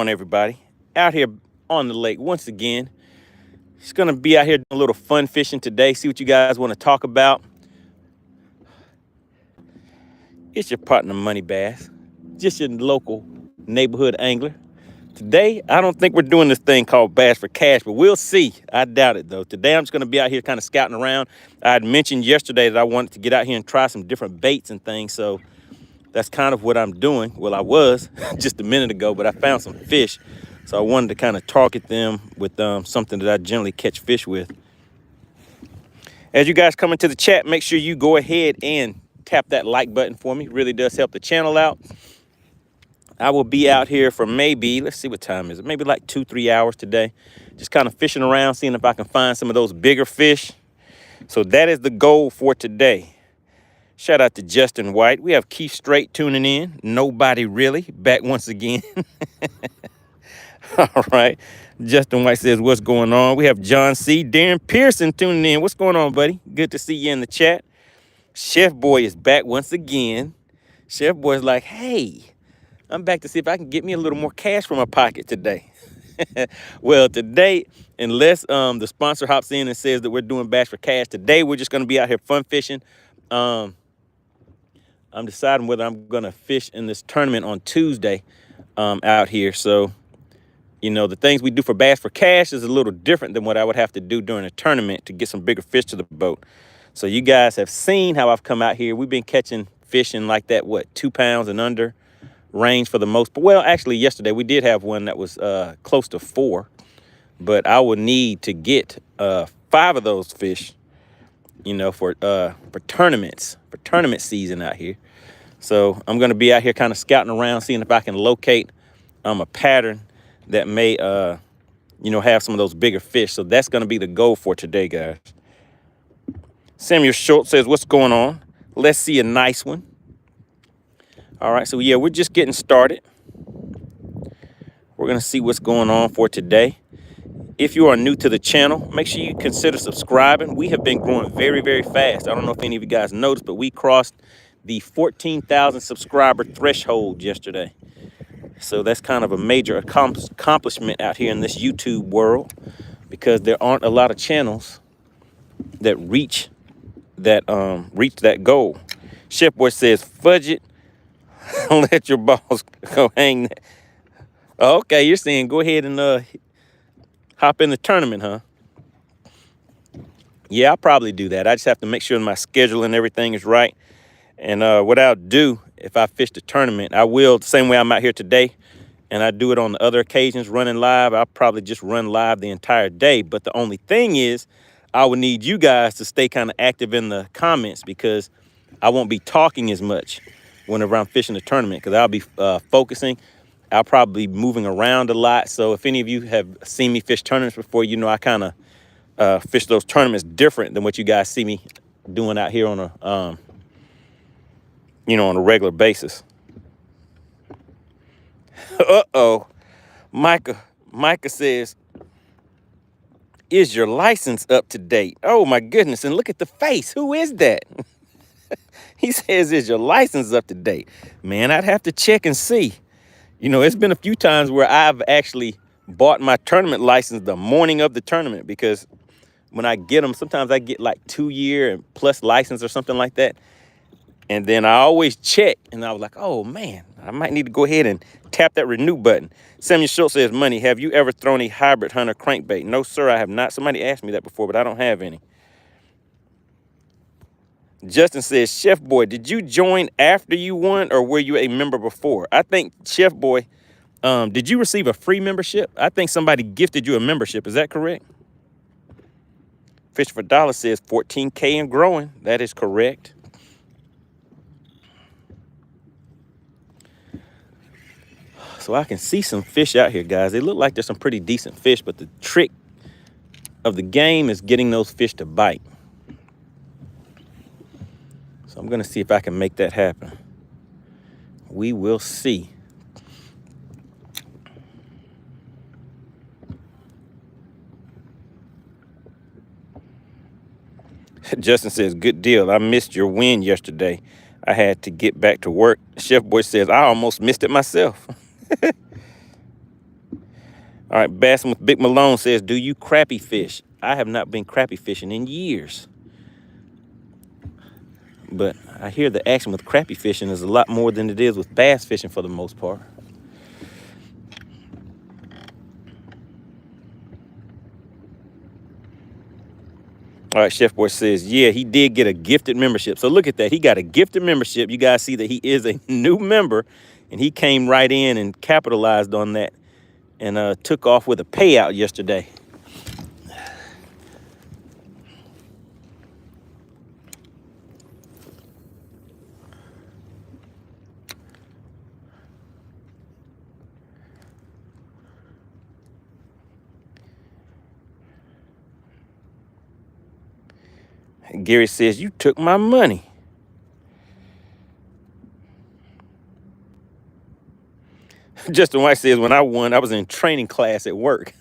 on, everybody? Out here on the lake once again. Just gonna be out here doing a little fun fishing today. See what you guys want to talk about. It's your partner, MoneyBass, just your local neighborhood angler. Today, I don't think we're doing this thing called Bass for Cash, but we'll see. I doubt it, though. Today, I'm just going to be out here kind of scouting around. I had mentioned yesterday that I wanted to get out here and try some different baits and things, so that's kind of what I'm doing. Well, I was just a minute ago, but I found some fish, so I wanted to kind of target them with something that I generally catch fish with. As you guys come into the chat, make sure you go ahead and tap that like button for me. It really does help the channel out. I will be out here for maybe, let's see what time is it, maybe like 2-3 hours today. Just kind of fishing around, seeing if I can find some of those bigger fish. So that is the goal for today. Shout out to Justin White. We have Keith Straight tuning in. Nobody really, back once again. All right. Justin White says, what's going on? We have John C. Darren Pearson tuning in. What's going on, buddy? Good to see you in the chat. Chef Boy is back once again. Chef Boy's like, hey, I'm back to see if I can get me a little more cash from my pocket today. Well, today, unless the sponsor hops in and says that we're doing Bass for Cash, today we're just going to be out here fun fishing. I'm deciding whether I'm going to fish in this tournament on Tuesday out here. So, you know, the things we do for Bass for Cash is a little different than what I would have to do during a tournament to get some bigger fish to the boat. So you guys have seen how I've come out here. We've been catching fish in like that, 2 pounds and under range for the most. But well, actually yesterday we did have one that was close to 4, but I would need to get 5 of those fish, you know, for tournaments, for tournament season out here. So I'm going to be out here kind of scouting around, seeing if I can locate a pattern that may you know, have some of those bigger fish. So that's going to be the goal for today, guys. Samuel Schultz says, what's going on? Let's see a nice one. All right, so yeah, we're just getting started. We're going to see what's going on for today. If you are new to the channel, make sure you consider subscribing. We have been growing very, very fast. I don't know if any of you guys noticed, but we crossed the 14,000 subscriber threshold yesterday. So that's kind of a major accomplishment out here in this YouTube world, because there aren't a lot of channels that reach that goal. Chef Boy says, fudge it. Let your balls go hang that. Okay, you're saying go ahead and hop in the tournament, huh? Yeah, I'll probably do that. I just have to make sure my schedule and everything is right. And what I'll do, if I fish the tournament, I will, the same way I'm out here today, and I do it on the other occasions, running live, I'll probably just run live the entire day. But the only thing is, I would need you guys to stay kind of active in the comments, because I won't be talking as much whenever I'm fishing the tournament, because I'll be focusing. I'll probably be moving around a lot. So if any of you have seen me fish tournaments before, you know I kind of fish those tournaments different than what you guys see me doing out here on a, you know, on a regular basis. Uh-oh. Micah says, is your license up to date? Oh, my goodness. And look at the face. Who is that? He says, is your license up to date? Man, I'd have to check and see. You know, it's been a few times where I've actually bought my tournament license the morning of the tournament, because when I get them, sometimes I get like 2-year and plus license or something like that. And then I always check, and I was like, oh, man, I might need to go ahead and tap that renew button. Samuel Schultz says, Money, have you ever thrown a hybrid hunter crankbait? No, sir, I have not. Somebody asked me that before, but I don't have any. Justin says, Chef Boy, did you join after you won, or were you a member before? I think, Chef Boy, did you receive a free membership? I think somebody gifted you a membership. Is that correct? Fish for Dollar says 14K and growing. That is correct. So I can see some fish out here, guys. They look like there's some pretty decent fish, but the trick of the game is getting those fish to bite. So I'm going to see if I can make that happen. We will see. Justin says, good deal. I missed your win yesterday. I had to get back to work. Chef Boy says, I almost missed it myself. All right, Bassing with Big Malone says, do you crappie fish? I have not been crappie fishing in years. But I hear the action with crappie fishing is a lot more than it is with bass fishing for the most part. All right, Chef Boy says, yeah, he did get a gifted membership. So look at that. He got a gifted membership. You guys see that he is a new member, and he came right in and capitalized on that and took off with a payout yesterday. Gary says, you took my money. Justin White says, when I won, I was in training class at work.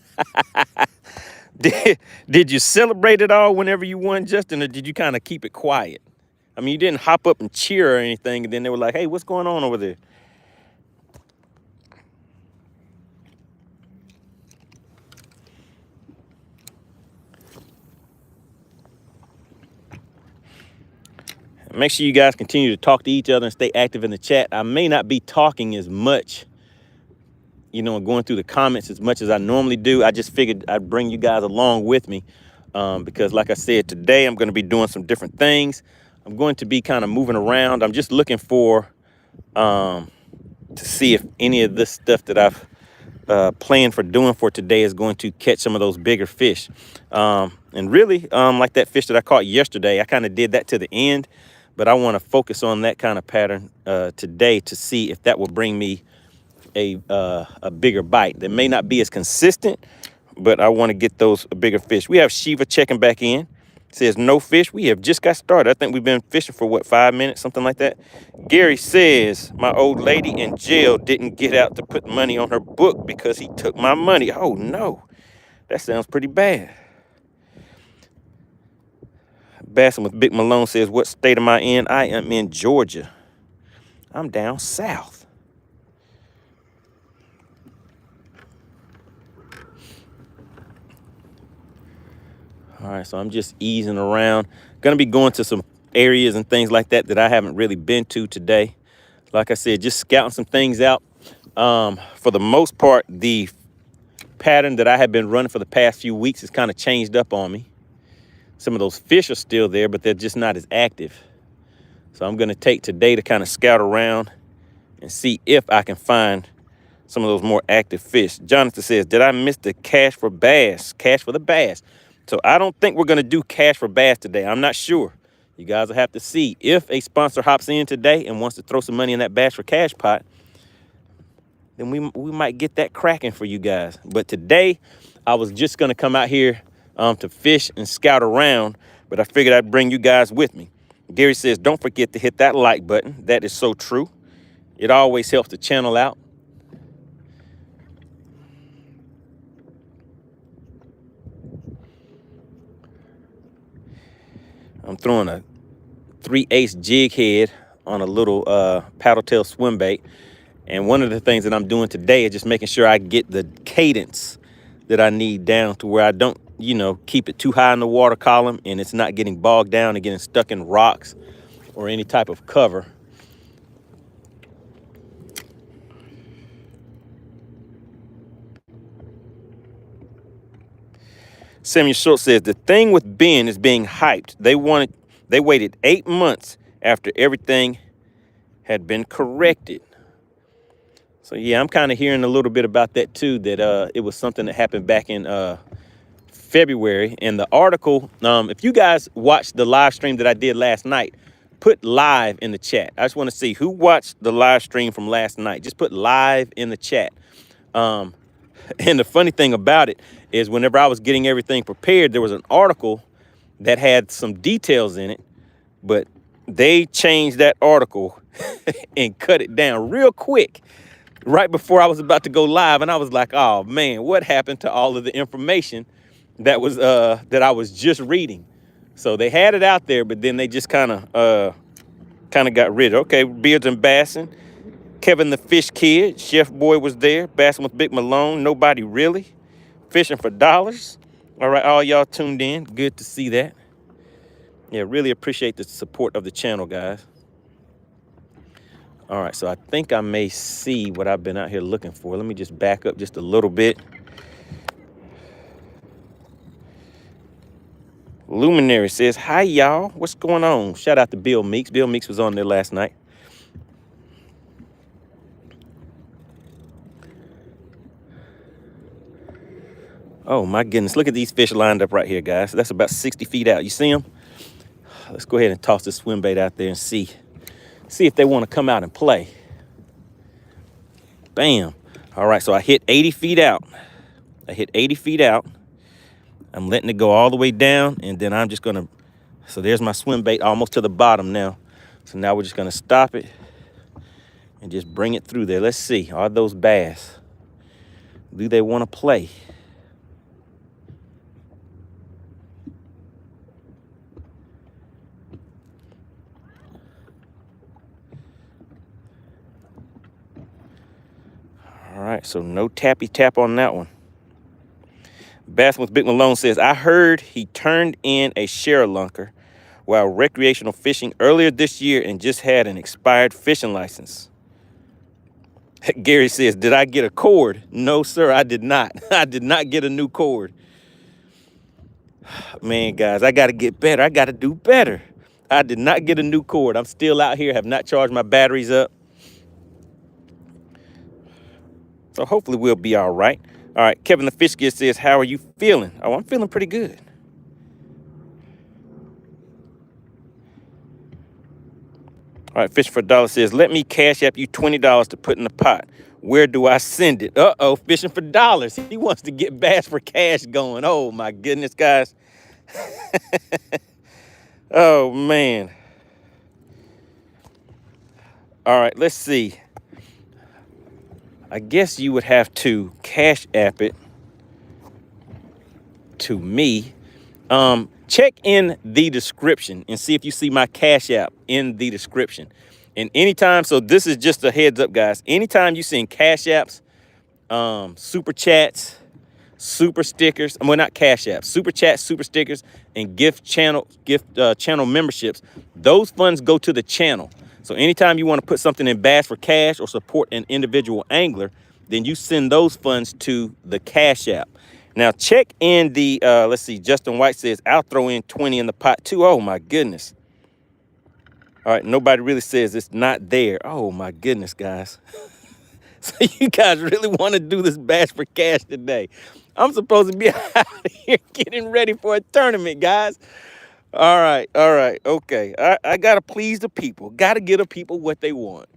Did you celebrate it all whenever you won, Justin, or did you kind of keep it quiet? I mean, you didn't hop up and cheer or anything, and then they were like, hey, what's going on over there? Make sure you guys continue to talk to each other and stay active in the chat. I may not be talking as much, you know, going through the comments as much as I normally do. I just figured I'd bring you guys along with me because, like I said, today I'm going to be doing some different things. I'm going to be kind of moving around. I'm just looking for to see if any of this stuff that I've planned for doing for today is going to catch some of those bigger fish. And really, like that fish that I caught yesterday, I kind of did that to the end, but I want to focus on that kind of pattern today to see if that will bring me a bigger bite. That may not be as consistent, but I want to get those bigger fish. We have Shiva checking back in. Says no fish. We have just got started. I think we've been fishing for what, 5 minutes, something like that. Gary says my old lady in jail didn't get out to put money on her book because he took my money. Oh no, that sounds pretty bad. Bassing with Big Malone says, what state am I in? I am in Georgia. I'm down south. All right, so I'm just easing around. Gonna be going to some areas and things like that that I haven't really been to today. Like I said, just scouting some things out. For the most part, the pattern that I have been running for the past few weeks has kind of changed up on me. Some of those fish are still there, but they're just not as active. So I'm gonna take today to kind of scout around and see if I can find some of those more active fish. Jonathan says, did I miss the cash for bass? Cash for the bass. So I don't think we're gonna do cash for bass today. I'm not sure. You guys will have to see. If a sponsor hops in today and wants to throw some money in that bass for cash pot, then we might get that cracking for you guys. But today, I was just gonna come out here to fish and scout around, but I figured I'd bring you guys with me. Gary says, don't forget to hit that like button. That is so true. It always helps the channel out. I'm throwing a 3/8 jig head on a little paddle tail swim bait. And one of the things that I'm doing today is just making sure I get the cadence that I need down to where I don't, you know, keep it too high in the water column and it's not getting bogged down and getting stuck in rocks or any type of cover. Samuel Schultz says, the thing with Ben is being hyped. They waited 8 months after everything had been corrected. So yeah, I'm kind of hearing a little bit about that too, that it was something that happened back in February. And the article, if you guys watched the live stream that I did last night, put live in the chat. I just want to see who watched the live stream from last night. Just put live in the chat. And the funny thing about it is whenever I was getting everything prepared, there was an article that had some details in it, but they changed that article and cut it down real quick right before I was about to go live. And I was like, oh man, what happened to all of the information that was that I was just reading? So they had it out there, but then they just kind of got rid of it. Okay, Beards and Bassing. Kevin the Fish Kid, Chef Boy was there. Bassing with Big Malone, nobody really. Fishing for Dollars. All right, all y'all tuned in. Good to see that. Yeah, really appreciate the support of the channel, guys. All right, so I think I may see what I've been out here looking for. Let me just back up just a little bit. Luminary says, hi, y'all. What's going on? Shout out to Bill Meeks. Bill Meeks was on there last night. Oh, my goodness. Look at these fish lined up right here, guys. That's about 60 feet out. You see them? Let's go ahead and toss this swim bait out there and see if they want to come out and play. Bam. All right, so I hit 80 feet out. I'm letting it go all the way down, and then I'm just going to, so there's my swim bait almost to the bottom now. So now we're just going to stop it and just bring it through there. Let's see, are those bass? Do they want to play? All right, so no tappy tap on that one. Bass with Big Malone says, I heard he turned in a share lunker while recreational fishing earlier this year and just had an expired fishing license. Gary says, did I get a cord? No, sir, I did not. I did not get a new cord. Man, guys, I got to get better. I got to do better. I did not get a new cord. I'm still out here, have not charged my batteries up. So hopefully we'll be all right. All right, Kevin the Fish Kid says, how are you feeling? Oh, I'm feeling pretty good. All right, Fish for $1 says, let me cash app you $20 to put in the pot. Where do I send it? Uh-oh, Fishing for Dollars. He wants to get Bass for Cash going. Oh, my goodness, guys. Oh, man. All right, let's see. I guess you would have to cash app it to me. Check in the description and see if you see my cash app in the description. And anytime, so this is just a heads up, guys. Anytime you send cash apps, super chats, super stickers, well, not cash apps, super chats, super stickers, and gift channel memberships, those funds go to the channel. So anytime you want to put something in Bass for Cash or support an individual angler, then you send those funds to the Cash App. Now check in the, let's see, Justin White says, I'll throw in 20 in the pot too. Oh my goodness. All right, nobody really says it's not there. Oh my goodness, guys. So you guys really want to do this Bass for Cash today. I'm supposed to be out here getting ready for a tournament, guys. All right, okay. I got to please the people. Got to give the people what they want.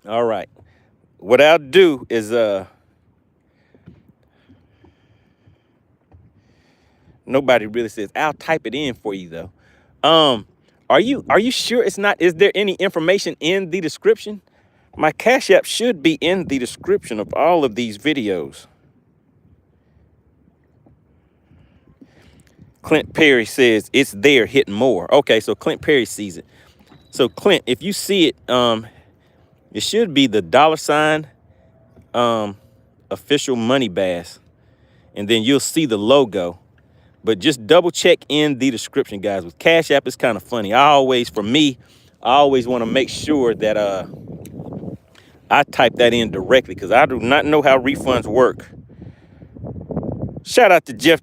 All right. What I'll do is, nobody really says, I'll type it in for you, though. Are you sure it's not? Is there any information in the description? My Cash App should be in the description of all of these videos. Clint Perry says it's there, hit more. Okay, so Clint Perry sees it. So Clint, if you see it, it should be the $sign official MoneyBass, and then you'll see the logo. But just double check in the description, guys. With Cash App, it's kind of funny. I always want to make sure that I type that in directly because I do not know how refunds work. Shout out to Jeff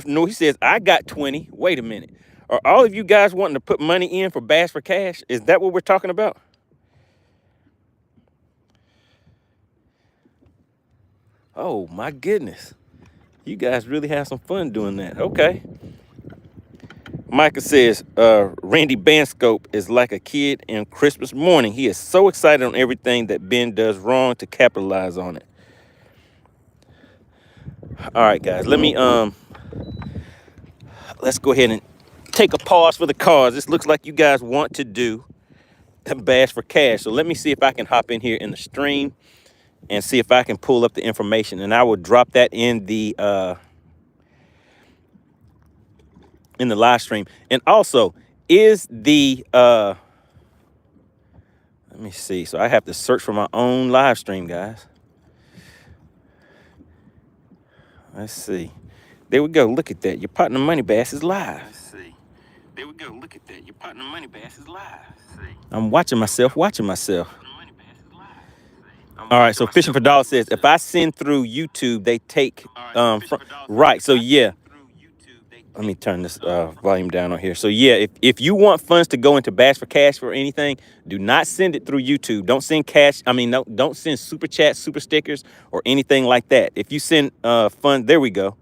New. He says, I got 20. Wait a minute. Are all of you guys wanting to put money in for Bass for Cash? Is that what we're talking about? Oh, my goodness. You guys really have some fun doing that. Okay. Micah says, Randy Banscope is like a kid in Christmas morning. He is so excited on everything that Ben does wrong to capitalize on it. All right, guys, let's go ahead and take a pause for the cause. This looks like you guys want to do a Bass for Cash. So let me see if I can hop in here in the stream and see if I can pull up the information, and I will drop that in the live stream. And also, is the let me see. So I have to search for my own live stream, guys. Let's see. There we go. Look at that. Your partner MoneyBass is live. Let's see. There we go. Look at that. Your partner MoneyBass is live. I'm watching myself. All right, so Fishing for Dollars says, if I send through YouTube, they take right. So yeah, let me turn this volume down on here. So yeah, if you want funds to go into Bass for Cash or anything, do not send it through YouTube. Don't send cash. I mean, no, don't send super chats, super stickers, or anything like that. If you send funds, there we go.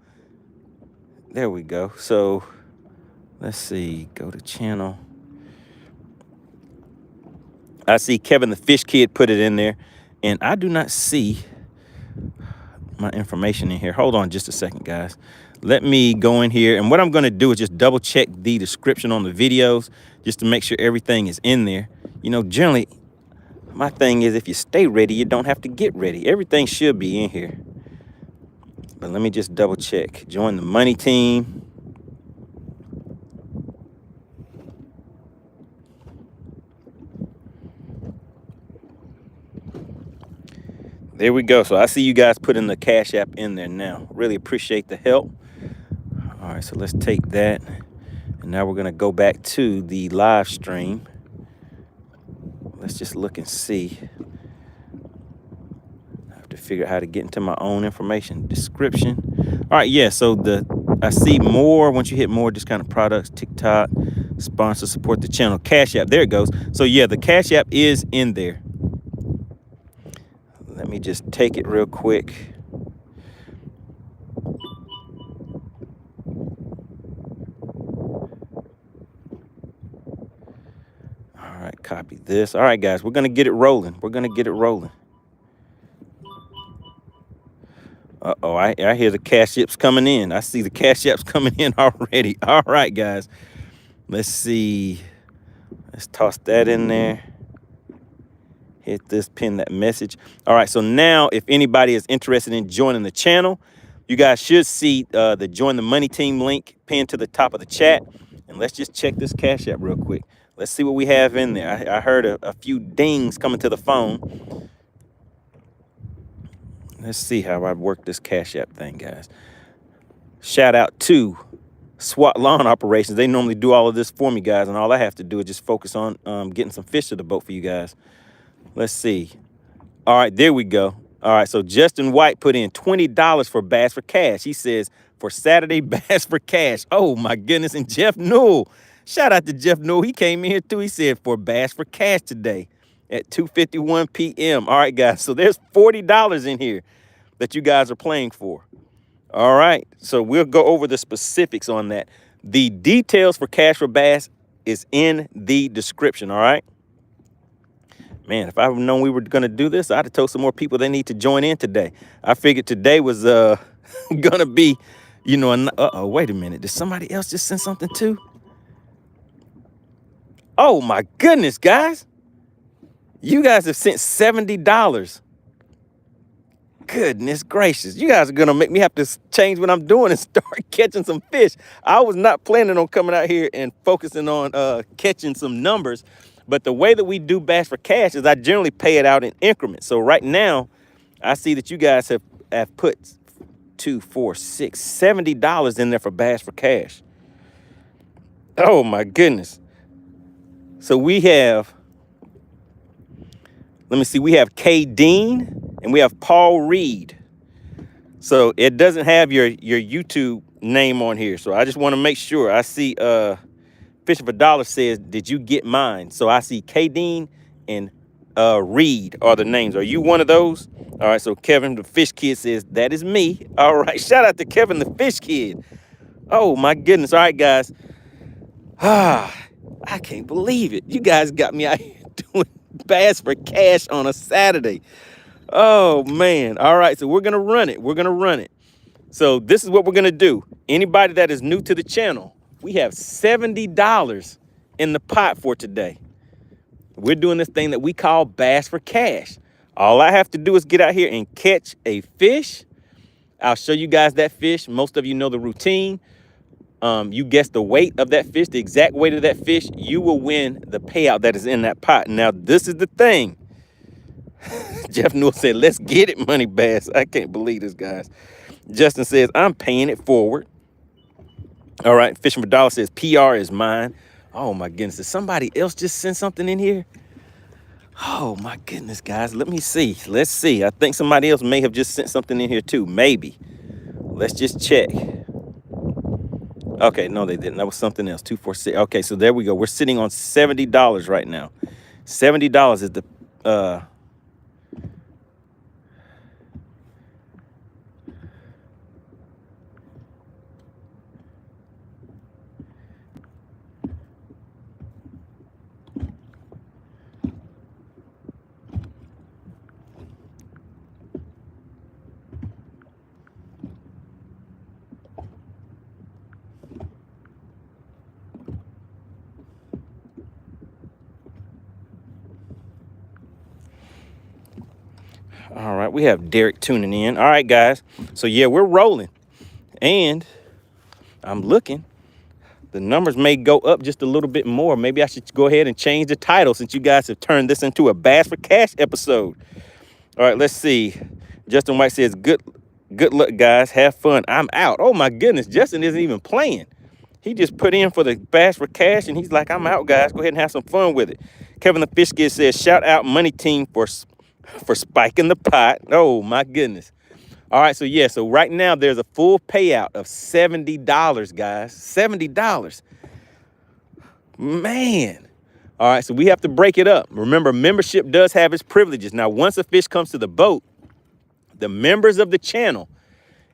There we go. So let's see. Go to channel. I see Kevin the Fish Kid put it in there. And I do not see my information in here. Hold on just a second, guys. Let me go in here. And what I'm going to do is just double check the description on the videos just to make sure everything is in there. You know, generally, my thing is if you stay ready, you don't have to get ready. Everything should be in here. But let me just double check. Join the money team. There we go. So I see you guys putting the Cash App in there now. Really appreciate the help. All right, so let's take that. And now we're going to go back to the live stream. Let's just look and see. I have to figure out how to get into my own information. Description. All right, yeah, so I see more. Once you hit more, just kind of products, TikTok, sponsor, support the channel, Cash App. There it goes. So yeah, the Cash App is in there. Let me just take it real quick. All right, copy this. All right, guys, we're going to get it rolling. Uh-oh, I hear the Cash Apps coming in. I see the Cash Apps coming in already. All right, guys. Let's see. Let's toss that in there. Hit this, pin that message. All right, so now if anybody is interested in joining the channel, you guys should see the Join the Money Team link pinned to the top of the chat. And let's just check this Cash App real quick. Let's see what we have in there. I heard a few dings coming to the phone. Let's see how I work this Cash App thing, guys. Shout out to SWAT Lawn Operations. They normally do all of this for me, guys, and all I have to do is just focus on getting some fish to the boat for you guys. Let's see. All right, there we go. All right, so Justin White put in $20 for Bass for Cash. He says, for Saturday Bass for Cash. Oh, my goodness. And Jeff Newell. Shout out to Jeff Newell. He came in here, too. He said, for Bass for Cash today at 2:51 p.m. All right, guys. So there's $40 in here that you guys are playing for. All right. So we'll go over the specifics on that. The details for Cash for Bass is in the description. All right. Man, if I'd known we were going to do this, I'd have told some more people they need to join in today. I figured today was going to be, you know, uh-oh, wait a minute. Did somebody else just send something too? Oh, my goodness, guys. You guys have sent $70. Goodness gracious. You guys are going to make me have to change what I'm doing and start catching some fish. I was not planning on coming out here and focusing on catching some numbers. But the way that we do Bass for Cash is I generally pay it out in increments. So right now, I see that you guys have put $70 in there for Bass for Cash. Oh, my goodness. So we have, let me see, we have K. Dean and we have Paul Reed. So it doesn't have your YouTube name on here. So I just want to make sure. I see Fishing for Dollars says, did you get mine? So I see K. Dean and Reed are the names. Are you one of those? All right, so Kevin the Fish Kid says, that is me. All right, shout out to Kevin the Fish Kid. Oh, my goodness. All right, guys. I can't believe it. You guys got me out here doing Bass for Cash on a Saturday. Oh, man. All right, so we're going to run it. So this is what we're going to do. Anybody that is new to the channel, we have $70 in the pot for today. We're doing this thing that we call Bass for Cash. All I have to do is get out here and catch a fish. I'll show you guys that fish. Most of you know the routine. You guess the weight of that fish, the exact weight of that fish, you will win the payout that is in that pot. Now, this is the thing. Jeff Newell said, let's get it, MoneyBass. I can't believe this, guys. Justin says, I'm paying it forward. All right. Fisherman Dollar says, PR is mine. Oh, my goodness. Did somebody else just send something in here? Oh, my goodness, guys. Let me see. Let's see. I think somebody else may have just sent something in here, too. Maybe. Let's just check. Okay, no, they didn't. That was something else. 246. Okay, so there we go. We're sitting on $70 right now. $70 is the all right, we have Derek tuning in. All right, guys. So, yeah, we're rolling. And I'm looking. The numbers may go up just a little bit more. Maybe I should go ahead and change the title since you guys have turned this into a Bass for Cash episode. All right, let's see. Justin White says, good luck, guys. Have fun. I'm out. Oh, my goodness. Justin isn't even playing. He just put in for the Bass for Cash, and he's like, I'm out, guys. Go ahead and have some fun with it. Kevin the Fish Kid says, shout out MoneyTeam for spiking the pot. Oh, my goodness. All right, so, yeah, so right now there's a full payout of $70, guys. $70. Man. All right, so we have to break it up. Remember, membership does have its privileges. Now, once a fish comes to the boat, the members of the channel,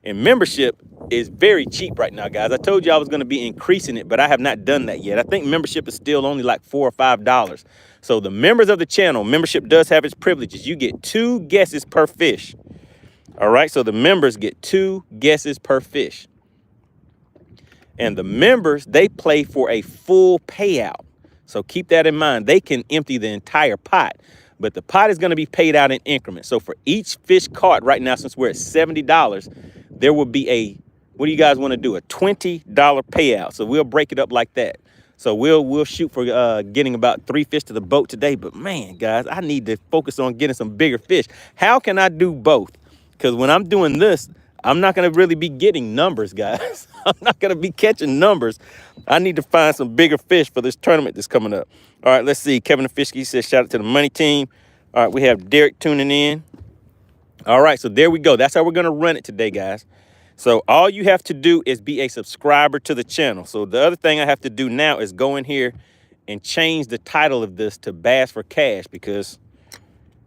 and membership is very cheap right now, guys. I told you I was going to be increasing it, but I have not done that yet. I think membership is still only like $4 or $5. So the members of the channel, membership does have its privileges. You get 2 guesses per fish. All right, so the members get 2 guesses per fish. And the members, they play for a full payout. So keep that in mind. They can empty the entire pot, but the pot is going to be paid out in increments. So for each fish caught right now, since we're at $70, there will be a, what do you guys want to do? A $20 payout. So we'll break it up like that. So we'll shoot for getting about 3 fish to the boat today. But man, guys, I need to focus on getting some bigger fish. How can I do both? Because when I'm doing this, I'm not going to really be getting numbers, guys. I'm not going to be catching numbers. I need to find some bigger fish for this tournament that's coming up. All right, let's see. Kevin the Fish Kid says, shout out to the money team. All right, we have Derek tuning in. All right, so there we go. That's how we're going to run it today, guys. So all you have to do is be a subscriber to the channel. So the other thing I have to do now is go in here and change the title of this to Bass for Cash, because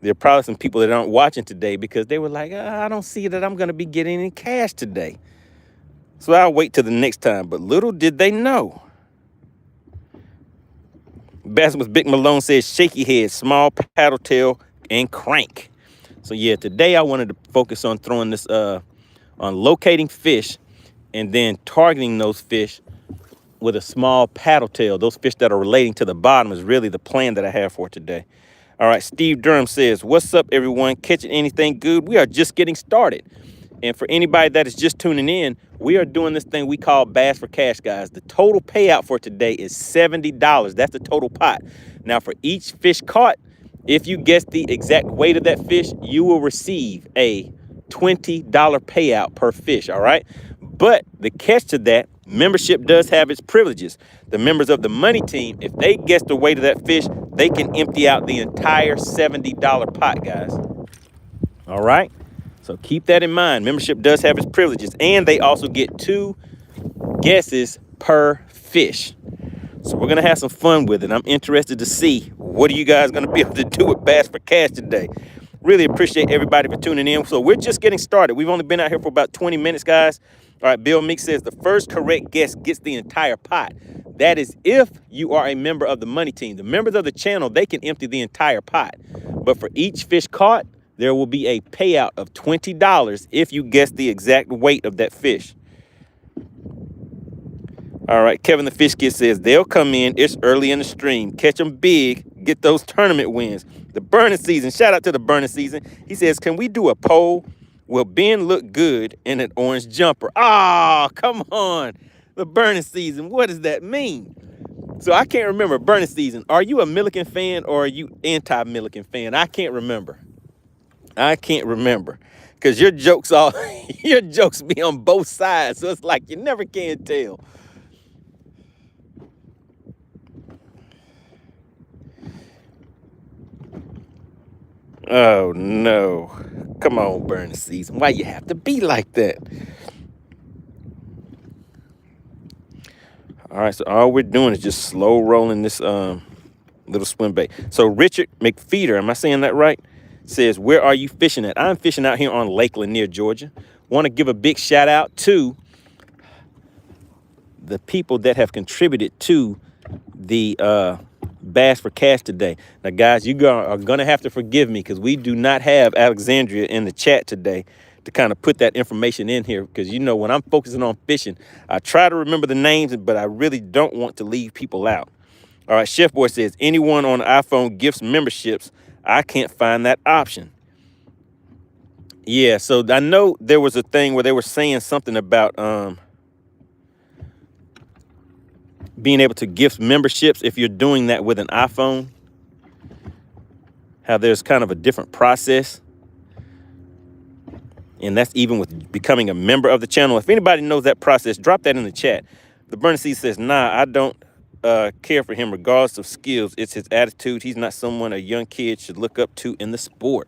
there are probably some people that aren't watching today because they were like, I don't see that I'm going to be getting any cash today. So I'll wait till the next time. But little did they know. Bass Big Malone says shaky head, small paddle tail, and crank. So yeah, today I wanted to focus on throwing this, on locating fish and then targeting those fish with a small paddle tail. Those fish that are relating to the bottom is really the plan that I have for today. All right, Steve Durham says, what's up, everyone? Catching anything good? We are just getting started. And for anybody that is just tuning in, we are doing this thing we call Bass for Cash, guys. The total payout for today is $70. That's the total pot. Now, for each fish caught, if you guess the exact weight of that fish, you will receive a $20 payout per fish, all right? But the catch to that, membership does have its privileges. The members of the money team, if they guess the weight of that fish, they can empty out the entire $70 pot, guys. All right? So keep that in mind. Membership does have its privileges, and they also get 2 guesses per fish. So we're going to have some fun with it. I'm interested to see what are you guys going to be able to do with Bass for Cash today. Really appreciate everybody for tuning in. So we're just getting started. We've only been out here for about 20 minutes, guys. All right, Bill Meek says the first correct guess gets the entire pot. That is if you are a member of the money team. The members of the channel, they can empty the entire pot. But for each fish caught, there will be a payout of $20 if you guess the exact weight of that fish. All right, Kevin the Fish Kid says they'll come in. It's early in the stream. Catch them big. Get those tournament wins. The burning season. Shout out to the burning season. He says, can we do a poll? Will Ben look good in an orange jumper? Oh, come on. The burning season. What does that mean? So I can't remember. Burning season. Are you a Milliken fan or are you anti-Milliken fan? I can't remember. I can't remember. Because your jokes all your jokes be on both sides. So it's like you never can tell. Oh no. Come on, burn the season. Why you have to be like that? All right, so all we're doing is just slow rolling this little swim bait. So Richard McFeeder, am I saying that right? Says, where are you fishing at? I'm fishing out here on Lake Lanier, Georgia. Want to give a big shout out to the people that have contributed to the Bass for Cash today. Now, guys, you are going to have to forgive me because we do not have Alexandria in the chat today to kind of put that information in here because, you know, when I'm focusing on fishing, I try to remember the names, but I really don't want to leave people out. All right, Chef Boy says, anyone on iPhone gifts memberships. I can't find that option. Yeah, so I know there was a thing where they were saying something about being able to gift memberships if you're doing that with an iPhone. How there's kind of a different process. And that's even with becoming a member of the channel. If anybody knows that process, drop that in the chat. The Burning Sea says, nah, I don't care for him regardless of skills. It's his attitude. He's not someone a young kid should look up to in the sport.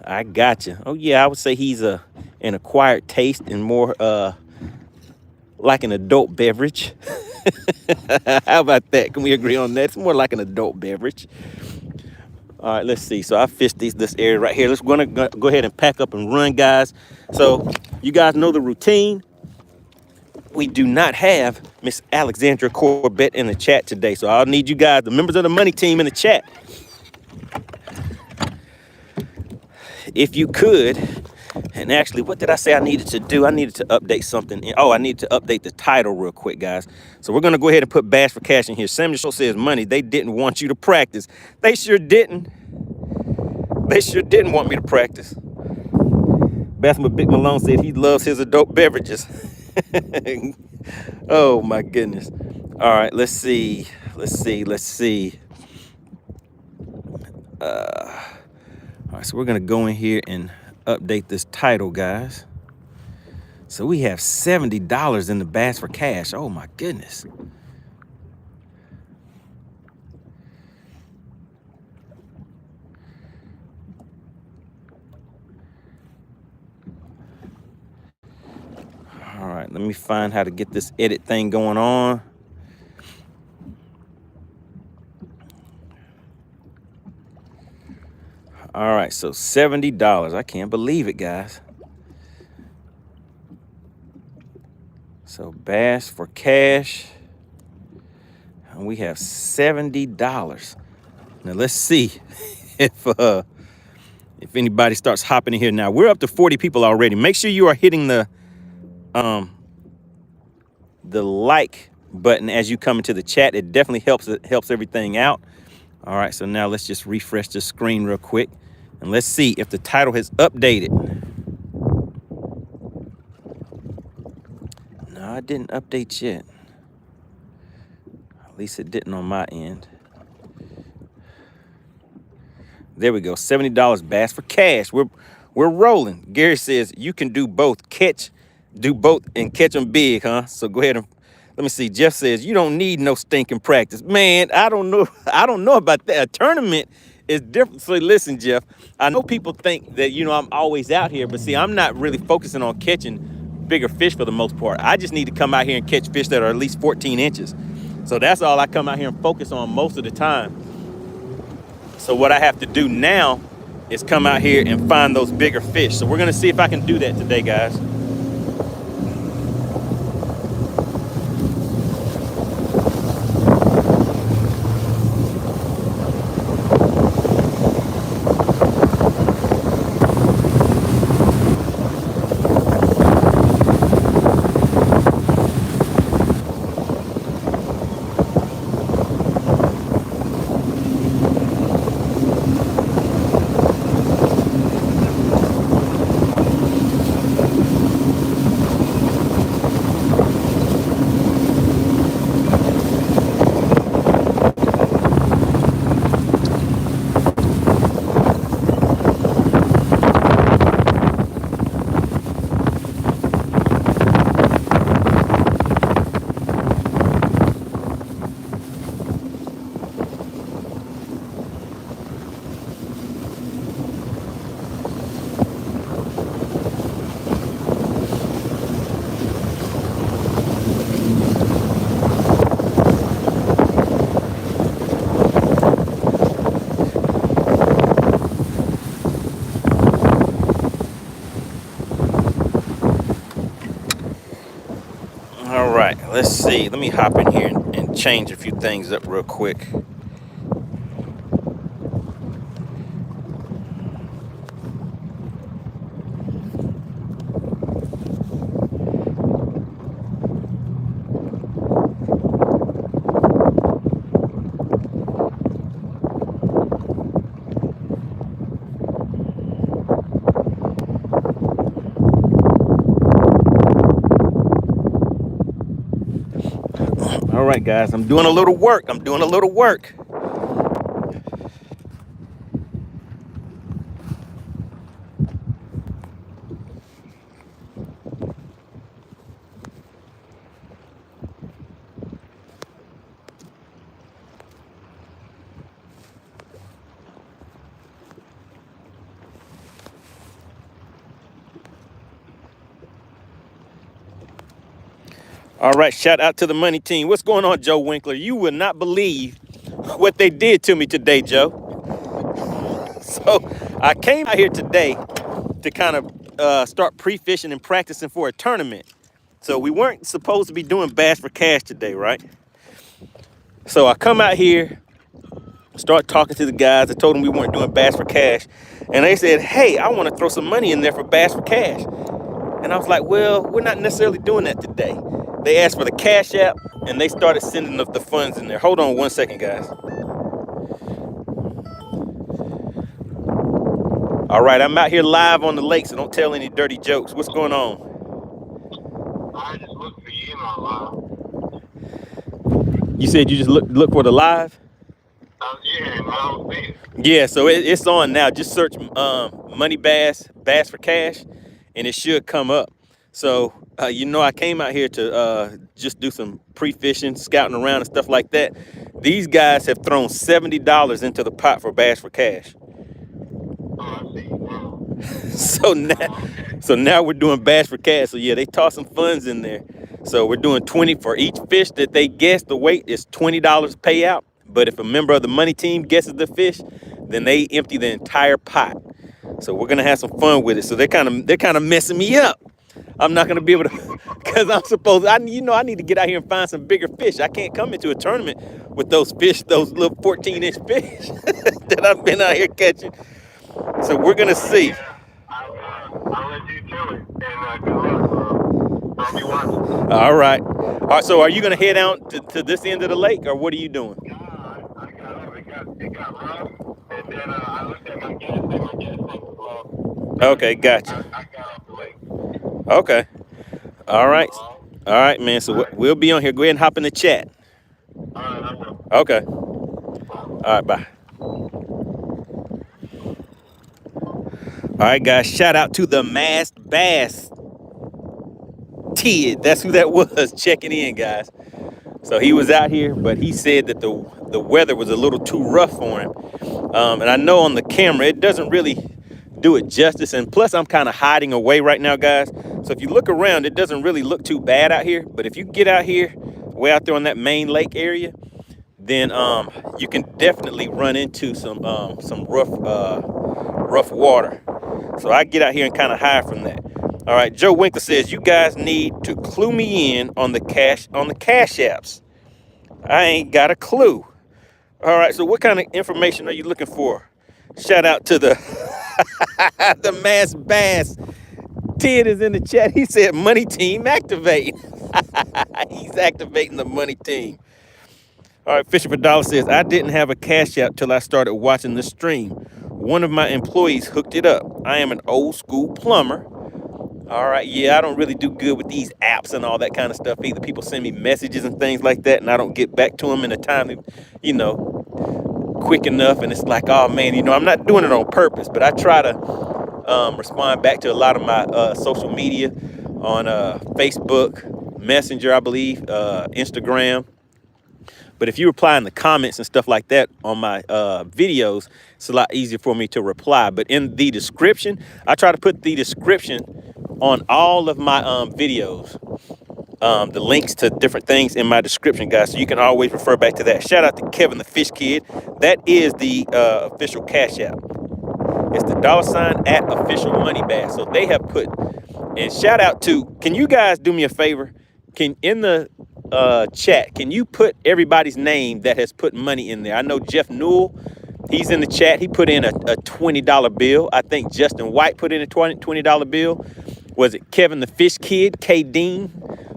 I gotcha. Oh, yeah, I would say he's an acquired taste and more like an adult beverage. How about that? Can we agree on that? It's more like an adult beverage. All right, let's see. So I fished this area right here. Let's go ahead and pack up and run, guys. So you guys know the routine. We do not have Miss Alexandra Corbett in the chat today. So I'll need you guys, the members of the money team, in the chat. If you could. And actually, what did I say I needed to do? I needed to update something. Oh, I need to update the title real quick, guys. So we're going to go ahead and put Bass for Cash in here. Samuel Show says, money, they didn't want you to practice. They sure didn't. They sure didn't want me to practice. Bathman Big Malone said he loves his adult beverages. Oh, my goodness. All right, let's see. All right, so we're going to go in here and update this title, guys. So we have $70 in the Bass for Cash. Oh my goodness. All right, let me find how to get this edit thing going on. All right, so $70. I can't believe it, guys. So Bass for Cash. And we have $70. Now let's see if anybody starts hopping in here. Now we're up to 40 people already. Make sure you are hitting the like button as you come into the chat. It definitely helps everything out. All right, so now let's just refresh the screen real quick. And let's see if the title has updated. No, it didn't update yet. At least it didn't on my end. There we go, $70 Bass for Cash. We're rolling. Gary says you can do both. Do both and catch them big, huh? So go ahead and let me see. Jeff says you don't need no stinking practice. Man, I don't know about that. A tournament is different. So listen, Jeff, I know people think that, you know, I'm always out here, but see, I'm not really focusing on catching bigger fish for the most part. I just need to come out here and catch fish that are at least 14 inches. So that's all I come out here and focus on most of the time. So what I have to do now is come out here and find those bigger fish. So we're gonna see if I can do that today, guys. All right, let's see. Let me hop in here and change a few things up real quick. All right, guys, I'm doing a little work. All right, shout out to the money team. What's going on, Joe Winkler? You will not believe what they did to me today, Joe. So I came out here today to kind of start pre-fishing and practicing for a tournament. So we weren't supposed to be doing bass for cash today, right? So I come out here, start talking to the guys. I told them we weren't doing bass for cash. And they said, hey, I want to throw some money in there for bass for cash. And I was like, well, we're not necessarily doing that today. They asked for the Cash App, and they started sending the funds in there. Hold on 1 second, guys. All right, I'm out here live on the lake, so don't tell any dirty jokes. What's going on? I just looked for you in my live. You said you just look for the live? Yeah, and I don't see it. Yeah, so it's on now. Just search MoneyBass, Bass for Cash, and it should come up. So, I came out here to just do some pre-fishing, scouting around and stuff like that. These guys have thrown $70 into the pot for Bass for Cash. Oh, I see. Wow. So now we're doing Bass for Cash. So yeah, they toss some funds in there. So we're doing 20 for each fish that they guess. The weight is $20 payout. But if a member of the money team guesses the fish, then they empty the entire pot. So we're gonna have some fun with it. So they're kind of messing me up. I'm not gonna be able to, because I need to get out here and find some bigger fish. I can't come into a tournament with those fish, those little 14-inch fish that I've been out here catching. So we're gonna see. Yeah, I'll let you do it. And good luck, bro. I'll be watching. All right. So are you gonna head out to this end of the lake, or what are you doing? Yeah, I got up. It got rough. And then I looked at my gas tank. My gas tank was low. Okay, gotcha. I got off the lake. Okay. All right. All right, man. So we'll be on here. Go ahead and hop in the chat. All right, I will. Okay. All right, bye. All right, guys. Shout out to the masked bass Tid. That's who that was checking in, guys. So he was out here, but he said that the weather was a little too rough for him. And I know on the camera it doesn't really do it justice. And plus, I'm kind of hiding away right now, guys. So if you look around, it doesn't really look too bad out here. But if you get out here, way out there on that main lake area, then you can definitely run into some rough water. So I get out here and kind of hide from that. All right, Joe Winkler says you guys need to clue me in on the cash apps. I ain't got a clue. All right, so what kind of information are you looking for? Shout out to the the masked bass. Ted is in the chat. He said money team activate. He's activating the money team. All right, Fisher for Dollar says, I didn't have a Cash App till I started watching the stream. One of my employees hooked it up. I am an old school plumber. All right, yeah, I don't really do good with these apps and all that kind of stuff either. People send me messages and things like that, and I don't get back to them in a timely, quick enough. And it's like, oh man, I'm not doing it on purpose, but I try to respond back to a lot of my social media on Facebook, Messenger, I believe, Instagram. But if you reply in the comments and stuff like that on my videos, it's a lot easier for me to reply. But in the description, I try to put the description on all of my videos, the links to different things in my description, guys. So you can always refer back to that. Shout out to Kevin the Fish Kid. That is the official Cash App. It's the $ at official MoneyBass. So they have put, and shout out to, can you guys do me a favor? can in the chat, can you put everybody's name that has put money in there? I know Jeff Newell, he's in the chat. He put in a $20 bill. I think Justin White put in a $20 bill. Was it Kevin the Fish Kid, K. Dean,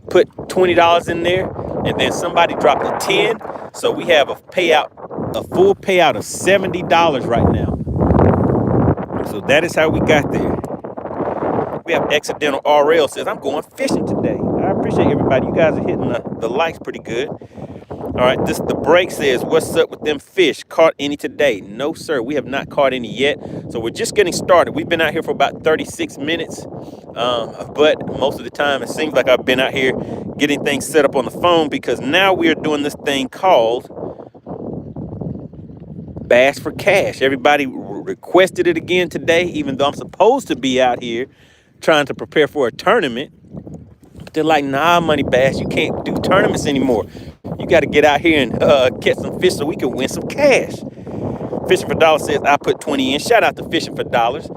put $20 in there? And then somebody dropped a 10. So we have a full payout of $70 right now. So that is how we got there. We have Accidental RL says, I'm going fishing today. I appreciate everybody. You guys are hitting the likes pretty good. All right, the break says, what's up with them fish? Caught any today? No, sir. We have not caught any yet. So we're just getting started. We've been out here for about 36 minutes. But most of the time, it seems like I've been out here getting things set up on the phone because now we are doing this thing called Bass for Cash. Everybody requested it again today, even though I'm supposed to be out here trying to prepare for a tournament. But they're like, nah, Money Bass, you can't do tournaments anymore. You got to get out here and catch some fish so we can win some cash. Fishing for Dollars says, I put 20 in. Shout out to Fishing for Dollars.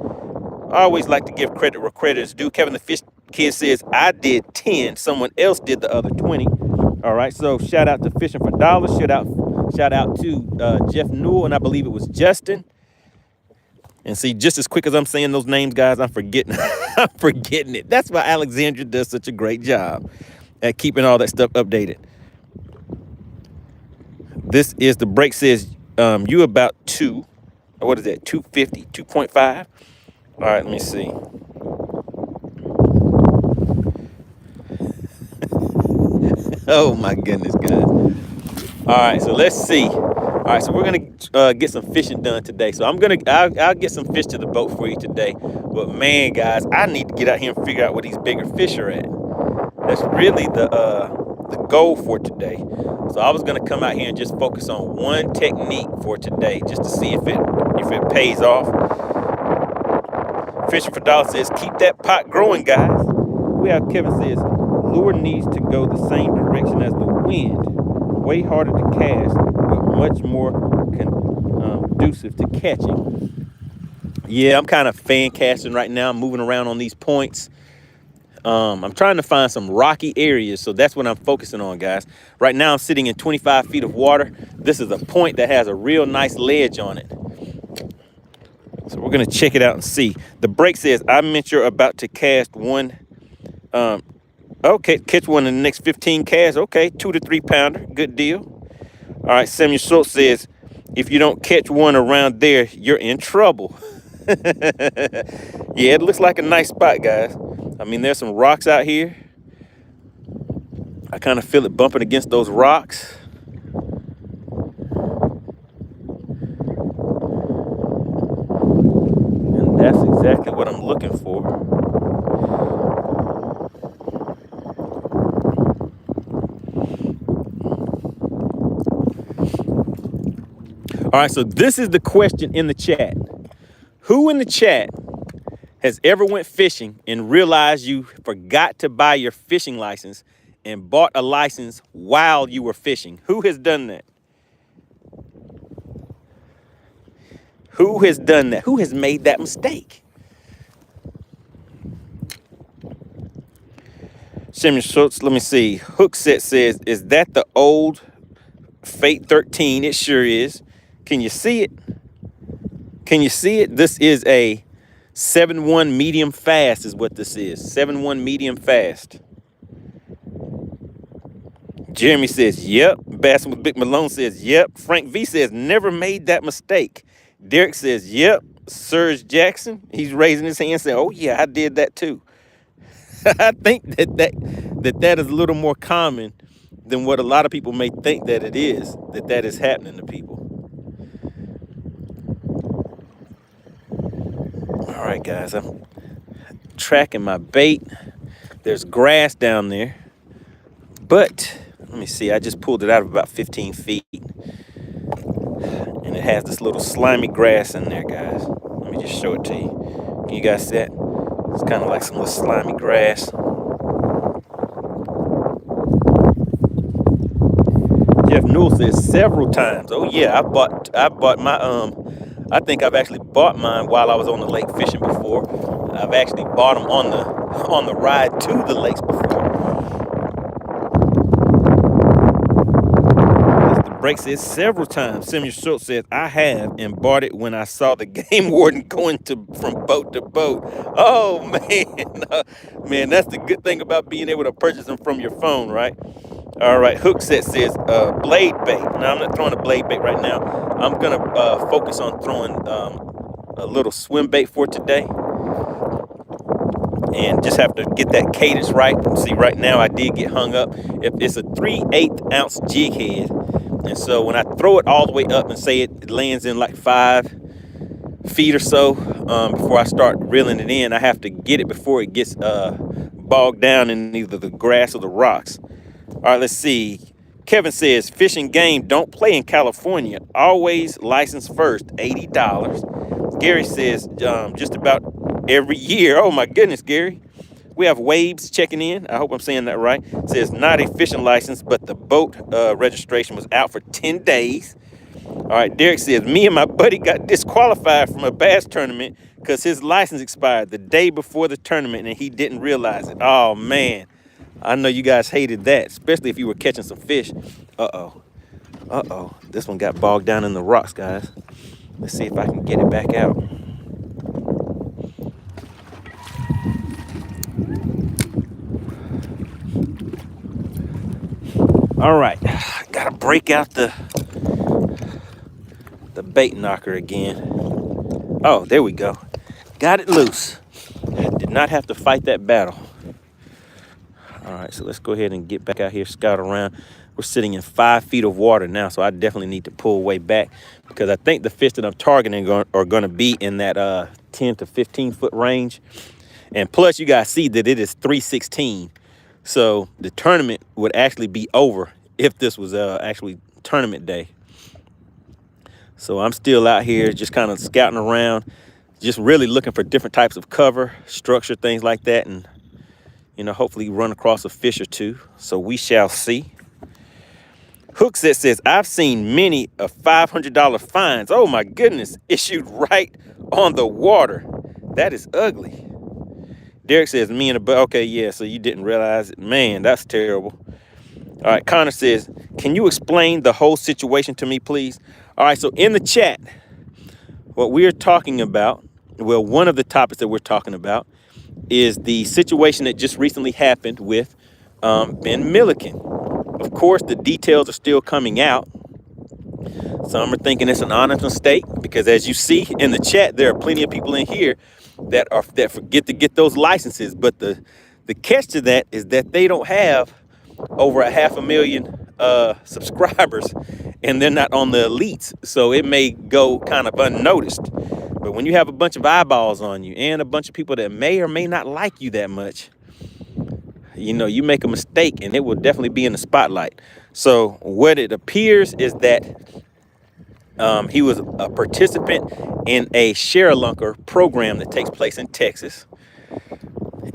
I always like to give credit where credit is due. Kevin the Fish Kid says, I did 10. Someone else did the other 20. All right, so shout out to Fishing for Dollars. Shout out to Jeff Newell, and I believe it was Justin. And see, just as quick as I'm saying those names, guys, I'm forgetting. I'm forgetting it. That's why Alexandra does such a great job at keeping all that stuff updated. This is the break says you about 2. What is that? 250, 2.5. All right, let me see. Oh my goodness, guys. All right, so let's see. All right, so we're gonna get some fishing done today. So I'll get some fish to the boat for you today. But man, guys, I need to get out here and figure out where these bigger fish are at. That's really the goal for today. So I was gonna come out here and just focus on one technique for today, just to see if it pays off. Fishing for Dollars says, keep that pot growing, guys. We have Kevin says, lure needs to go the same direction as the wind. Way harder to cast, but much more conducive to catching. Yeah, I'm kind of fan casting right now. I'm moving around on these points. I'm trying to find some rocky areas, so that's what I'm focusing on, guys. Right now, I'm sitting in 25 feet of water. This is a point that has a real nice ledge on it. So we're going to check it out and see. The break says, I meant you're about to cast one. Okay, catch one in the next 15 casts. Okay, 2 to 3 pounder. Good deal. All right, Samuel Schultz says, if you don't catch one around there, you're in trouble. Yeah, it looks like a nice spot, guys. I mean, there's some rocks out here. I kind of feel it bumping against those rocks. And that's exactly what I'm looking for. All right, so this is the question in the chat. Who in the chat has ever went fishing and realized you forgot to buy your fishing license and bought a license while you were fishing? Who has done that? Who has done that? Who has made that mistake? Samuel Schultz, let me see. Hookset says, is that the old Fate 13? It sure is. Can you see it? Can you see it? This is a 7-1 medium fast is what this is. 7-1 medium fast. Jeremy says, yep. Bassing with Big Malone says, yep. Frank V says, never made that mistake. Derek says, yep. Serge Jackson, he's raising his hand saying, oh yeah, I did that too. I think that is a little more common than what a lot of people may think that it is, that is happening to people. All right, guys, I'm tracking my bait. There's grass down there, but let me see. I just pulled it out of about 15 feet, and it has this little slimy grass in there, guys. Let me just show it to you. Can you guys see that? It's kind of like some little slimy grass. Jeff Newell says several times. Oh yeah, I bought my I think I've actually bought mine while I was on the lake fishing before. I've actually bought them on the ride to the lakes before. Break says several times. Samuel Schultz says, I have and bought it when I saw the game warden going from boat to boat. Oh, man. Man, that's the good thing about being able to purchase them from your phone, right? All right, Hookset says blade bait. Now, I'm not throwing a blade bait right now. I'm going to focus on throwing a little swim bait for today. And just have to get that cadence right. See, right now I did get hung up. If it's a 3/8 ounce jig head, and so when I throw it all the way up and say it lands in like 5 feet or so, before I start reeling it in, I have to get it before it gets bogged down in either the grass or the rocks. All right, let's see. Kevin says, fishing game, don't play in California. Always license first, $80. Gary says, just about every year. Oh my goodness, Gary. We have Waves checking in. I hope I'm saying that right. Says not a fishing license, but the boat registration was out for 10 days. All right, Derek says, me and my buddy got disqualified from a bass tournament because his license expired the day before the tournament and he didn't realize it. Oh man, I know you guys hated that, especially if you were catching some fish. Uh-oh, this one got bogged down in the rocks, guys. Let's see if I can get it back out. All right, gotta break out the bait knocker again. Oh, there we go. Got it loose. Did not have to fight that battle. All right, so let's go ahead and get back out here, scout around. We're sitting in 5 feet of water now, so I definitely need to pull way back because I think the fish that I'm targeting are going to be in that 10 to 15 foot range. And plus, you guys see that it is 3/16. So the tournament would actually be over if this was actually tournament day. So I'm still out here just kind of scouting around, just really looking for different types of cover, structure, things like that. And, you know, hopefully run across a fish or two. So we shall see. Hookset says, I've seen many of $500 fines. Oh my goodness, issued right on the water. That is ugly. Derek says, me and a buddy. Okay, yeah, so you didn't realize it. Man, that's terrible. All right, Connor says, can you explain the whole situation to me, please? All right, so in the chat, what we're talking about, well, one of the topics that we're talking about is the situation that just recently happened with Ben Milliken. Of course, the details are still coming out. Some are thinking it's an honest mistake because, as you see in the chat, there are plenty of people in here that forget to get those licenses. But the catch to that is that they don't have over 500,000 subscribers, and they're not on the elites, so it may go kind of unnoticed. But when you have a bunch of eyeballs on you and a bunch of people that may or may not like you that much, you know, you make a mistake and it will definitely be in the spotlight. So what it appears is that he was a participant in a share-a-lunker program that takes place in Texas.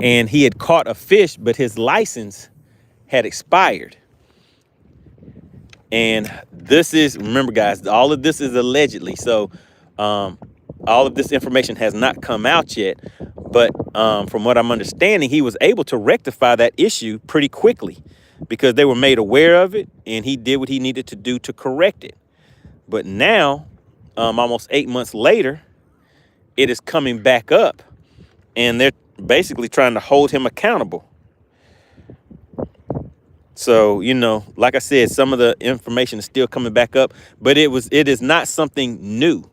And he had caught a fish, but his license had expired. And this is, remember guys, all of this is allegedly. So all of this information has not come out yet. But from what I'm understanding, he was able to rectify that issue pretty quickly because they were made aware of it and he did what he needed to do to correct it. But now, almost 8 months later, it is coming back up and they're basically trying to hold him accountable. So, you know, like I said, some of the information is still coming back up, but it is not something new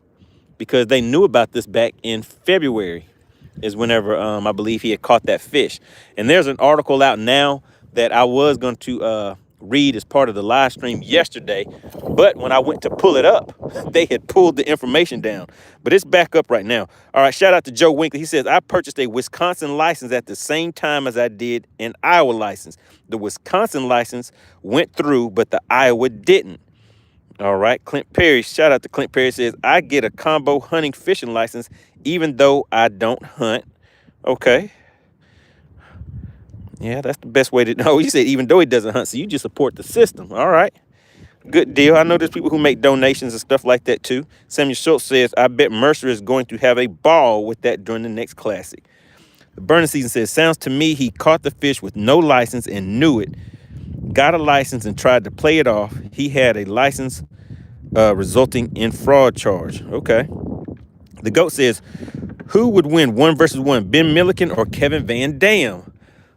because they knew about this back in February is whenever I believe he had caught that fish. And there's an article out now that I was going to read as part of the live stream yesterday, but when I went to pull it up, they had pulled the information down. But it's back up right now. All right, shout out to Joe Winkler. He says, I purchased a Wisconsin license at the same time as I did an Iowa license. The Wisconsin license went through, but the Iowa didn't. All right, Clint Perry, shout out to Clint Perry, says, I get a combo hunting fishing license even though I don't hunt. Okay. Yeah, that's the best way to know. He said even though he doesn't hunt, so you just support the system. All right. Good deal. I know there's people who make donations and stuff like that too. Samuel Schultz says, I bet Mercer is going to have a ball with that during the next classic. The burning season says, sounds to me he caught the fish with no license and knew it, got a license and tried to play it off. He had a license resulting in fraud charge. Okay. The GOAT says, who would win 1 versus 1, Ben Milliken or Kevin Van Dam?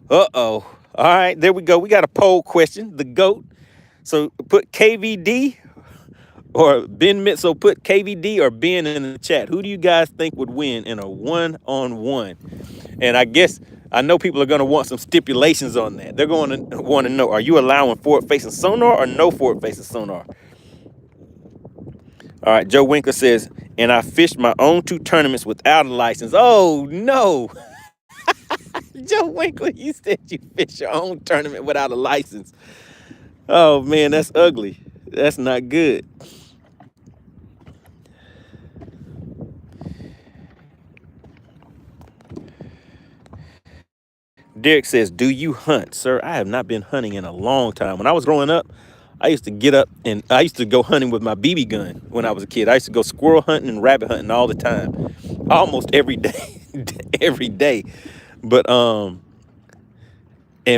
Uh-oh. All right, there we go. We got a poll question. The GOAT. So put KVD or Ben. So put KVD or Ben in the chat. Who do you guys think would win in a one-on-one? And I guess I know people are going to want some stipulations on that. They're going to want to know, are you allowing forward-facing sonar or no forward-facing sonar? All right, Joe Winkler says, and I fished my own 2 tournaments without a license. Oh, no. Joe Winkler, you said you fished your own tournament without a license. Oh, man, that's ugly. That's not good. Derek says, do you hunt? Sir, I have not been hunting in a long time. When I was growing up, I used to get up and I used to go hunting with my BB gun when I was a kid. I used to go squirrel hunting and rabbit hunting all the time, almost every day, every day. But, and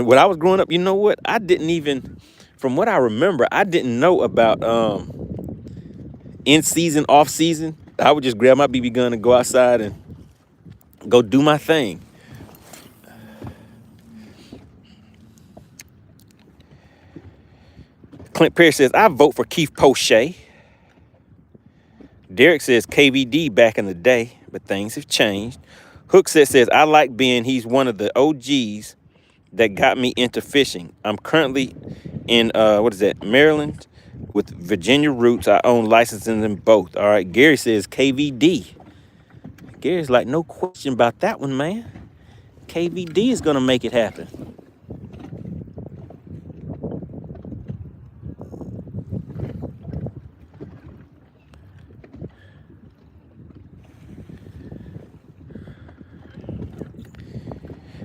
when I was growing up, you know what? I didn't even, from what I remember, I didn't know about in season, off season. I would just grab my BB gun and go outside and go do my thing. Clint Perry says, I vote for Keith Poche. Derek says KVD back in the day, but things have changed. Hook says, I like Ben. He's one of the OGs that got me into fishing. I'm currently in, Maryland with Virginia roots. I own licenses in both. All right, Gary says KVD. Gary's like, no question about that one, man. KVD is going to make it happen.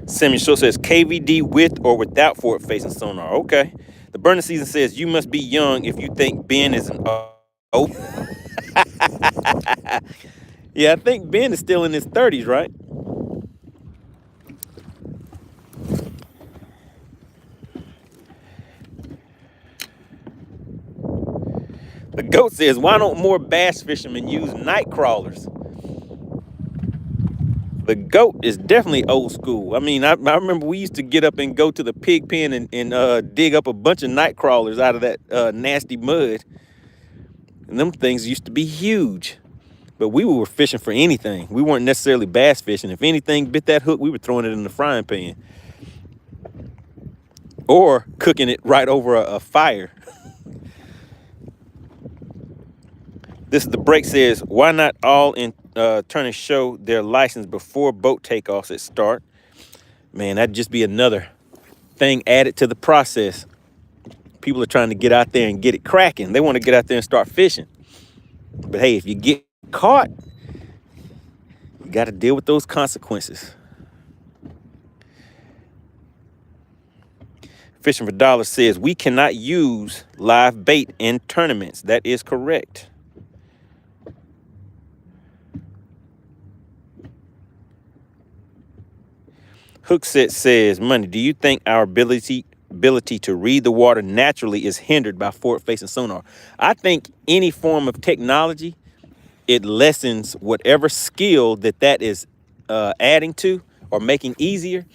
Samuel Shaw says KVD with or without forward-facing sonar. Okay. The burning season says you must be young if you think Ben is an O. Yeah, I think Ben is still in his 30s, right? The GOAT says, why don't more bass fishermen use night crawlers? The GOAT is definitely old school. I mean, I remember we used to get up and go to the pig pen and dig up a bunch of night crawlers out of that nasty mud. And them things used to be huge. But we were fishing for anything. We weren't necessarily bass fishing. If anything bit that hook, we were throwing it in the frying pan. Or cooking it right over a fire. This is the break says, why not all in turn and show their license before boat takeoffs at start? Man, that'd just be another thing added to the process. People are trying to get out there and get it cracking. They want to get out there and start fishing. But hey, if you get caught, you got to deal with those consequences. Fishing for Dollars says, we cannot use live bait in tournaments. That is correct. Hookset says, Money, do you think our ability to read the water naturally is hindered by forward-facing sonar? I think any form of technology, it lessens whatever skill that is adding to or making easier.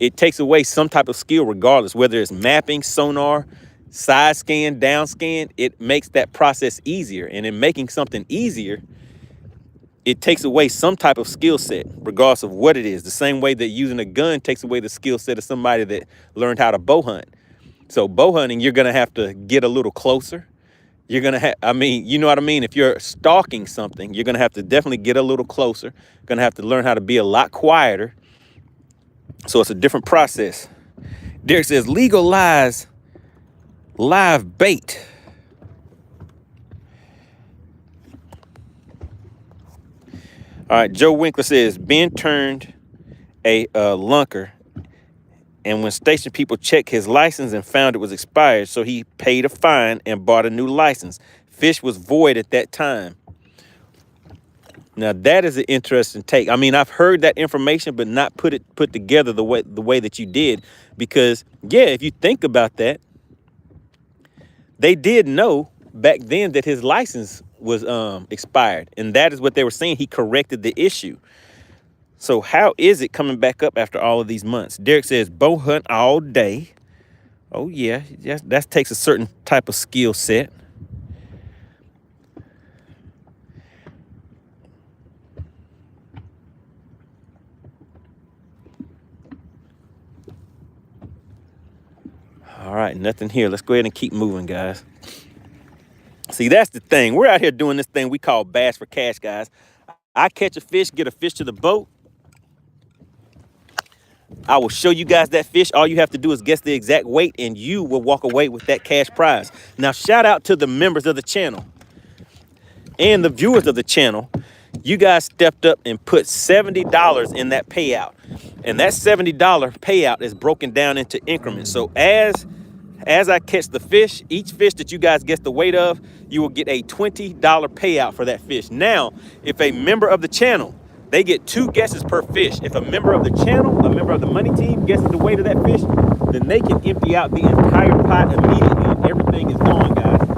It takes away some type of skill regardless, whether it's mapping, sonar, side scan, down scan. It makes that process easier. And in making something easier, it takes away some type of skill set, regardless of what it is. The same way that using a gun takes away the skill set of somebody that learned how to bow hunt. So bow hunting, you're going to have to get a little closer. You're going to have, I mean, you know what I mean? If you're stalking something, you're going to have to definitely get a little closer. Going to have to learn how to be a lot quieter. So it's a different process. Derek says, legalize live bait. All right, Joe Winkler says, Ben turned a lunker, and when station people checked his license and found it was expired, so he paid a fine and bought a new license. Fish was void at that time. Now that is an interesting take. I mean, I've heard that information, but not put together the way that you did, because yeah, if you think about that, they did know back then that his license was expired, and that is what they were saying. He corrected the issue. So how is it coming back up after all of these months? Derek says bow hunt all day. Oh yeah, that takes a certain type of skill set. All right, nothing here. Let's go ahead and keep moving, guys. See, that's the thing. We're out here doing this thing we call bass for cash, guys. I catch a fish, get a fish to the boat. I will show you guys that fish. All you have to do is guess the exact weight, and you will walk away with that cash prize. Now, shout out to the members of the channel and the viewers of the channel. You guys stepped up and put $70 in that payout. And that $70 payout is broken down into increments. So as I catch the fish, each fish that you guys guess the weight of, you will get a $20 payout for that fish. Now, if a member of the channel, they get 2 guesses per fish. If a member of the channel, a member of the money team guesses the weight of that fish, then they can empty out the entire pot immediately, and everything is gone, guys.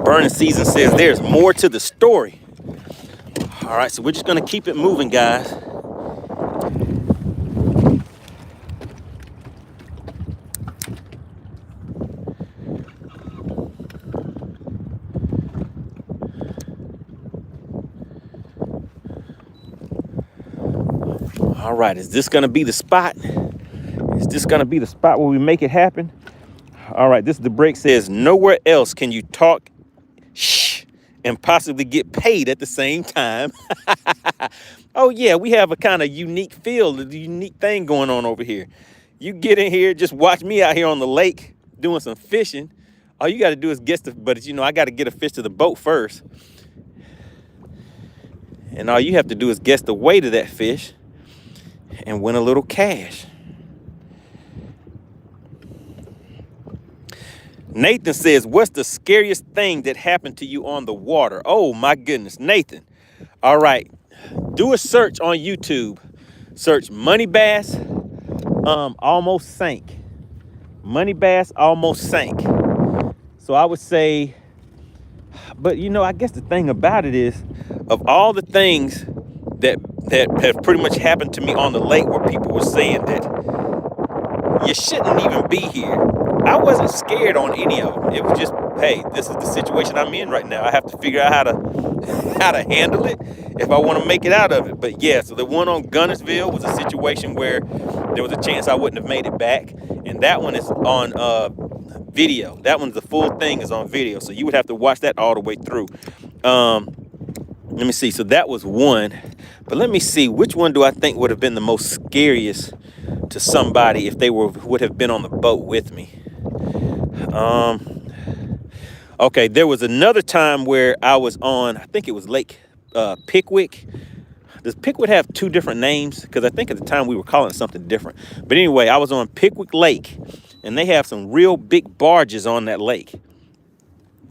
Burning season says there's more to the story. All right, so we're just gonna keep it moving, guys. All right, is this gonna be the spot? Is this gonna be the spot where we make it happen? All right, this is the break. Says nowhere else can you talk and possibly get paid at the same time. Oh yeah, we have a kind of unique feel, a unique thing going on over here. You get in here, just watch me out here on the lake doing some fishing. All you got to do is guess but you know, I got to get a fish to the boat first. And all you have to do is guess the weight of that fish and win a little cash. Nathan says, what's the scariest thing that happened to you on the water? Oh my goodness, Nathan. All right, do a search on YouTube. Search MoneyBass almost sank. MoneyBass almost sank. So I would say, but you know, I guess the thing about it is, of all the things that have pretty much happened to me on the lake where people were saying that you shouldn't even be here, I wasn't scared on any of them. It was just, hey, this is the situation I'm in right now. I have to figure out how to handle it if I want to make it out of it. But yeah, so the one on Gunnersville was a situation where there was a chance I wouldn't have made it back. And that one is on video. That one's, the full thing is on video. So you would have to watch that all the way through. Let me see. So that was one. But let me see, which one do I think would have been the most scariest to somebody if they would have been on the boat with me? Okay, there was another time where I was on, I think it was Lake Pickwick. Does Pickwick have 2 different names? Because I think at the time we were calling it something different. But anyway, I was on Pickwick Lake, and they have some real big barges on that lake.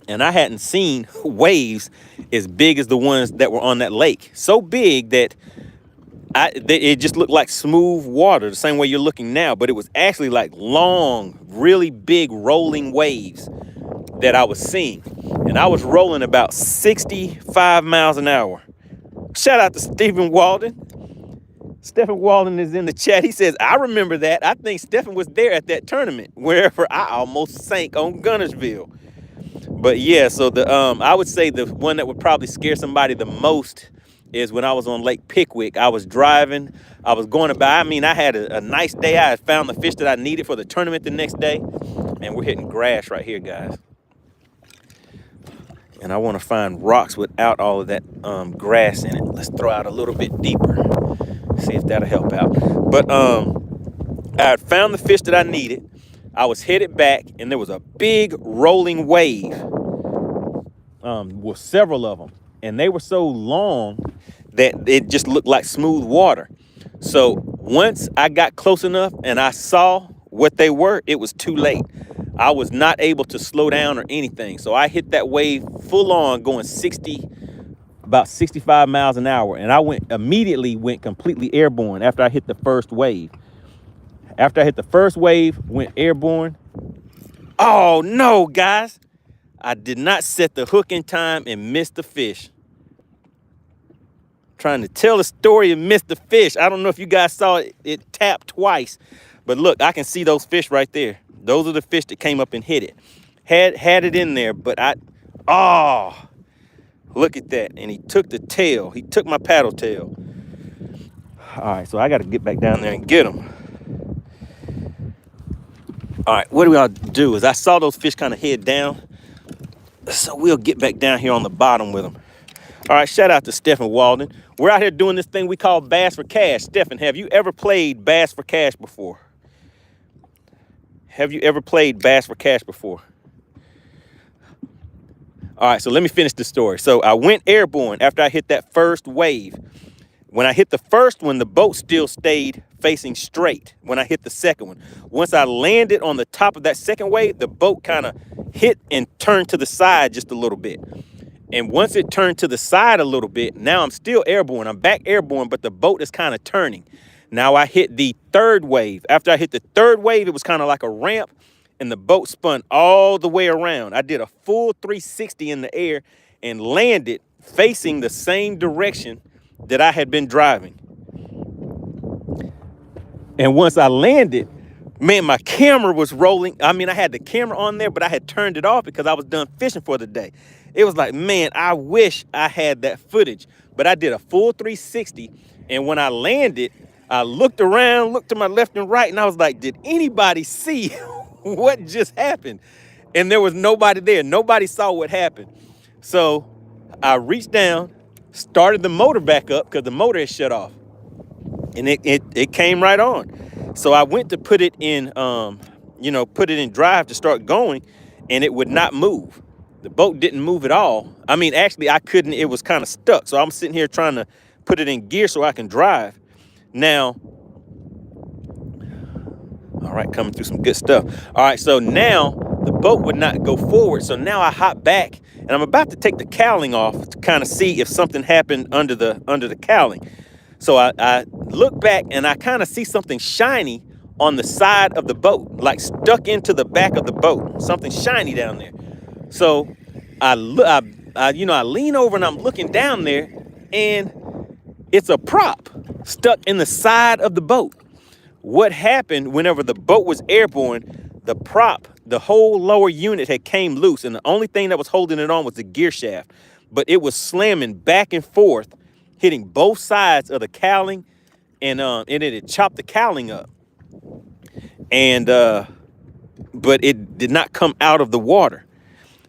And I hadn't seen waves as big as the ones that were on that lake. So big that it just looked like smooth water, the same way you're looking now. But it was actually like long, really big rolling waves that I was seeing. And I was rolling about 65 miles an hour. Shout out to Stephen Walden. Stephen Walden is in the chat. He says, I remember that. I think Stephen was there at that tournament, wherever I almost sank on Gunnersville. But yeah, so I would say the one that would probably scare somebody the most is when I was on Lake Pickwick. I was driving. I was going about, I had a nice day. I had found the fish that I needed for the tournament the next day. And we're hitting grass right here, guys. And I want to find rocks without all of that grass in it. Let's throw out a little bit deeper. See if that'll help out. But I had found the fish that I needed. I was headed back, and there was a big rolling wave with several of them. And they were so long that it just looked like smooth water. So once I got close enough and I saw what they were, it was too late. I was not able to slow down or anything. So I hit that wave full on, going about 65 miles an hour. And I immediately went completely airborne after I hit the first wave. After I hit the first wave, went airborne. Oh no, guys. I did not set the hook in time and missed the fish. Trying to tell a story and missed the fish. I don't know if you guys saw it. It tapped twice. But look, I can see those fish right there. Those are the fish that came up and hit it. Had it in there, but look at that. And he took the tail. He took my paddle tail. All right, so I got to get back down there and get him. All right, what I'll do is I saw those fish kind of head down. So we'll get back down here on the bottom with them. All right, shout out to Stephen Walden. We're out here doing this thing we call Bass for Cash. Stephen, have you ever played Bass for Cash before? Have you ever played Bass for Cash before? All right, so let me finish the story. So I went airborne after I hit that first wave. When I hit the first one, the boat still stayed facing straight when I hit the second one. Once I landed on the top of that second wave, the boat kind of hit and turned to the side just a little bit. And once it turned to the side a little bit, now I'm still airborne. I'm back airborne, but the boat is kind of turning. Now I hit the third wave. After I hit the third wave, it was kind of like a ramp, and the boat spun all the way around. I did a full 360 in the air and landed facing the same direction that I had been driving. And once I landed, man, my camera was rolling. I mean, I had the camera on there, but I had turned it off because I was done fishing for the day. It was like, man, I wish I had that footage. But I did a full 360. And when I landed, I looked around, looked to my left and right, and I was like, did anybody see what just happened? And there was nobody there. Nobody saw what happened. So I reached down, started the motor back up because the motor had shut off. And it came right on. So I went to put it in, put it in drive to start going, and it would not move. The boat didn't move at all. I mean, actually, I couldn't. It was kind of stuck. So I'm sitting here trying to put it in gear so I can drive. Now, all right, coming through some good stuff. All right, so now the boat would not go forward. So now I hop back, and I'm about to take the cowling off to kind of see if something happened under the cowling. So I look back, and I kind of see something shiny on the side of the boat, like stuck into the back of the boat. Something shiny down there. So I lean over and I'm looking down there, and it's a prop stuck in the side of the boat. What happened whenever the boat was airborne, the prop, the whole lower unit had came loose, and the only thing that was holding it on was the gear shaft. But it was slamming back and forth, hitting both sides of the cowling, and it had chopped the cowling up. And but it did not come out of the water.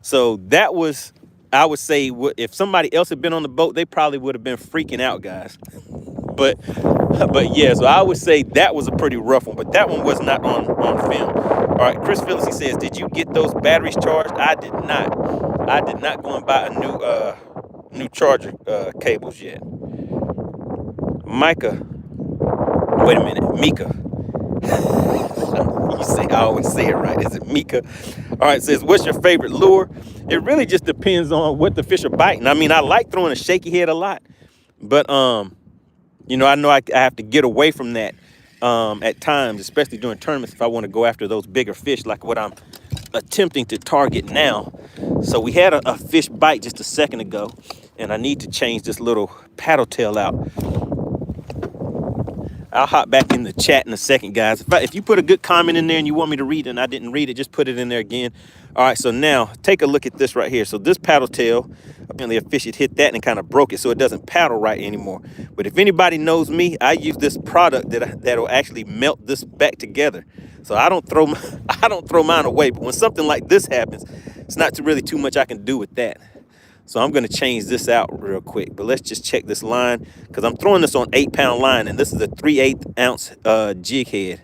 So that was, I would say, if somebody else had been on the boat, they probably would have been freaking out, guys. But yeah, so I would say that was a pretty rough one, but that one was not on film. All right, Chris Phillips, he says, did you get those batteries charged? I did not. I did not go and buy a new charger cables yet. Mika. You say, I always say it right. Is it Mika? All right, it says, what's your favorite lure? It really just depends on what the fish are biting. I mean, I like throwing a shaky head a lot, but I know I have to get away from that at times, especially during tournaments, if I want to go after those bigger fish like what I'm attempting to target now. So we had a fish bite just a second ago, and I need to change this little paddle tail out. I'll hop back in the chat in a second, guys. If you put a good comment in there and you want me to read it and I didn't read it, just put it in there again. All right, so now take a look at this right here. So this paddle tail, apparently a fish had hit that and kind of broke it, so it doesn't paddle right anymore. But if anybody knows me, I use this product that'll actually melt this back together. So I don't throw mine away. But when something like this happens, it's not really too much I can do with that. So I'm going to change this out real quick. But let's just check this line because I'm throwing this on 8-pound line, and this is a 3/8 ounce jig head.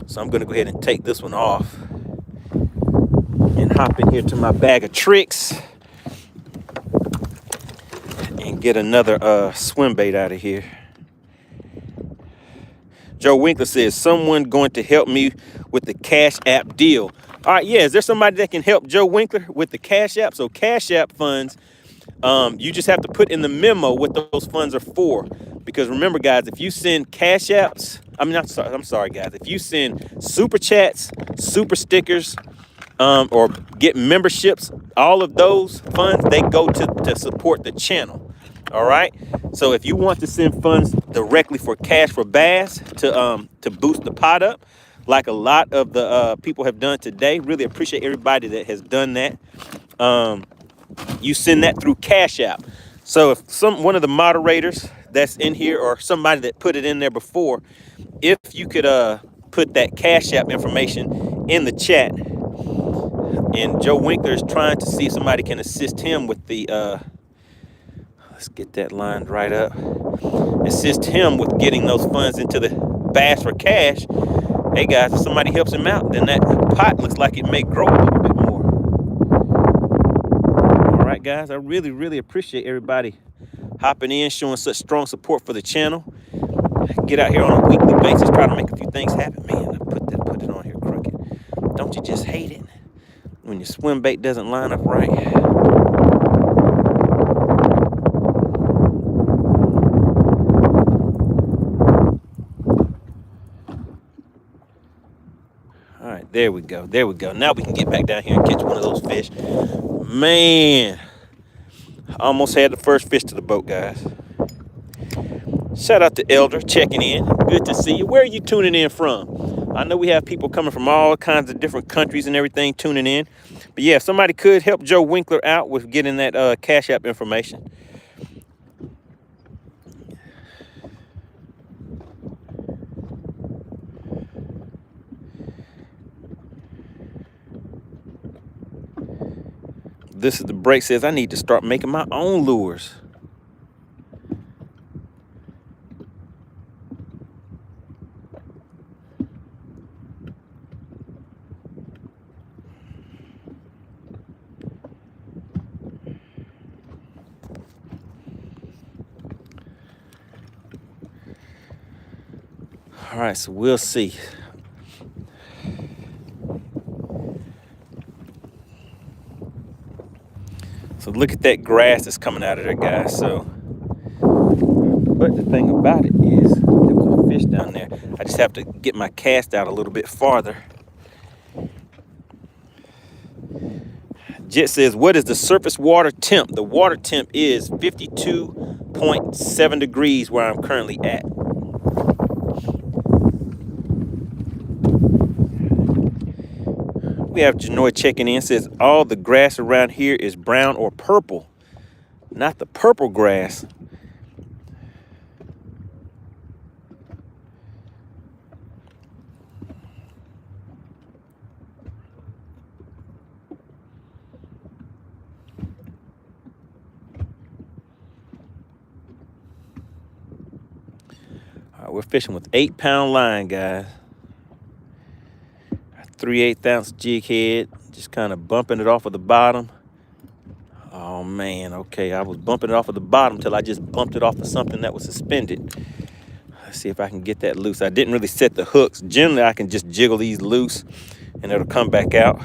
So I'm going to go ahead and take this one off and hop in here to my bag of tricks and get another swim bait out of here. Joe Winkler says, someone going to help me with the Cash App deal. All right, yeah, is there somebody that can help Joe Winkler with the Cash App? So Cash App funds, you just have to put in the memo what those funds are for. Because remember, guys, if you send Cash Apps, I'm sorry, guys. If you send super chats, super stickers, or get memberships, all of those funds, they go to support the channel. All right. So if you want to send funds directly for Cash for Bass to boost the pot up, like a lot of the people have done today, really appreciate everybody that has done that. You send that through Cash App. So if one of the moderators that's in here or somebody that put it in there before, if you could put that Cash App information in the chat, and Joe Winkler is trying to see if somebody can assist him with the let's get that lined right up. Assist him with getting those funds into the Bass for Cash. Hey guys, if somebody helps him out, then that pot looks like it may grow a little bit more. All right, guys, I really, really appreciate everybody hopping in, showing such strong support for the channel. Get out here on a weekly basis, try to make a few things happen. Man, I put it on here crooked. Don't you just hate it when your swim bait doesn't line up right? All right, there we go. There we go. Now we can get back down here and catch one of those fish. Man, almost had the first fish to the boat, guys. Shout out to Elder checking in. Good to see you. Where are you tuning in from? I know we have people coming from all kinds of different countries and everything tuning in. But yeah, if somebody could help Joe Winkler out with getting that Cash App information. This is the break says I need to start making my own lures. All right, so we'll see. So look at that grass that's coming out of there, guys. So, but the thing about it is, there was a fish down there. I just have to get my cast out a little bit farther. Jet says, what is the surface water temp? The water temp is 52.7 degrees where I'm currently at. We have Janoy checking in, says all the grass around here is brown or purple, not the purple grass. All right, we're fishing with 8-pound line, guys. 3/8 ounce jig head, just kind of bumping it off of the bottom. Oh man, okay, I was bumping it off of the bottom till I just bumped it off of something that was suspended. Let's see if I can get that loose. I didn't really set the hooks. Generally, I can just jiggle these loose and it'll come back out.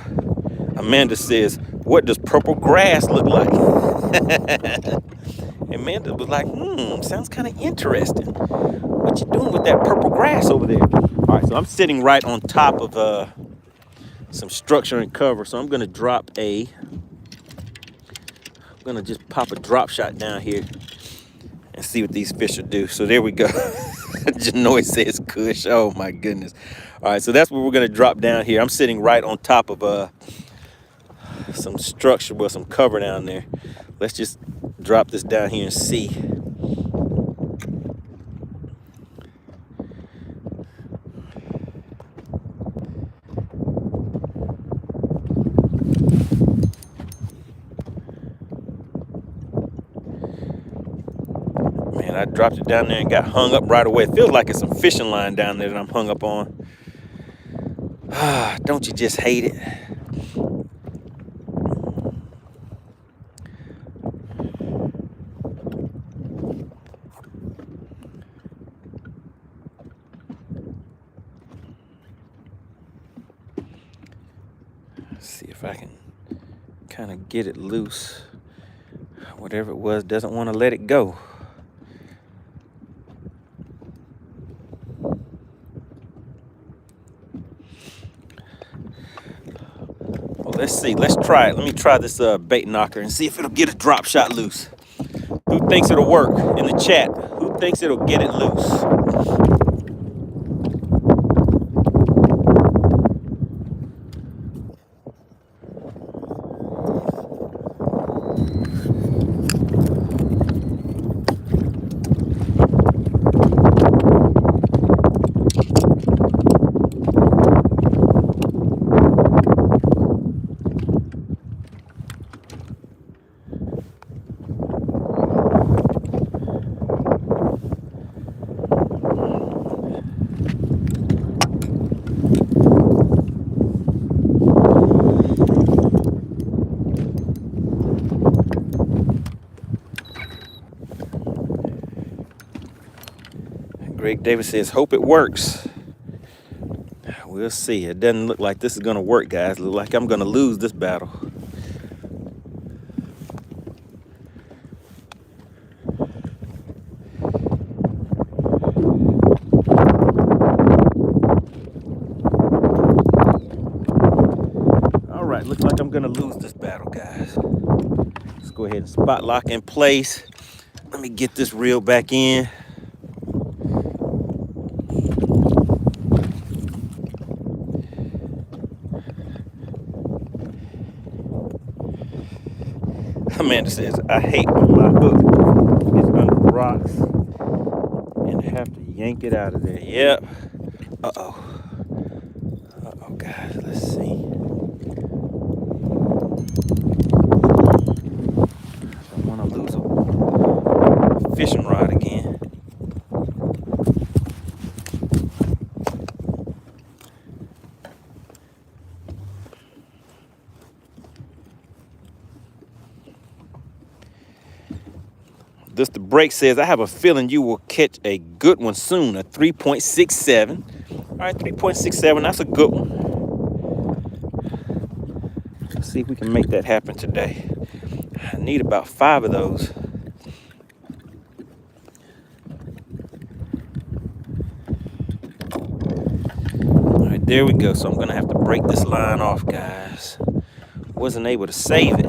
Amanda says, what does purple grass look like? Amanda was like, sounds kind of interesting. What you doing with that purple grass over there? All right, so I'm sitting right on top of some structure and cover. So I'm gonna just pop a drop shot down here and see what these fish will do. So there we go. Janoy says kush. Oh my goodness. All right, so that's where we're gonna drop down here. I'm sitting right on top of some structure with some cover down there. Let's just drop this down here and see. And I dropped it down there and got hung up right away. It feels like it's some fishing line down there that I'm hung up on. Ah, don't you just hate it? Let's see if I can kind of get it loose. Whatever it was doesn't want to let it go. Well, let's see. Let's try it. Let me try this bait knocker and see if it'll get a drop shot loose. Who thinks it'll work in the chat? Who thinks it'll get it loose? Greg Davis says, hope it works. We'll see. It doesn't look like this is going to work, guys. It looks like I'm going to lose this battle. All right, looks like I'm going to lose this battle, guys. Let's go ahead and spot lock in place. Let me get this reel back in. Amanda says, I hate when my hook is under rocks and have to yank it out of there. Yep. Uh-oh. Uh-oh, guys. Let's see. I don't want to lose a fishing rod again. The break says, I have a feeling you will catch a good one soon, a 3.67. All right, 3.67, that's a good one. Let's see if we can make that happen today. I need about 5 of those. All right, there we go. So I'm gonna have to break this line off, guys. Wasn't able to save it.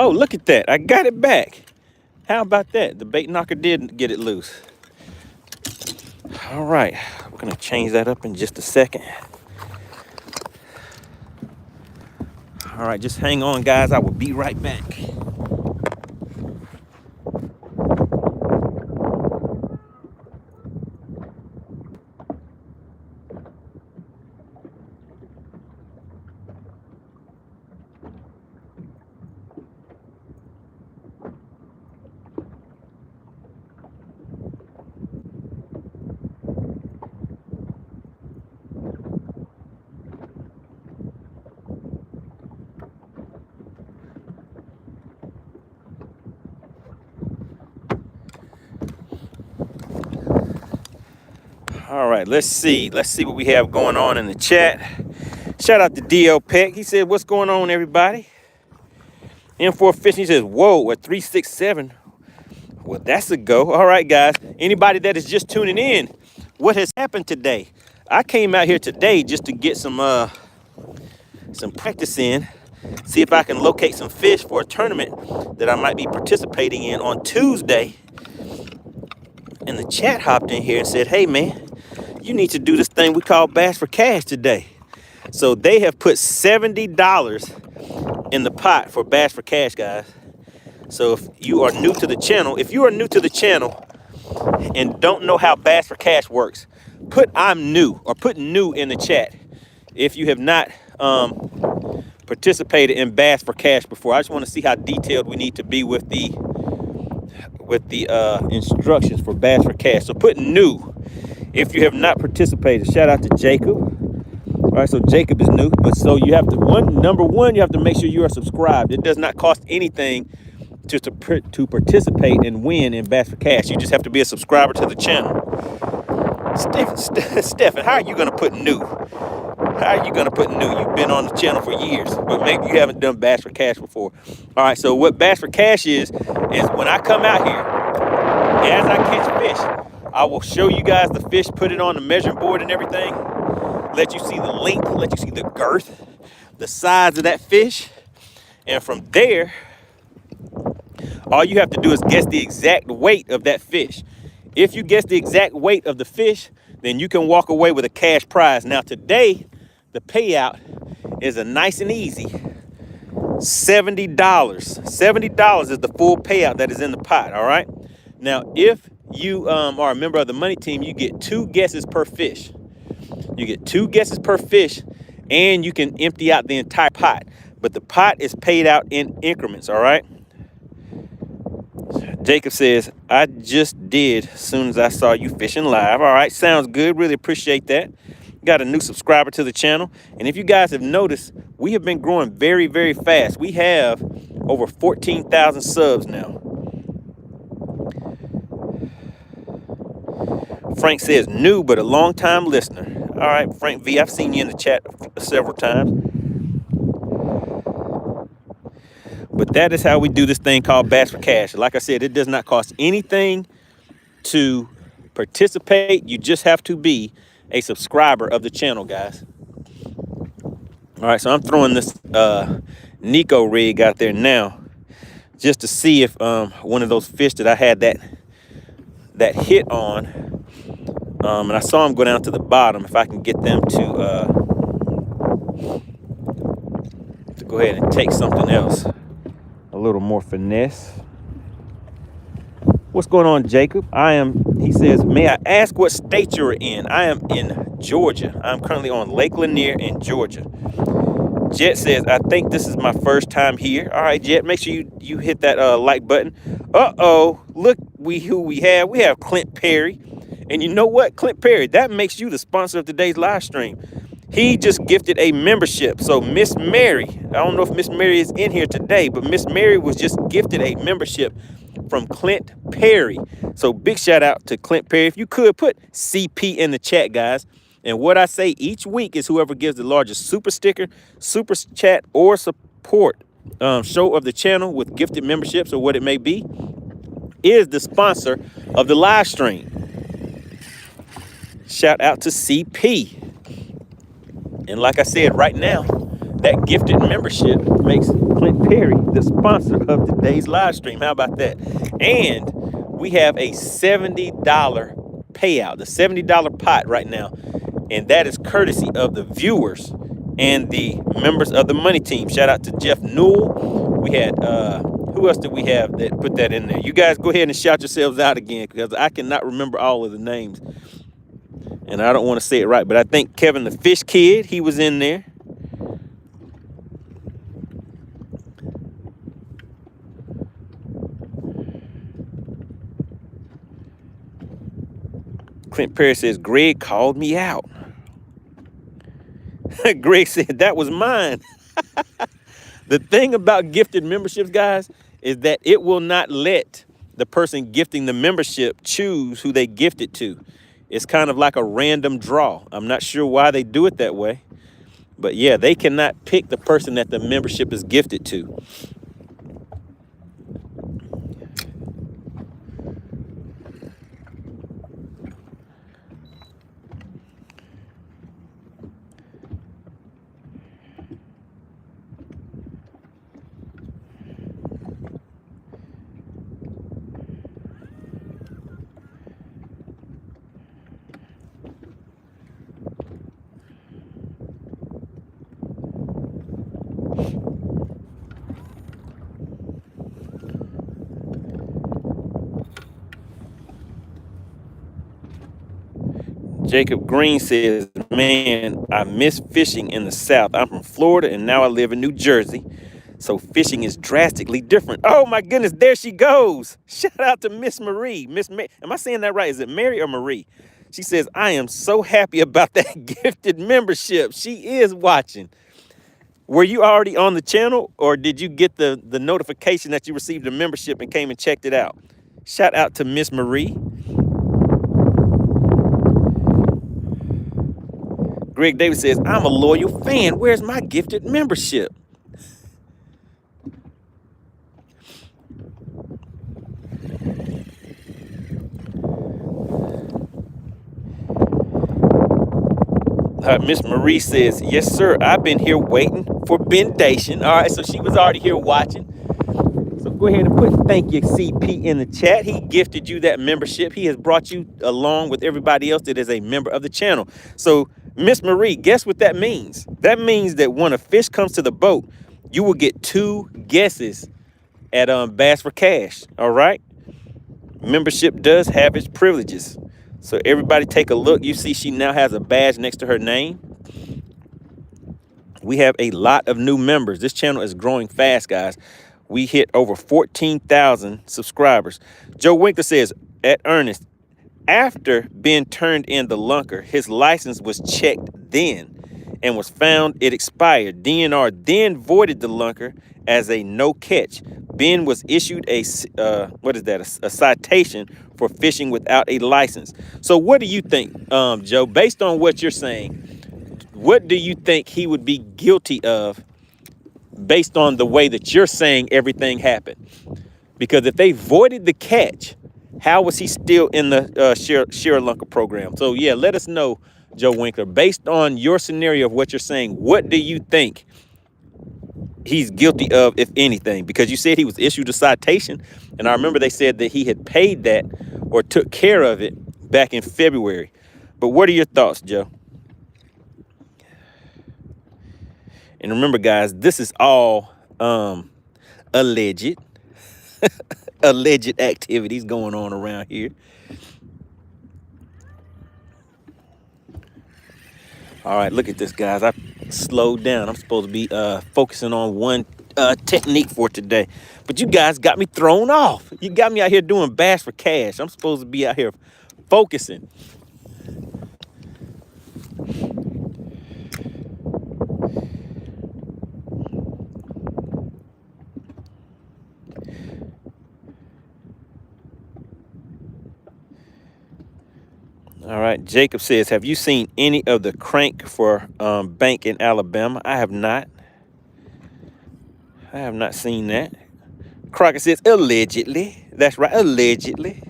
Oh, look at that. I got it back. How about that? The bait knocker did get it loose. All right. We're going to change that up in just a second. All right. Just hang on, guys. I will be right back. All right, let's see what we have going on in the chat. Shout out to DL Peck. He said, what's going on, everybody? M4 Fishing, he says, whoa, at 367. Well, that's a go. All right, guys. Anybody that is just tuning in, what has happened today? I came out here today just to get some practice in, see if I can locate some fish for a tournament that I might be participating in on Tuesday. And the chat hopped in here and said, hey, man, you need to do this thing we call Bass for Cash today. So they have put $70 in the pot for Bass for Cash, guys. So if you are new to the channel, and don't know how Bass for Cash works, put I'm new or put new in the chat if you have not participated in Bass for Cash before. I just want to see how detailed we need to be with the instructions for Bass for Cash. So put new if you have not participated. Shout out to Jacob. All right, so Jacob is new, but so you have to number one, you have to make sure you are subscribed. It does not cost anything to participate and win in Bass for Cash. You just have to be a subscriber to the channel. Stephen, how are you gonna put new? How are you gonna put new? You've been on the channel for years, but maybe you haven't done Bass for Cash before. All right, so what Bass for Cash is when I come out here, as I catch fish, I will show you guys the fish, put it on the measuring board and everything, let you see the length, let you see the girth, the size of that fish, and from there, all you have to do is guess the exact weight of that fish. If you guess the exact weight of the fish, then you can walk away with a cash prize. Now today, the payout is a nice and easy $70. $70 is the full payout that is in the pot, all right? Now, if you are a member of the Money Team, you get 2 guesses per fish. You get 2 guesses per fish, and you can empty out the entire pot. But the pot is paid out in increments, all right? Jacob says, I just did as soon as I saw you fishing live. All right, sounds good. Really appreciate that. Got a new subscriber to the channel. And if you guys have noticed, we have been growing very, very fast. We have over 14,000 subs now. Frank says, new, but a long-time listener. All right, Frank V, I've seen you in the chat several times. But that is how we do this thing called Bass for Cash. Like I said, it does not cost anything to participate. You just have to be a subscriber of the channel, guys. All right, so I'm throwing this Nico rig out there now just to see if one of those fish that I had that hit on, and I saw them go down to the bottom, if I can get them to go ahead and take something else. A little more finesse. What's going on, Jacob? He says, may I ask what state you're in? I am in Georgia. I'm currently on Lake Lanier in Georgia. Jet says, I think this is my first time here. All right, Jet, make sure you hit that like button. Uh-oh, look who we have. We have Clint Perry. And you know what, Clint Perry, that makes you the sponsor of today's live stream. He just gifted a membership. So Miss Mary, I don't know if Miss Mary is in here today, but Miss Mary was just gifted a membership from Clint Perry. So big shout out to Clint Perry. If you could put CP in the chat, guys. And what I say each week is whoever gives the largest super sticker, super chat, or support show of the channel with gifted memberships or what it may be is the sponsor of the live stream. Shout out to CP. And like I said, right now, that gifted membership makes Clint Perry the sponsor of today's live stream. How about that? And we have a $70 payout, the $70 pot right now. And that is courtesy of the viewers and the members of the Money Team. Shout out to Jeff Newell. We had, who else did we have that put that in there? You guys go ahead and shout yourselves out again because I cannot remember all of the names. And I don't want to say it right, but I think Kevin the Fish Kid, he was in there. Clint Perry says, Greg called me out. Greg said, that was mine. The thing about gifted memberships, guys, is that it will not let the person gifting the membership choose who they gift it to. It's kind of like a random draw. I'm not sure why they do it that way. But yeah, they cannot pick the person that the membership is gifted to. Jacob Green says, man, I miss fishing in the South. I'm from Florida and now I live in New Jersey. So fishing is drastically different. Oh my goodness, there she goes. Shout out to Miss Marie. Am I saying that right? Is it Mary or Marie? She says, I am so happy about that gifted membership. She is watching. Were you already on the channel or did you get the notification that you received a membership and came and checked it out? Shout out to Miss Marie. Greg Davis says, I'm a loyal fan. Where's my gifted membership? Miss Marie says, yes, sir. I've been here waiting for Bendation. All right, so she was already here watching. So go ahead and put thank you, CP, in the chat. He gifted you that membership. He has brought you along with everybody else that is a member of the channel. So, Miss Marie, guess what that means? That means that when a fish comes to the boat, you will get 2 guesses at Bass for Cash. All right? Membership does have its privileges. So everybody take a look. You see she now has a badge next to her name. We have a lot of new members. This channel is growing fast, guys. We hit over 14,000 subscribers. Joe Winkler says, at Ernest, after Ben turned in the lunker, his license was checked then and was found it expired. DNR then voided the lunker as a no catch. Ben was issued a citation for fishing without a license. So what do you think, Joe, based on what you're saying, what do you think he would be guilty of based on the way that you're saying everything happened? Because if they voided the catch, how was he still in the share lunker program? So yeah, let us know, Joe Winkler, based on your scenario of what you're saying, what do you think he's guilty of, if anything? Because you said he was issued a citation, and I remember they said that he had paid that or took care of it back in February. But what are your thoughts, Joe? And remember, guys, this is all alleged alleged activities going on around here. All right, look at this, guys. I slowed down. I'm supposed to be focusing on one technique for today, but you guys got me thrown off. You got me out here doing Bass for Cash. I'm supposed to be out here focusing. All right, Jacob says, have you seen any of the crank for bank in Alabama? I have not. I have not seen that. Crockett says, allegedly. That's right, allegedly.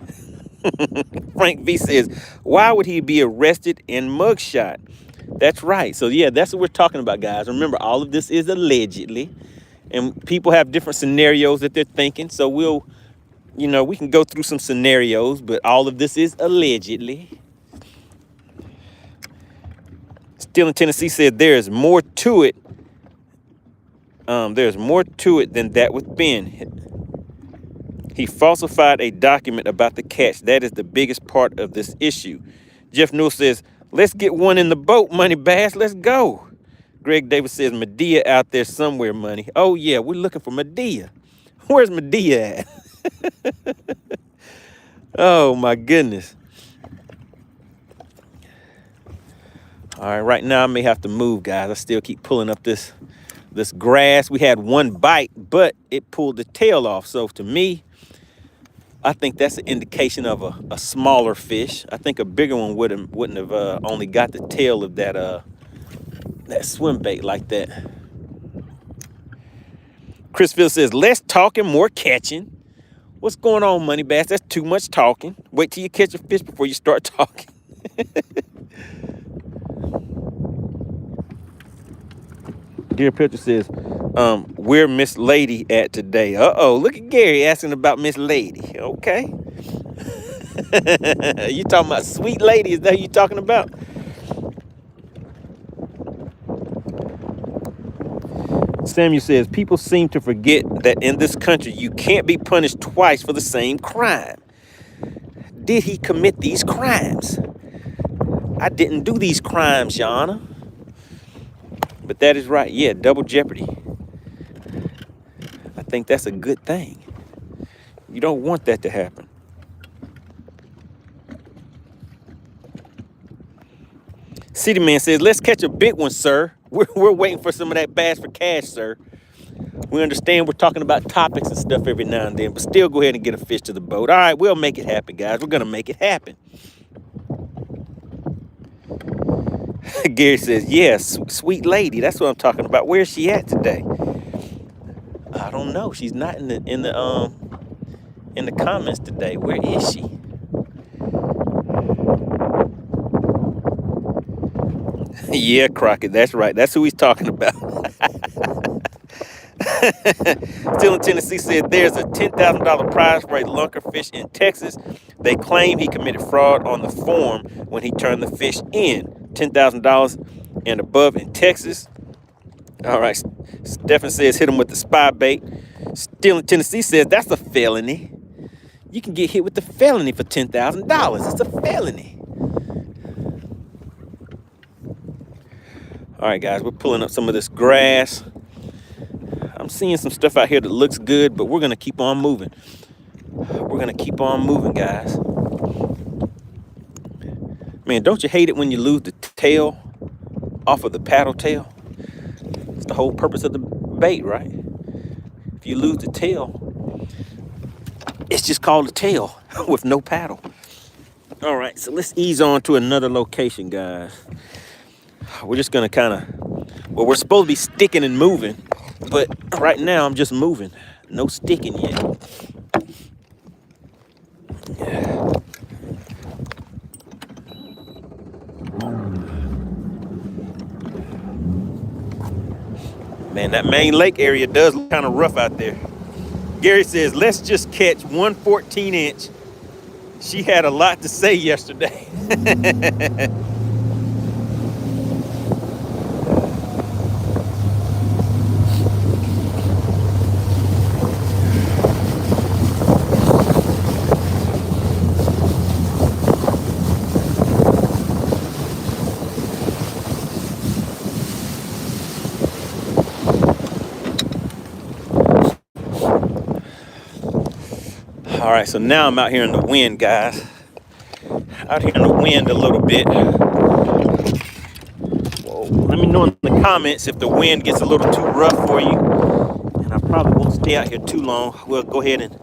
Frank V says, why would he be arrested in mugshot? That's right. So, yeah, that's what we're talking about, guys. Remember, all of this is allegedly. And people have different scenarios that they're thinking. So we'll, we can go through some scenarios, but all of this is allegedly. Still in Tennessee said there's more to it. There's more to it than that with Ben. He falsified a document about the catch. That is the biggest part of this issue. Jeff Newell says, let's get one in the boat, MoneyBass. Let's go. Greg Davis says, Medea out there somewhere, Money. Oh, yeah, we're looking for Medea. Where's Medea at? Oh, my goodness. All right, right now I may have to move, guys. I still keep pulling up this grass. We had one bite, but it pulled the tail off. So to me, I think that's an indication of a smaller fish. I think a bigger one wouldn't have only got the tail of that swim bait like that. Chris Phil says, less talking, more catching. What's going on, MoneyBass? That's too much talking. Wait till you catch a fish before you start talking. Dear Picture says, where Miss Lady at today? Uh-oh, look at Gary asking about Miss Lady. Okay. You talking about Sweet Lady? Is that who you talking about? Samuel says, people seem to forget that in this country, you can't be punished twice for the same crime. Did he commit these crimes? I didn't do these crimes, Your Honor. But that is right. Yeah, double jeopardy. I think that's a good thing. You don't want that to happen. City Man says, let's catch a big one, sir. We're waiting for some of that bass for cash, sir. We understand we're talking about topics and stuff every now and then, but still go ahead and get a fish to the boat. All right, we'll make it happen, guys. We're going to make it happen. Gary says, yes, sweet lady. That's what I'm talking about. Where's she at today? I don't know. She's not in the comments today. Where is she? Yeah, Crockett. That's right. That's who he's talking about. Still in Tennessee said there's a $10,000 prize for a lunkerfish in Texas. They claim he committed fraud on the form when he turned the fish in. $10,000 and above in Texas. All right. Stephen says hit him with the spy bait. Still in Tennessee says that's a felony. You can get hit with the felony for $10,000. It's a felony. All right, guys, we're pulling up some of this grass. I'm seeing some stuff out here that looks good, but we're going to keep on moving. We're going to keep on moving, guys. Man, don't you hate it when you lose the tail off of the paddle tail? It's the whole purpose of the bait, right? If you lose the tail, it's just called a tail with no paddle. All right, so let's ease on to another location, guys. We're just going to kind of, well, we're supposed to be sticking and moving, but right now I'm just moving. No sticking yet. Yeah. Man, that main lake area does look kind of rough out there. Gary says, let's just catch one 14-inch. She had a lot to say yesterday. All right, so now I'm out here in the wind, guys. Out here in the wind a little bit. Whoa. Let me know in the comments if the wind gets a little too rough for you. And I probably won't stay out here too long. We'll go ahead and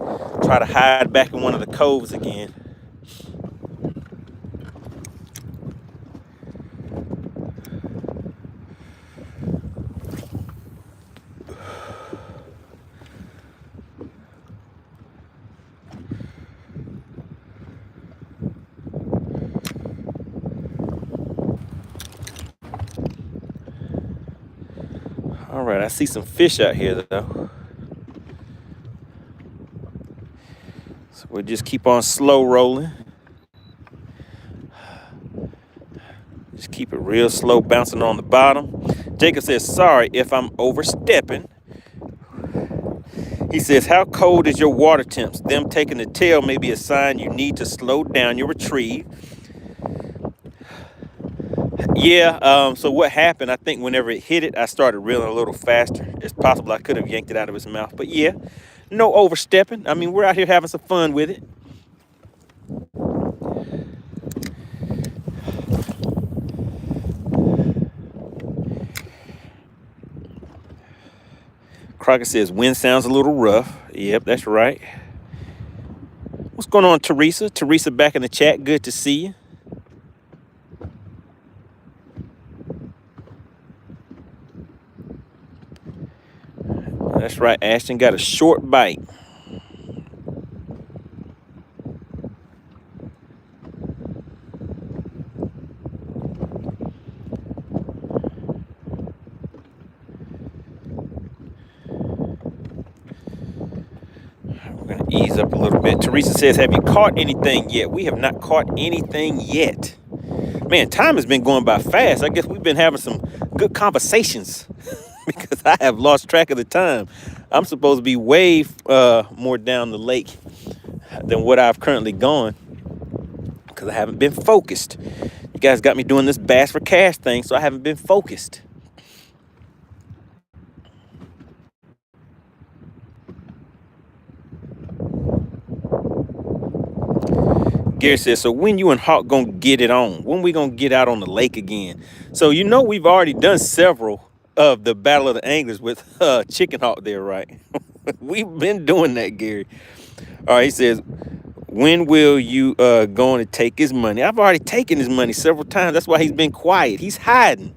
try to hide back in one of the coves again. All right, I see some fish out here, though. So we'll just keep on slow rolling. Just keep it real slow, bouncing on the bottom. Jacob says, sorry if I'm overstepping. He says, how cold is your water temps? Them taking the tail may be a sign you need to slow down your retrieve. Yeah, so what happened, I think whenever it hit it, I started reeling a little faster. It's possible I could have yanked it out of his mouth. But yeah, no overstepping. I mean, we're out here having some fun with it. Crockett says, wind sounds a little rough. Yep, that's right. What's going on, Teresa? Teresa back in the chat. Good to see you. That's right, Ashton got a short bite. We're going to ease up a little bit. Teresa says, have you caught anything yet? We have not caught anything yet. Man, time has been going by fast. I guess we've been having some good conversations. Because I have lost track of the time. I'm supposed to be way more down the lake than what I've currently gone because I haven't been focused. You guys got me doing this bass for cash thing, so I haven't been focused. Gary says, so when you and Hawk gonna get it on? When we gonna get out on the lake again? So you know we've already done several of the Battle of the Anglers with Chicken Hawk there, right? We've been doing that, Gary. All right, he says, when will you going to take his money? I've already taken his money several times. That's why he's been quiet. He's hiding.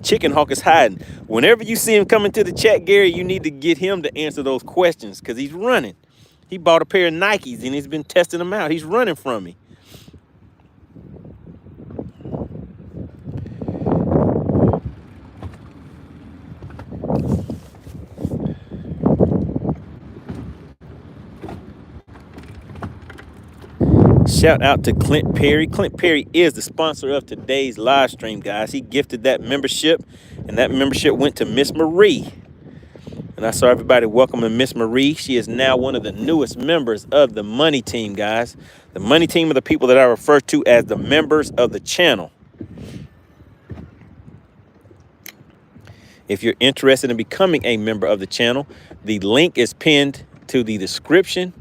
Chicken Hawk is hiding. Whenever you see him coming to the chat, Gary, you need to get him to answer those questions because he's running. He bought a pair of Nikes and he's been testing them out. He's running from me. Shout out to Clint Perry. Clint Perry is the sponsor of today's live stream, guys. He gifted that membership, and that membership went to Miss Marie. And I saw everybody welcoming Miss Marie. She is now one of the newest members of the Money Team, guys. The Money Team are the people that I refer to as the members of the channel. If you're interested in becoming a member of the channel, the link is pinned to the description.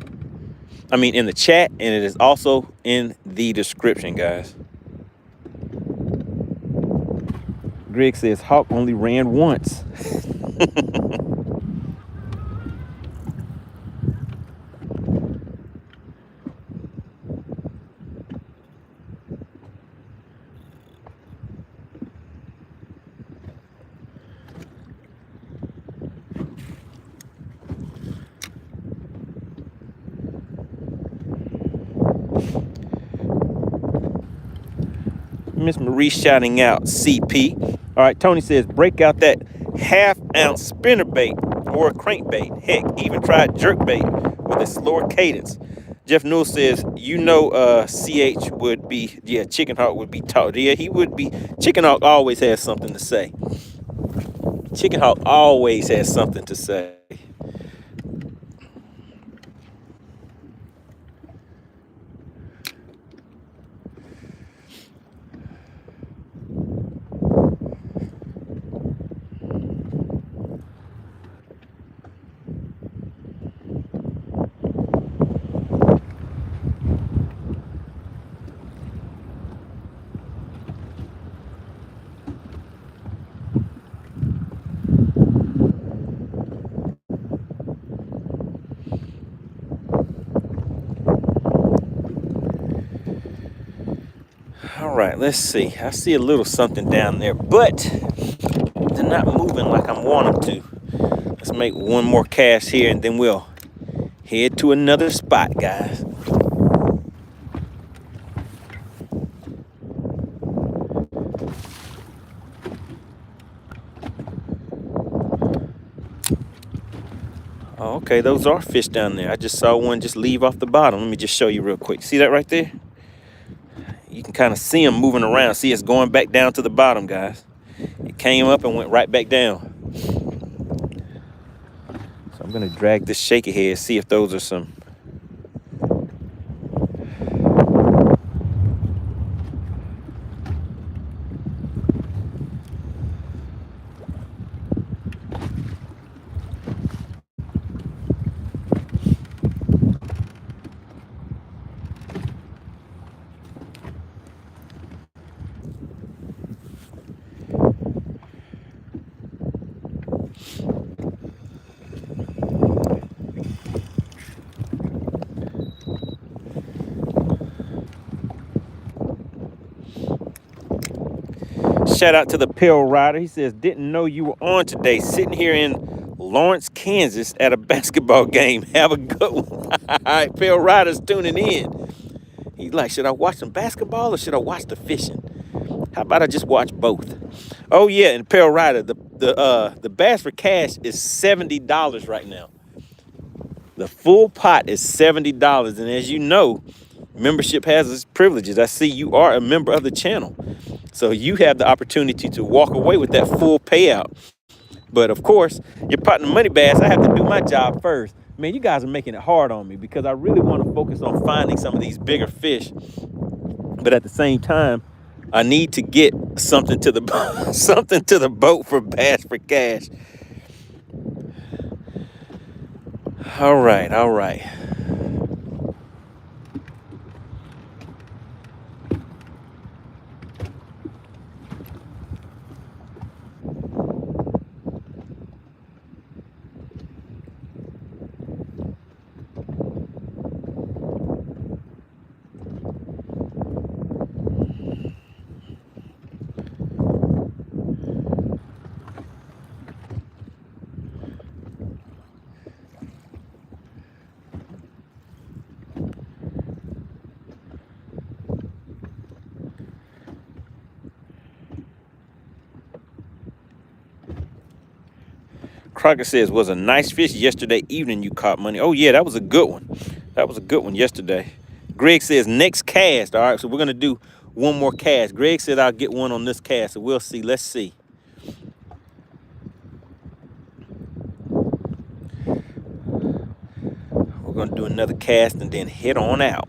In the chat, and it is also in the description, guys. Greg says Hawk only ran once. Miss Marie shouting out CP. All right, Tony says, break out that half-ounce spinnerbait or a crankbait. Heck, even try jerkbait with a slower cadence. Jeff Newell says, CH would be, Chicken Hawk would be taught. Yeah, he would be. Chicken Hawk always has something to say. Chicken Hawk always has something to say. All right, let's see. I see a little something down there, but they're not moving like I want them to. Let's make one more cast here, and then we'll head to another spot, guys. Oh, okay, those are fish down there. I just saw one just leave off the bottom. Let me just show you real quick. See that right there? You can kind of see them moving around. See, it's going back down to the bottom, guys. It came up and went right back down. So I'm going to drag this shaky head, see if those are some. Shout out to the Pale Rider. He says, didn't know you were on today. Sitting here in Lawrence, Kansas at a basketball game. Have a good one. All right, Pale Rider's tuning in. He's like, should I watch some basketball or should I watch the fishing? How about I just watch both? Oh, yeah, and Pale Rider, the bass for cash is $70 right now. The full pot is $70. And as you know, membership has its privileges. I see you are a member of the channel. So you have the opportunity to walk away with that full payout. But of course, your partner MoneyBass, I have to do my job first. Man, you guys are making it hard on me because I really want to focus on finding some of these bigger fish. But at the same time, I need to get something to the something to the boat for Bass for Cash. All right, all right. Crockett says, was a nice fish yesterday evening you caught, Money. Oh, yeah, that was a good one. That was a good one yesterday. Greg says, next cast. All right, so we're going to do one more cast. Greg said I'll get one on this cast, so we'll see. Let's see. We're going to do another cast and then head on out.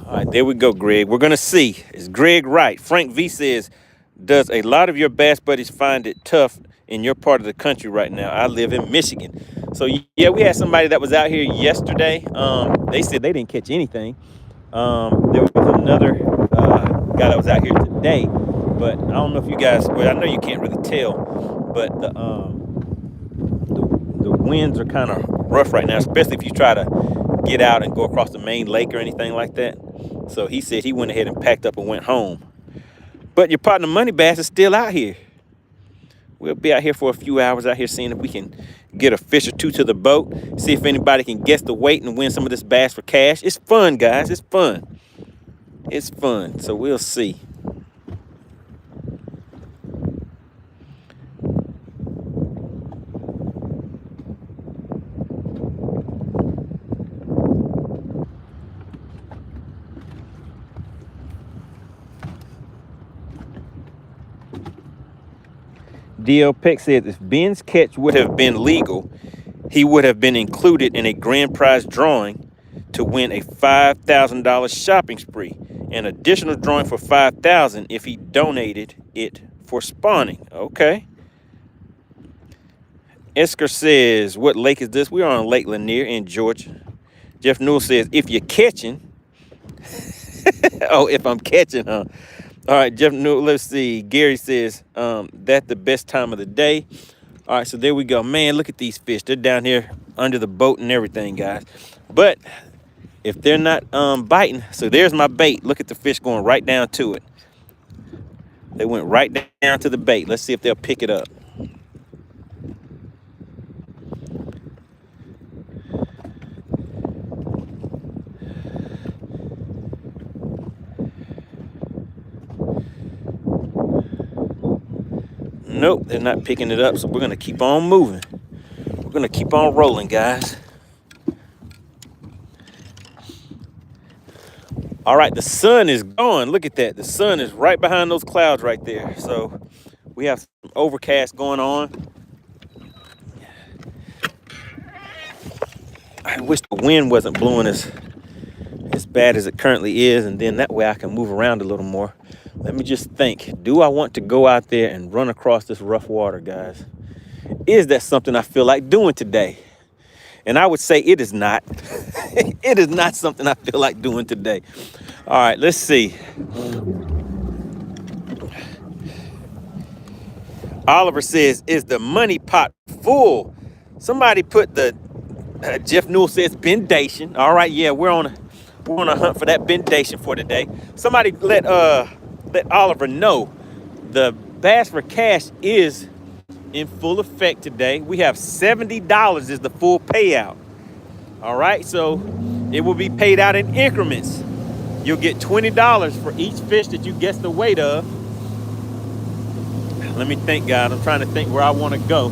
All right, there we go, Greg. We're going to see. Is Greg right? Frank V says, does a lot of your bass buddies find it tough in your part of the country right now? I live in Michigan. So, yeah, we had somebody that was out here yesterday. They said they didn't catch anything. There was another guy that was out here today. But I don't know if you guys, well, I know you can't really tell. But the winds are kind of rough right now, especially if you try to get out and go across the main lake or anything like that. So he said he went ahead and packed up and went home. But your partner MoneyBass is still out here. We'll be out here for a few hours out here seeing if we can get a fish or two to the boat. See if anybody can guess the weight and win some of this bass for cash. It's fun, guys. It's fun. It's fun. So we'll see. DL Peck says if Ben's catch would have been legal, he would have been included in a grand prize drawing to win a $5,000 shopping spree. An additional drawing for $5,000 if he donated it for spawning. Okay. Esker says, what lake is this? We're on Lake Lanier in Georgia. Jeff Newell says, if you're catching. Oh, if I'm catching, huh? All right, Jeff, let's see. Gary says, that's the best time of the day. All right, so there we go. Man, look at these fish. They're down here under the boat and everything, guys. But if they're not biting, so there's my bait. Look at the fish going right down to it. They went right down to the bait. Let's see if they'll pick it up. Nope, they're not picking it up, so we're going to keep on moving. We're going to keep on rolling, guys. All right, the sun is gone. Look at that. The sun is right behind those clouds right there. So we have some overcast going on. I wish the wind wasn't blowing as bad as it currently is, and then that way I can move around a little more. Let me just think. Do I want to go out there and run across this rough water, guys? Is that something I feel like doing today? And I would say it is not. It is not something I feel like doing today. All right, let's see. Oliver says, is the money pot full? Somebody put the, Jeff Newell says, bendation. All right, yeah, we're on a hunt for that bendation for today. Somebody let Oliver know the Bass for Cash is in full effect today. We have $70 is the full payout. All right, so it will be paid out in increments. You'll get $20 for each fish that you guess the weight of. Let me think, guys. I'm trying to think where I want to go.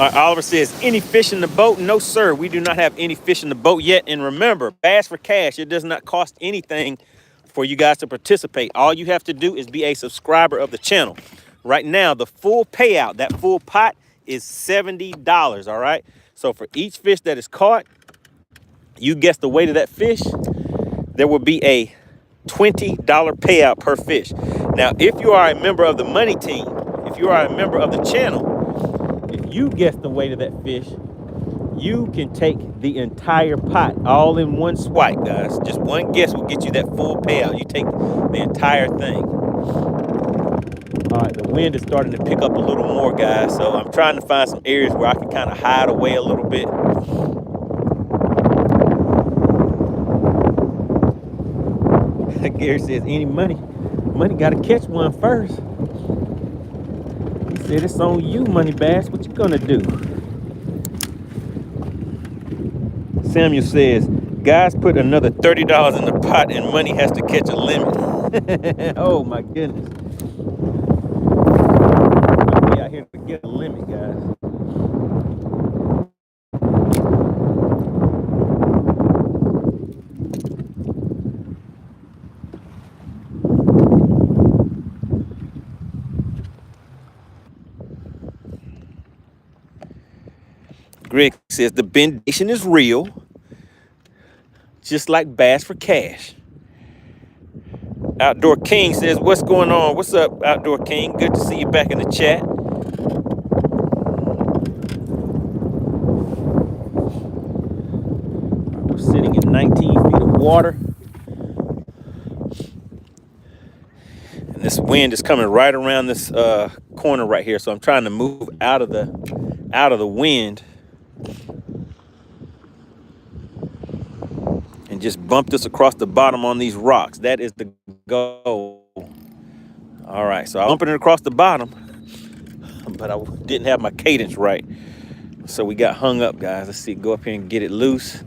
Oliver says, any fish in the boat? No, sir. We do not have any fish in the boat yet. And remember, Bass for Cash, it does not cost anything for you guys to participate. All you have to do is be a subscriber of the channel. Right now, the full payout, that full pot, is $70, all right? So for each fish that is caught, you guess the weight of that fish, there will be a $20 payout per fish. Now, if you are a member of the Money Team, if you are a member of the channel, if you guess the weight of that fish, you can take the entire pot all in one swipe, guys. Just one guess will get you that full payout. You take the entire thing. All right, the wind is starting to pick up a little more, guys. So I'm trying to find some areas where I can kind of hide away a little bit. Gary says, any money? Money got to catch one first. He said, it's on you, MoneyBass. What you gonna do? Samuel says, guys, put another $30 in the pot and Money has to catch a limit. Oh my goodness. We'll be out here to get a limit, guys. Greg says the bendation is real, just like Bass for Cash. Outdoor King says, what's going on? What's up, Outdoor King? Good to see you back in the chat. We're sitting in 19 feet of water. And this wind is coming right around this corner right here. So I'm trying to move out of the wind and just bump this across the bottom on these rocks. That is the goal. All right, so I'm bumping it across the bottom, but I didn't have my cadence right. So we got hung up, guys. Let's see, go up here and get it loose.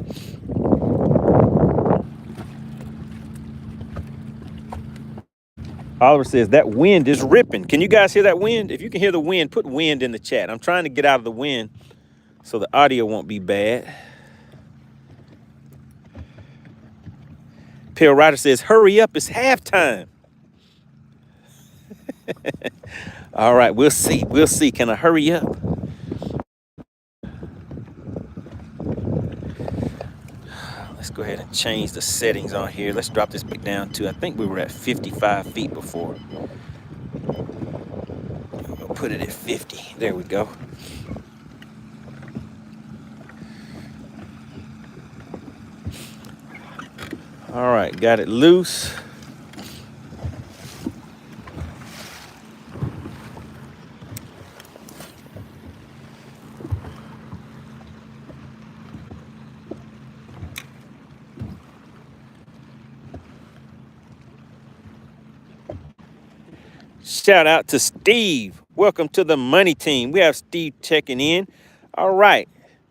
Oliver says that wind is ripping. Can you guys hear that wind? If you can hear the wind, put wind in the chat. I'm trying to get out of the wind so the audio won't be bad. Pale Rider says, hurry up, it's halftime. All right, we'll see. We'll see. Can I hurry up? Let's go ahead and change the settings on here. Let's drop this back down to, I think we were at 55 feet before. We'll put it at 50. There we go. All right, got it loose. Shout out to Steve. Welcome to the Money Team. We have Steve checking in. All right.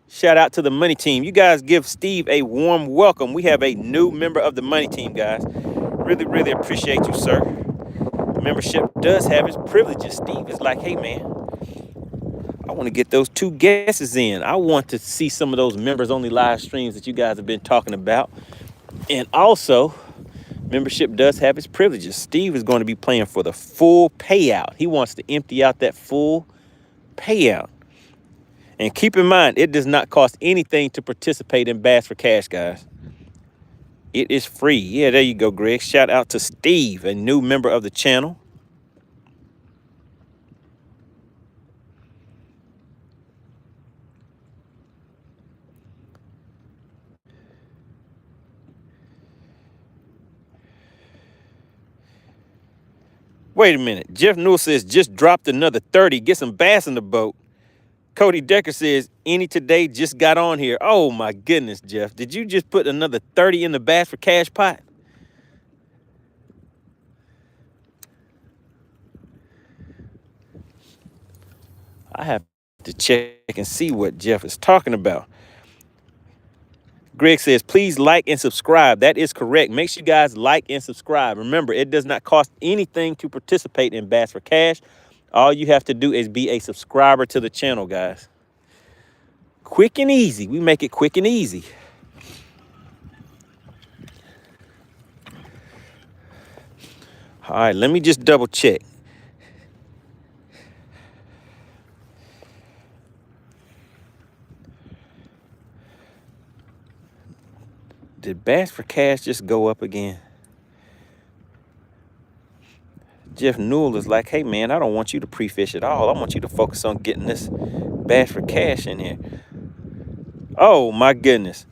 Shout out to the Money Team. You guys give Steve a warm welcome. We have a new member of the Money Team, guys. Really, really appreciate you, sir. Membership does have its privileges. Steve is like, hey, man, I want to get those 2 guesses in. I want to see some of those members-only live streams that you guys have been talking about. And also, membership does have its privileges. Steve is going to be playing for the full payout. He wants to empty out that full payout. And keep in mind, it does not cost anything to participate in Bass for Cash, guys. It is free. Yeah, there you go, Greg. Shout out to Steve, a new member of the channel. Wait a minute. Jeff Newell says, just dropped another 30. Get some bass in the boat. Cody Decker says, any today just got on here. Oh, my goodness, Jeff. Did you just put another 30 in the Bass for Cash pot? I have to check and see what Jeff is talking about. Greg says, please like and subscribe. That is correct. Make sure you guys like and subscribe. Remember, it does not cost anything to participate in Bass for Cash. All you have to do is be a subscriber to the channel, guys. quick and easy. We make it quick and easy. All right, let me just double check. Did Bass for Cash just go up again? Jeff Newell is like, hey, man, I don't want you to pre-fish at all. I want you to focus on getting this Bass for Cash in here. Oh, my goodness.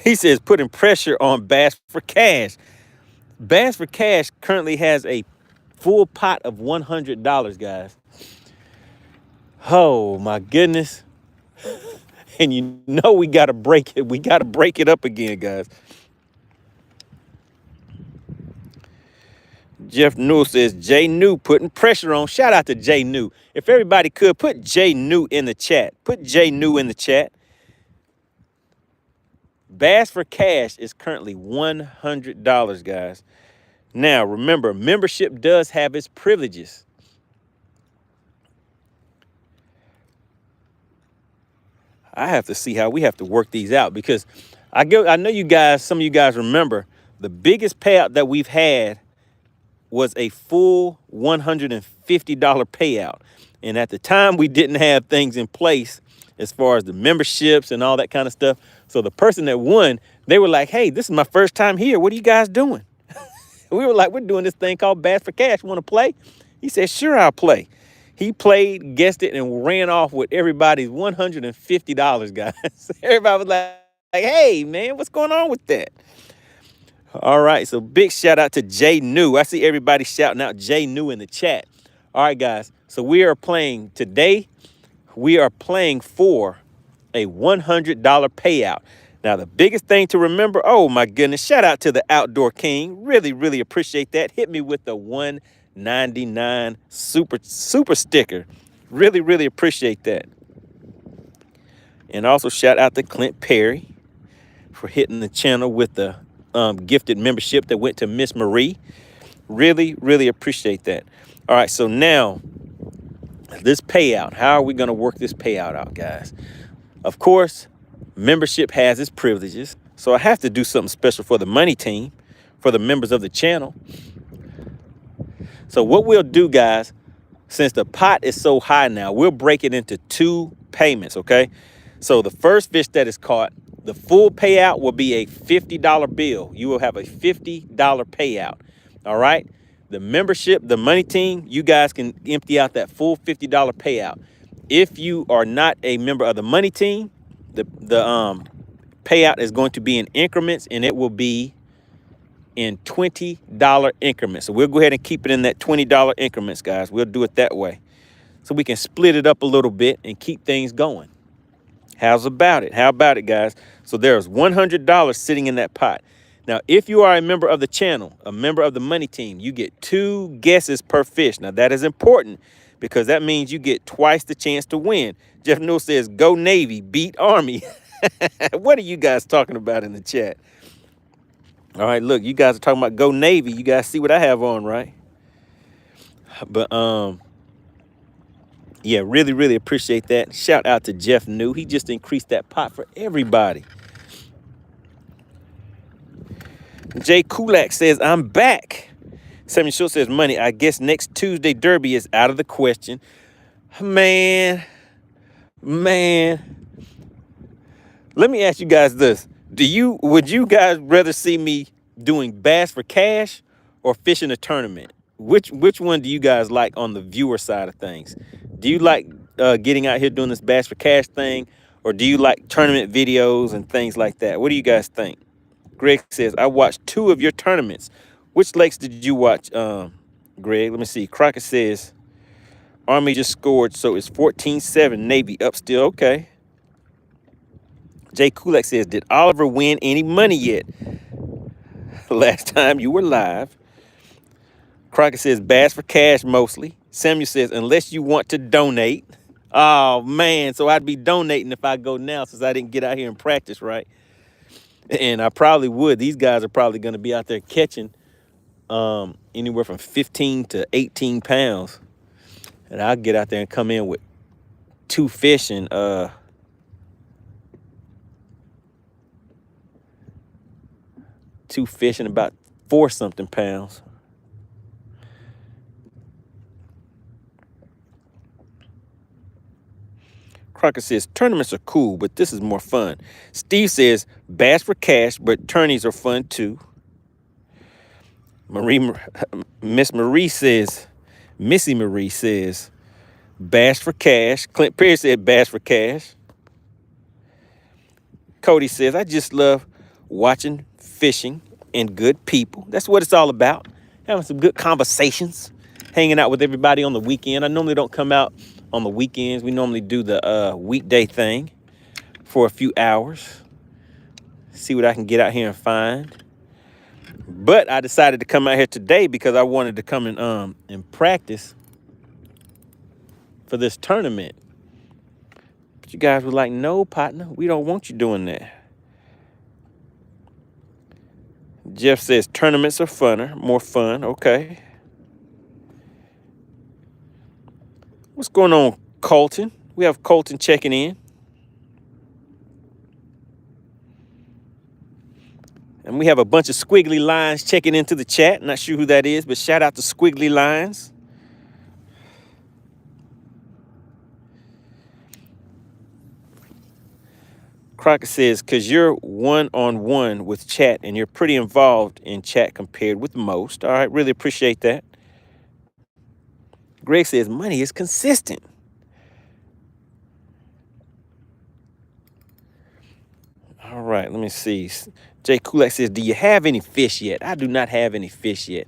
He says putting pressure on Bass for Cash. Bass for Cash currently has a full pot of $100, guys. Oh, my goodness. And you know we got to break it. We got to break it up again, guys. Jeff Newell says, Jay New putting pressure on. Shout out to Jay New. If everybody could, put Jay New in the chat. Put Jay New in the chat. Bass for Cash is currently $100, guys. Now, remember, membership does have its privileges. I have to see how we have to work these out because I know you guys, some of you guys remember, the biggest payout that we've had was a full $150 payout. And at the time, we didn't have things in place as far as the memberships and all that kind of stuff. So the person that won, they were like, hey, this is my first time here. What are you guys doing? We were like, we're doing this thing called Bass for Cash. Want to play? He said, sure, I'll play. He played, guessed it, and ran off with everybody's $150, guys. Everybody was like, hey, man, what's going on with that? All right, so big shout out to Jay New. I see everybody shouting out Jay New in the chat. All right, guys, so we are playing today. We are playing for a $100 payout. Now, the biggest thing to remember, oh, my goodness, shout out to the Outdoor King. Really, really appreciate that. Hit me with the $1.99 super sticker. Really, really appreciate that. And also shout out to Clint Perry for hitting the channel with the gifted membership that went to Miss Marie. Really, really appreciate that. All right, so now this payout, how are we going to work this payout out, guys? Of course, membership has its privileges, so I have to do something special for the money team, for the members of the channel. So what we'll do, guys, since the pot is so high now, we'll break it into 2 payments, okay? So the first fish that is caught, the full payout will be a $50 bill. You will have a $50 payout, all right? The membership, the money team, you guys can empty out that full $50 payout. If you are not a member of the money team, the payout is going to be in increments, and it will be in $20 increments. So we'll go ahead and keep it in that $20 increments, guys. We'll do it that way so we can split it up a little bit and keep things going. How's about it? How about it, guys? So there's $100 sitting in that pot. Now, if you are a member of the channel, a member of the money team, you get 2 guesses per fish. Now, that is important because that means you get twice the chance to win. Jeff Newell says, go Navy, beat Army. What are you guys talking about in the chat? All right, look, you guys are talking about go Navy. You guys see what I have on, right? But, yeah, really, really appreciate that. Shout out to Jeff New. He just increased that pot for everybody. Jay Kulak says, I'm back. Samuel Schultz says, money, I guess next Tuesday Derby is out of the question. Man. Let me ask you guys this. Would you guys rather see me doing Bass for Cash or fishing a tournament? Which one do you guys like on the viewer side of things? Do you like getting out here doing this Bass for Cash thing, or do you like tournament videos and things like that? What do you guys think? Greg says, I watched 2 of your tournaments. Which lakes did you watch, Greg? Let me see. Crockett says, Army just scored, so it's 14-7. Navy up still. Okay. Jay Kulak says, did Oliver win any money yet? Last time you were live. Crockett says, Bass for Cash mostly. Samuel says, unless you want to donate. Oh, man. So I'd be donating if I go now since I didn't get out here and practice, right? And I probably would. These guys are probably going to be out there catching anywhere from 15 to 18 pounds. And I'll get out there and come in with 2 fish and 2 fish and about 4-something pounds. Crocker says, tournaments are cool, but this is more fun. Steve says, bass for cash, but tourneys are fun too. Missy Marie says, bass for cash. Clint Perry said, bass for cash. Cody says, I just love watching fishing and good people. That's what it's all about. Having some good conversations, hanging out with everybody on the weekend. I normally don't come out on the weekends. We normally do the weekday thing for a few hours. See what I can get out here and find. But I decided to come out here today because I wanted to come and practice for this tournament. But you guys were like, no, partner, we don't want you doing that. Jeff says tournaments are funner, more fun. Okay. What's going on, Colton? We have Colton checking in. And we have a bunch of squiggly lines checking into the chat. Not sure who that is, but shout out to Squiggly Lines. Crocker says, because you're one-on-one with chat and you're pretty involved in chat compared with most. All right, really appreciate that. Greg says, money is consistent. All right, let me see. Jay Kulak says, do you have any fish yet? I do not have any fish yet.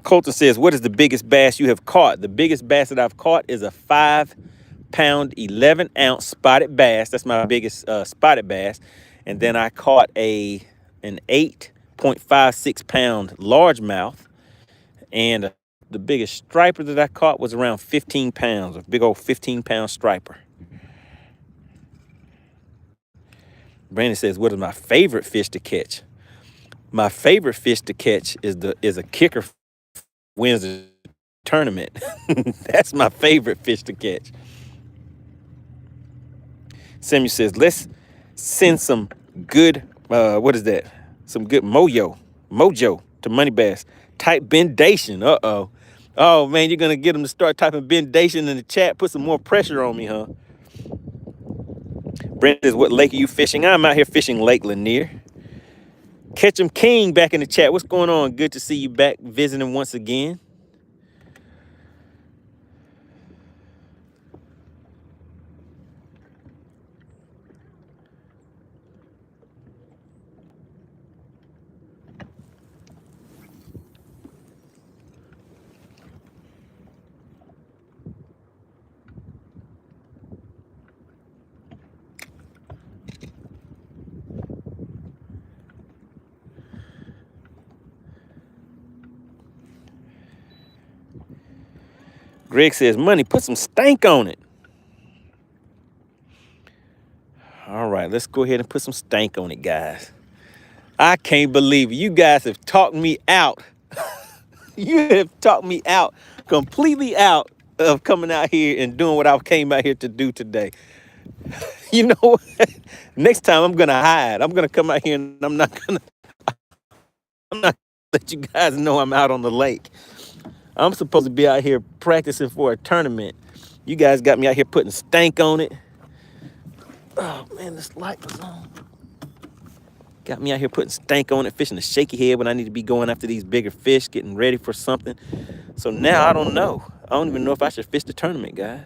Colton says, what is the biggest bass you have caught? The biggest bass that I've caught is a 5-pound, 11-ounce spotted bass. That's my biggest spotted bass. And then I caught an 8.56-pound largemouth. And the biggest striper that I caught was around 15 pounds, a big old 15-pound striper. Brandon says, what is my favorite fish to catch? My favorite fish to catch is a kicker wins the tournament. That's my favorite fish to catch. Samuel says, let's send some good, what is that? Some good mojo to MoneyBass. Type bendation. Uh-oh. Oh, man, you're going to get them to start typing bendation in the chat. Put some more pressure on me, huh? Brent says, what lake are you fishing? I'm out here fishing Lake Lanier. Ketchum King back in the chat. What's going on? Good to see you back visiting once again. Greg says, money, put some stank on it. All right, let's go ahead and put some stank on it, guys. I can't believe it. You guys have talked me out. You have talked me out, completely out of coming out here and doing what I came out here to do today. You know what? Next time I'm going to hide. I'm going to come out here and I'm not going to let you guys know I'm out on the lake. I'm supposed to be out here practicing for a tournament. You guys got me out here putting stank on it. Oh, man, this light was on. Got me out here putting stank on it, fishing a shaky head when I need to be going after these bigger fish, getting ready for something. So now I don't know. I don't even know if I should fish the tournament, guys.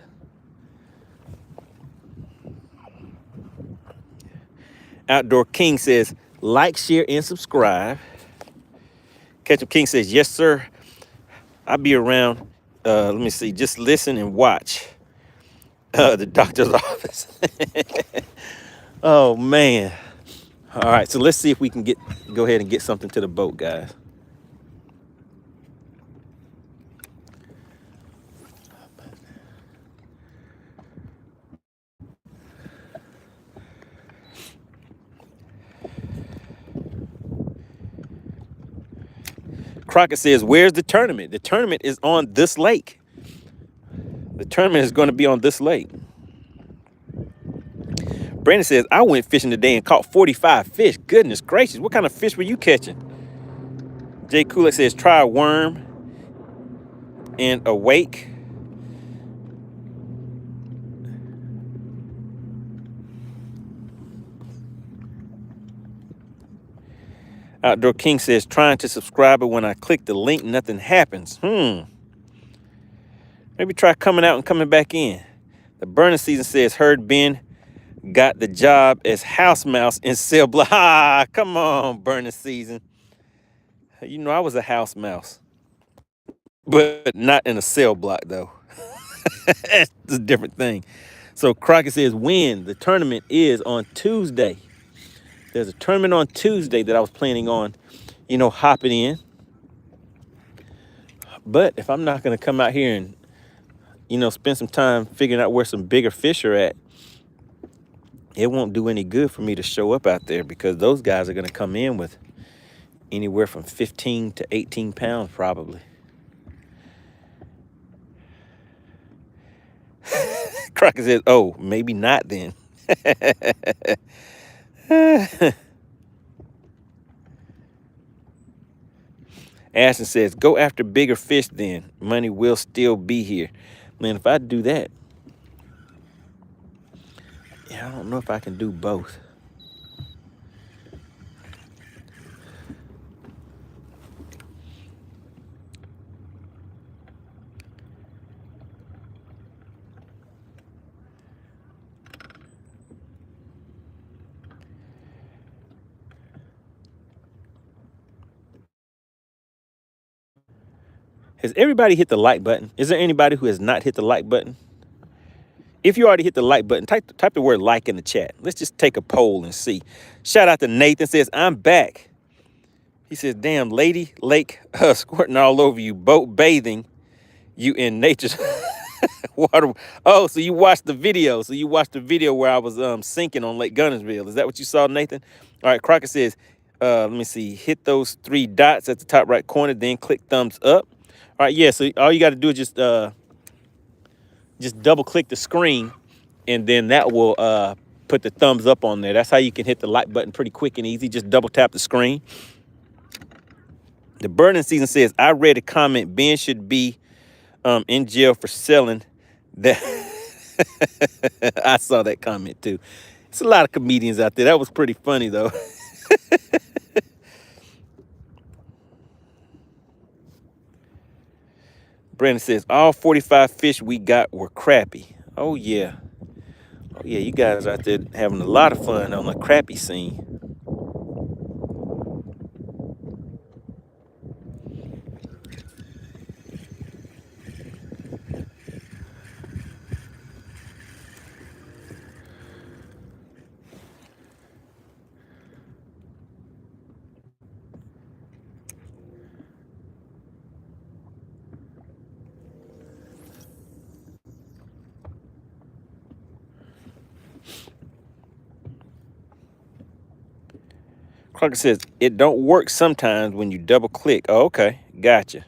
Outdoor King says, like, share, and subscribe. Ketchup King says, yes, sir. I'll be around. Let me see. Just listen and watch the doctor's office. Oh, man. All right. So let's see if we can go ahead and get something to the boat, guys. Crockett says, where's the tournament? The tournament is on this lake. The tournament is going to be on this lake. Brandon says, I went fishing today and caught 45 fish. Goodness gracious, what kind of fish were you catching? Jay Kulik says, try a worm and a wake. Outdoor King says, trying to subscribe, but when I click the link, nothing happens. Maybe try coming out and coming back in. The burning season says, heard Ben got the job as house mouse in cell block. Ah, come on, burning season. You know I was a house mouse, but not in a cell block though. That's a different thing. So Crockett says, when the tournament is on Tuesday. There's a tournament on Tuesday that I was planning on, hopping in. But if I'm not going to come out here and, spend some time figuring out where some bigger fish are at, it won't do any good for me to show up out there because those guys are going to come in with anywhere from 15 to 18 pounds probably. Crockett says, oh, maybe not then. Ashton says, go after bigger fish then. Money will still be here. Man, if I do that, I don't know if I can do both. Has everybody hit the like button? Is there anybody who has not hit the like button? If you already hit the like button, type the word like in the chat. Let's just take a poll and see. Shout out to Nathan, says, I'm back. He says, damn, lady lake squirting all over you, boat bathing, you in nature's water. Oh, so you watched the video. So you watched the video where I was sinking on Lake Gunnersville. Is that what you saw, Nathan? All right, Crockett says, let me see, hit those 3 dots at the top right corner, then click thumbs up. All right, yeah, so all you got to do is just double click the screen and then that will put the thumbs up on there. That's how you can hit the like button pretty quick and easy. Just double tap the screen. The burning season says, I read a comment, Ben should be in jail for selling that. I saw that comment too. It's a lot of comedians out there. That was pretty funny though. Brandon says, all 45 fish we got were crappie. Oh, yeah. Oh, yeah, you guys out there having a lot of fun on the crappie scene. Crocker says, it don't work sometimes when you double click. Oh, okay, gotcha.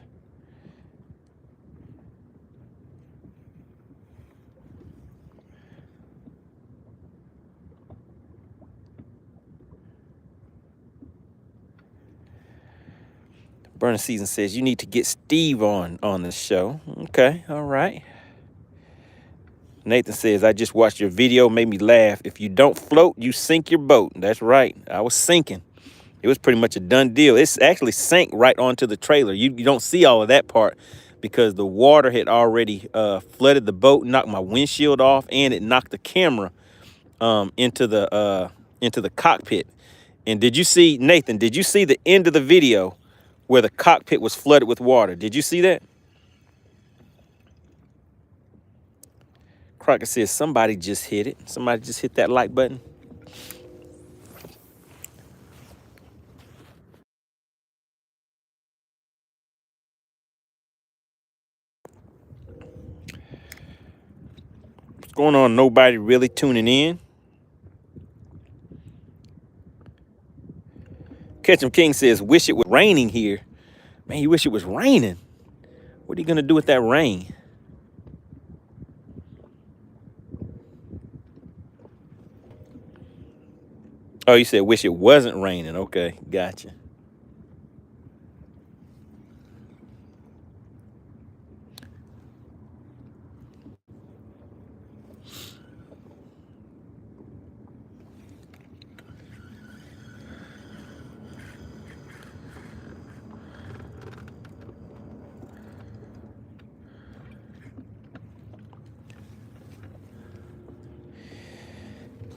Burner Season says, you need to get Steve on the show. Okay, all right. Nathan says, I just watched your video, made me laugh. If you don't float, you sink your boat. That's right, I was sinking. It was pretty much a done deal. It's actually sank right onto the trailer. You don't see all of that part because the water had already flooded the boat, knocked my windshield off, and it knocked the camera into the cockpit. And did you see, Nathan, did you see the end of the video where the cockpit was flooded with water? Did you see that? Crocker says, somebody just hit it. Somebody just hit that like button. What's going on? Nobody really tuning in. Ketchum King says, wish it was raining here. Man, you wish it was raining. What are you going to do with that rain? Oh, you said wish it wasn't raining. Okay, gotcha.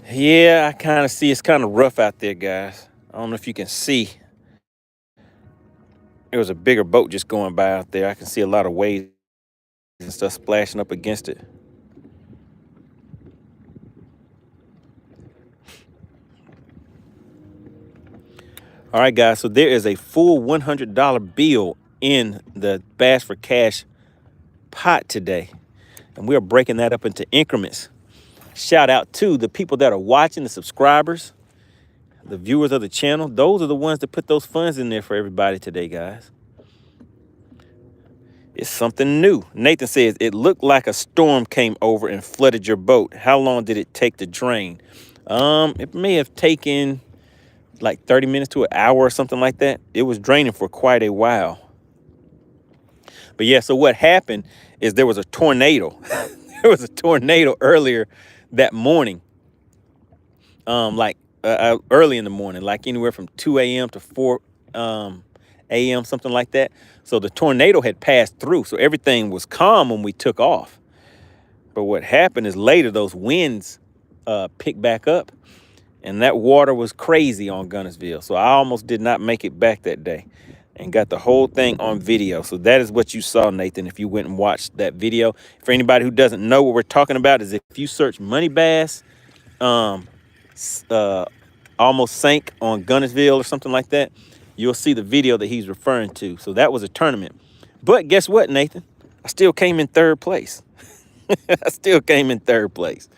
Yeah, I kind of see it's kind of rough out there, guys. I don't know if you can see. There was a bigger boat just going by out there. I can see a lot of waves and stuff splashing up against it. All right, guys, so there is a full $100 bill in the Bass for Cash pot today, and we are breaking that up into increments. Shout out to the people that are watching, the subscribers, the viewers of the channel. Those are the ones that put those funds in there for everybody today, guys. It's something new. Nathan says, it looked like a storm came over and flooded your boat. How long did it take to drain? It may have taken like 30 minutes to an hour or something like that. It was draining for quite a while. But yeah, so what happened is there was a tornado. There was a tornado earlier that morning. Early in the morning, like anywhere from 2 a.m. to 4 a.m., something like that. So the tornado had passed through. So everything was calm when we took off. But what happened is later those winds picked back up, and that water was crazy on Gunnersville. So I almost did not make it back that day and got the whole thing on video. So that is what you saw, Nathan, if you went and watched that video. For anybody who doesn't know what we're talking about, is if you search MoneyBass, almost sank on Gunnersville or something like that, you'll see the video that he's referring to. So that was a tournament. But guess what, Nathan? I still came in third place. I still came in third place.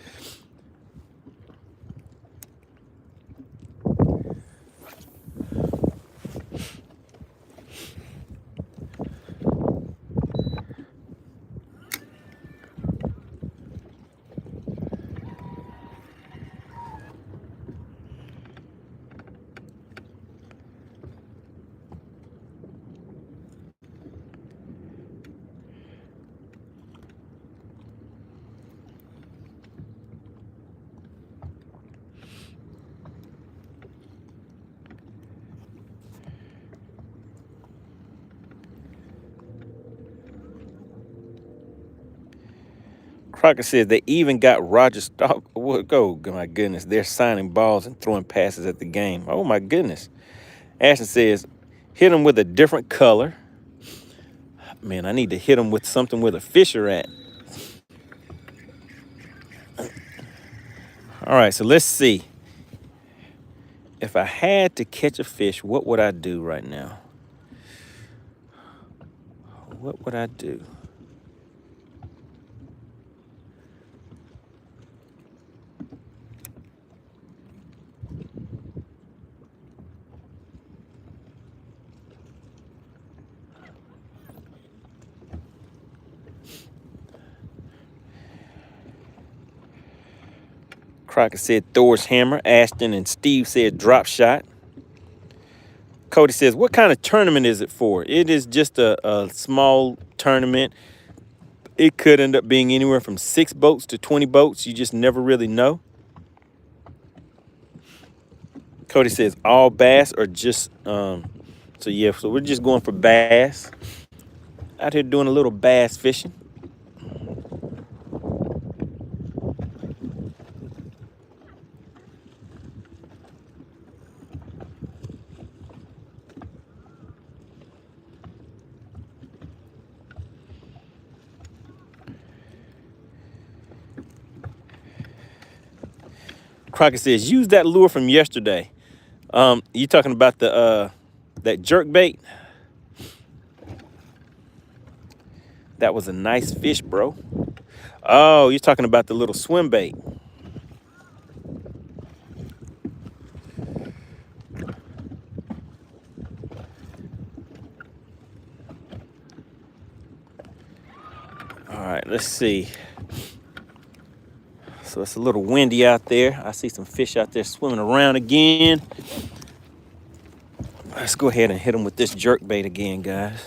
Crocker says they even got Roger Stock. Oh, my goodness. They're signing balls and throwing passes at the game. Oh, my goodness. Ashton says, hit them with a different color. Man, I need to hit them with something with a fisher at. All right, so let's see. If I had to catch a fish, what would I do right now? What would I do? Crockett said Thor's hammer. Ashton and Steve said drop shot. Cody says, what kind of tournament is it for? It is just a small tournament. It could end up being anywhere from 6 boats to 20 boats. You just never really know. Cody says all bass or just, so we're just going for bass. Out here doing a little bass fishing. Crockett says, use that lure from yesterday. You talking about the that jerk bait? That was a nice fish, bro. Oh, you're talking about the little swim bait. All right, let's see. So it's a little windy out there. I see some fish out there swimming around again. Let's go ahead and hit them with this jerk bait again, guys.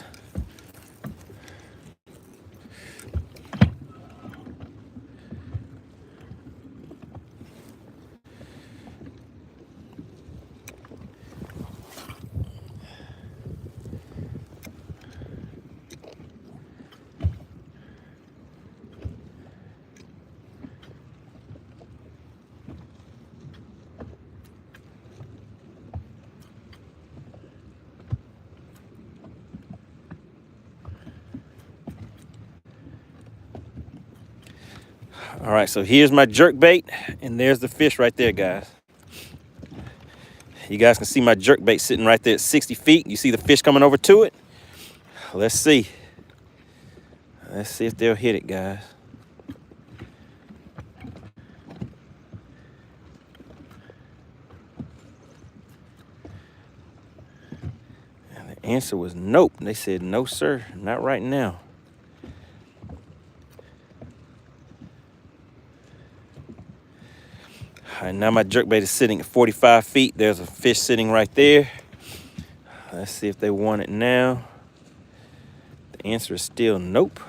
All right, so here's my jerk bait, and there's the fish right there, guys. You guys can see my jerk bait sitting right there at 60 feet. You see the fish coming over to it? Let's see. Let's see if they'll hit it, guys. And the answer was nope. They said, no, sir, not right now. All right, now my jerkbait is sitting at 45 feet. There's a fish sitting right there. Let's see if they want it now. The answer is still nope.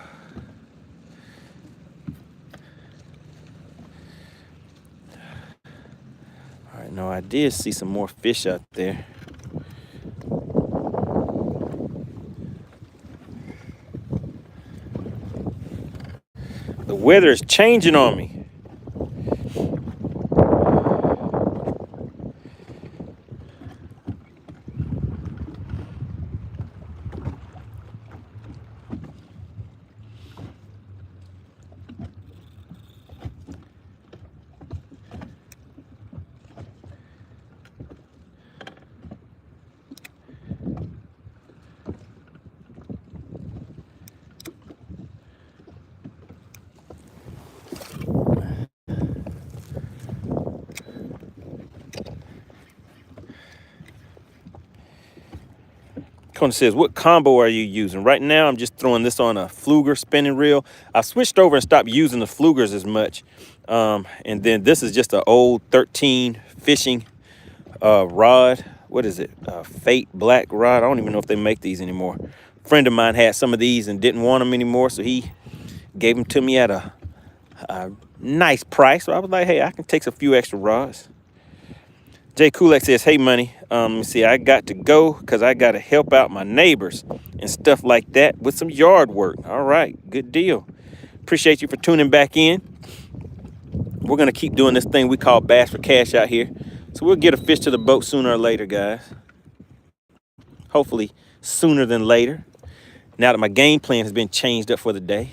All right, no, I did see some more fish out there. The weather is changing on me. Says, what combo are you using? Right now, I'm just throwing this on a Fluger spinning reel. I switched over and stopped using the Flugers as much. And then this is just an old 13 fishing rod. What is it? Fate black rod. I don't even know if they make these anymore. A friend of mine had some of these and didn't want them anymore, so he gave them to me at a nice price. So I was like, hey, I can take a few extra rods. Jay Kulak says, hey, Money, let me see, I got to go because I got to help out my neighbors and stuff like that with some yard work. All right, good deal. Appreciate you for tuning back in. We're going to keep doing this thing we call Bass for Cash out here. So we'll get a fish to the boat sooner or later, guys. Hopefully sooner than later, now that my game plan has been changed up for the day.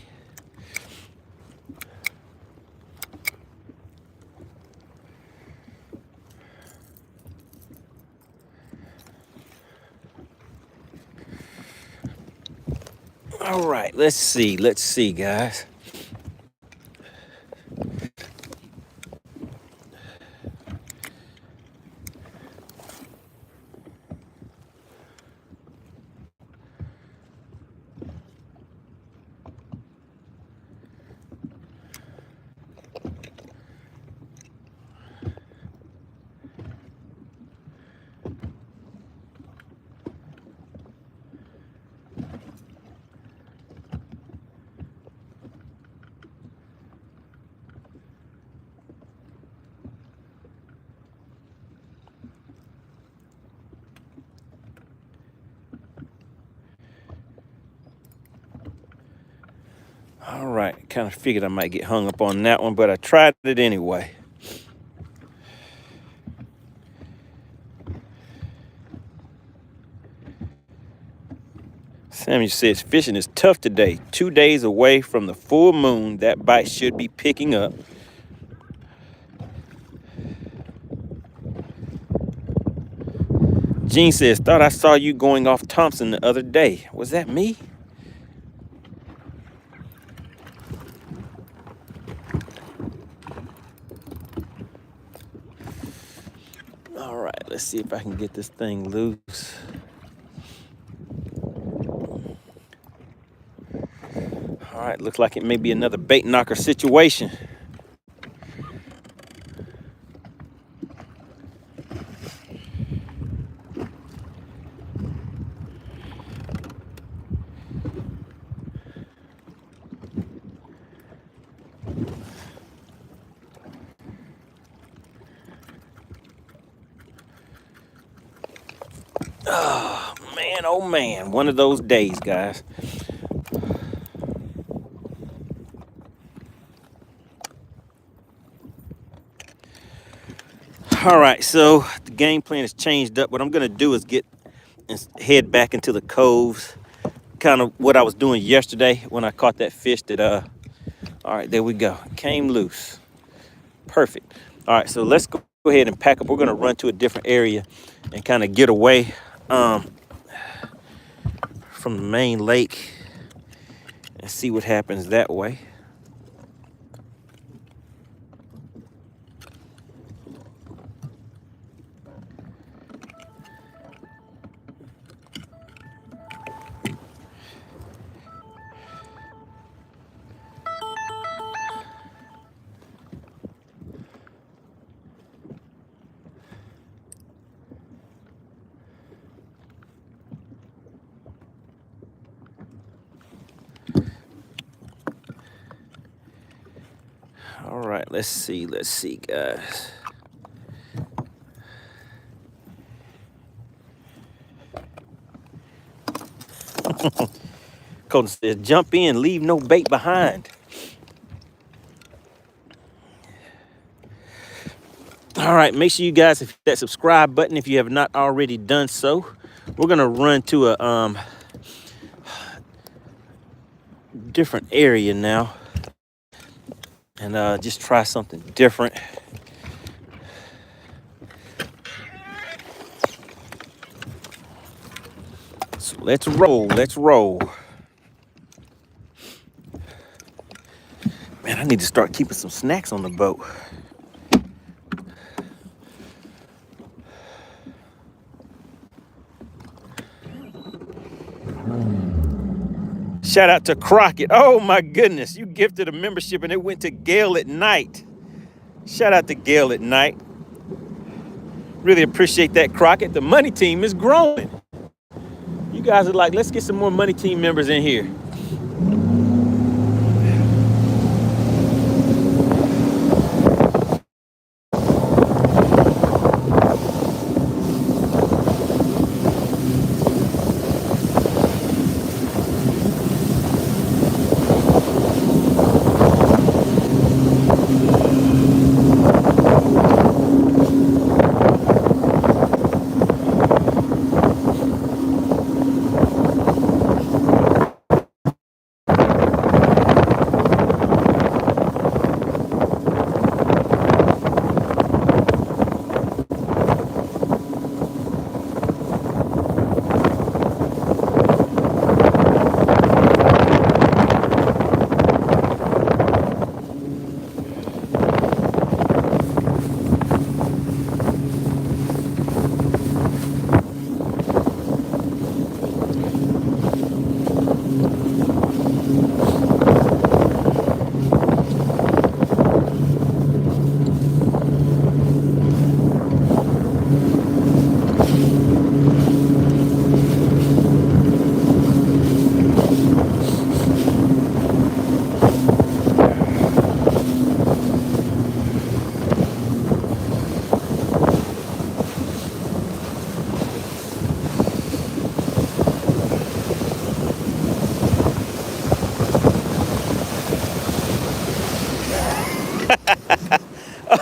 All right, let's see, guys. All right, kind of figured I might get hung up on that one, but I tried it anyway. Samuel says, fishing is tough today. 2 days away from the full moon. That bite should be picking up. Gene says, thought I saw you going off Thompson the other day. Was that me? All right, let's see if I can get this thing loose. All right, looks like it may be another bait knocker situation. Man, oh man, one of those days, guys. All right, so the game plan has changed up. What I'm gonna do is head back into the coves, kind of what I was doing yesterday when I caught that fish that all right, there we go, came loose. Perfect. All right, so let's go ahead and pack up. We're gonna run to a different area and kind of get away from the main lake and see what happens that way. All right, let's see, guys. Colton says, jump in, leave no bait behind. All right, make sure you guys hit that subscribe button if you have not already done so. We're gonna run to a different area now and just try something different. So let's roll. Man, I need to start keeping some snacks on the boat. Shout out to Crockett. Oh my goodness, you gifted a membership and it went to Gail at Night. Shout out to Gail at Night. Really appreciate that, Crockett. The money team is growing. You guys are like, let's get some more money team members in here.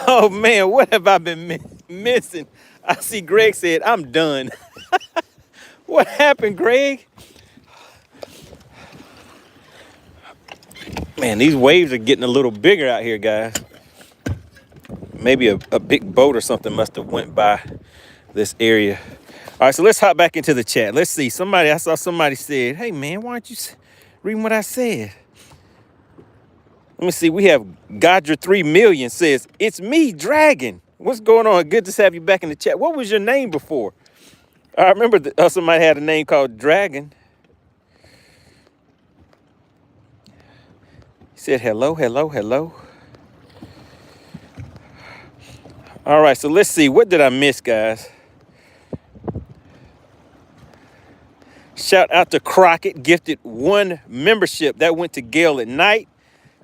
Oh man, what have I been missing? I see Greg said, I'm done. What happened, Greg? Man, these waves are getting a little bigger out here, guys. Maybe a big boat or something must have went by this area. All right, so let's hop back into the chat. Let's see. I saw somebody said, hey man, why aren't you reading what I said? Let me see. We have Godra 3 million says, it's me, Dragon. What's going on? Good to have you back in the chat. What was your name before? I remember somebody had a name called Dragon. He said, hello. All right, so let's see. What did I miss, guys? Shout out to Crockett, gifted 1 membership. That went to Gail at Night.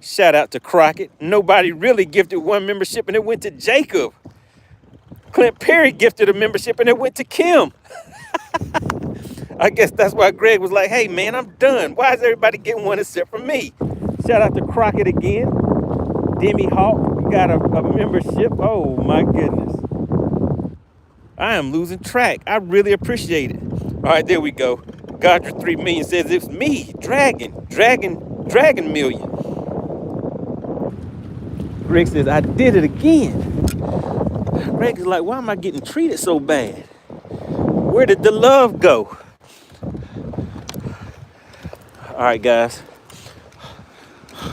Shout out to Crockett. Nobody really gifted 1 membership, and it went to Jacob. Clint Perry gifted a membership, and it went to Kim. I guess that's why Greg was like, hey, man, I'm done. Why is everybody getting one except for me? Shout out to Crockett again. Demi Hawk got a membership. Oh, my goodness. I am losing track. I really appreciate it. All right, there we go. Godra 3 million says it's me, Dragon Million. Greg says, I did it again. Greg is like, why am I getting treated so bad? Where did the love go? All right, guys.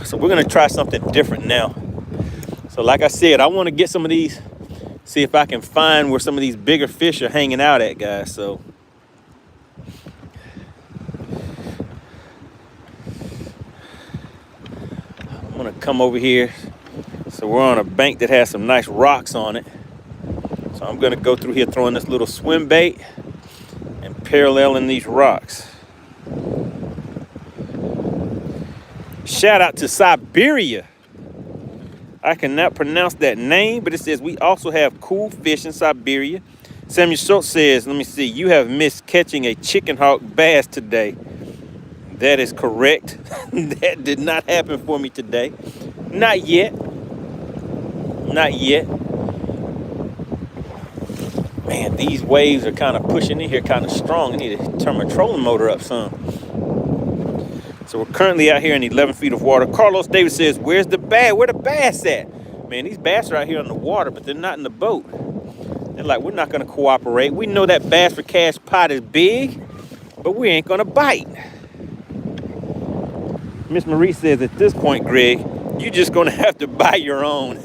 So we're going to try something different now. So like I said, I want to get some of these, see if I can find where some of these bigger fish are hanging out at, guys. So I'm going to come over here. So we're on a bank that has some nice rocks on it. So I'm going to go through here throwing this little swim bait and paralleling these rocks. Shout out to Siberia. I cannot pronounce that name, but it says we also have cool fish in Siberia. Samuel Schultz says, let me see, you have missed catching a chicken hawk bass today. That is correct. That did not happen for me today. Not yet. Not yet. Man, these waves are kind of pushing in here kind of strong. I need to turn my trolling motor up some. So we're currently out here in 11 feet of water. Carlos Davis says, where's the bass? Where the bass at? Man, these bass are out here on the water, but they're not in the boat. They're like, we're not going to cooperate. We know that Bass for Cash pot is big, but we ain't going to bite. Miss Marie says, at this point, Greg, you're just going to have to buy your own.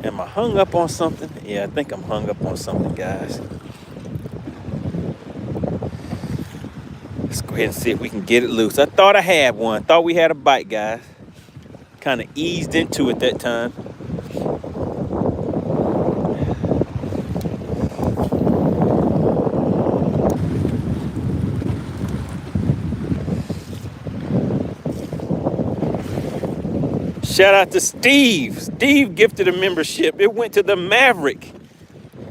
Am I hung up on something? Yeah, I think I'm hung up on something, guys. Let's go ahead and see if we can get it loose. I thought I had one. Thought we had a bite, guys. Kind of eased into it that time. Shout out to Steve. Steve gifted a membership. It went to the Maverick.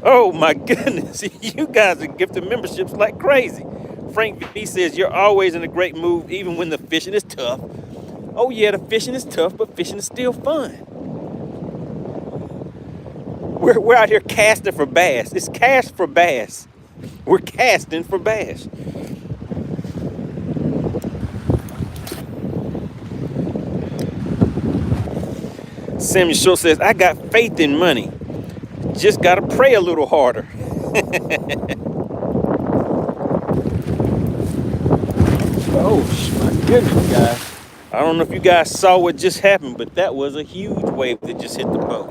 Oh my goodness. You guys are gifting memberships like crazy. Frank V says, you're always in a great mood even when the fishing is tough. Oh yeah, the fishing is tough, but fishing is still fun. We're out here casting for bass. It's cast for bass. We're casting for bass. Samuel Schultz says, I got faith in money. Just got to pray a little harder. Oh, my goodness, guys. I don't know if you guys saw what just happened, but that was a huge wave that just hit the boat.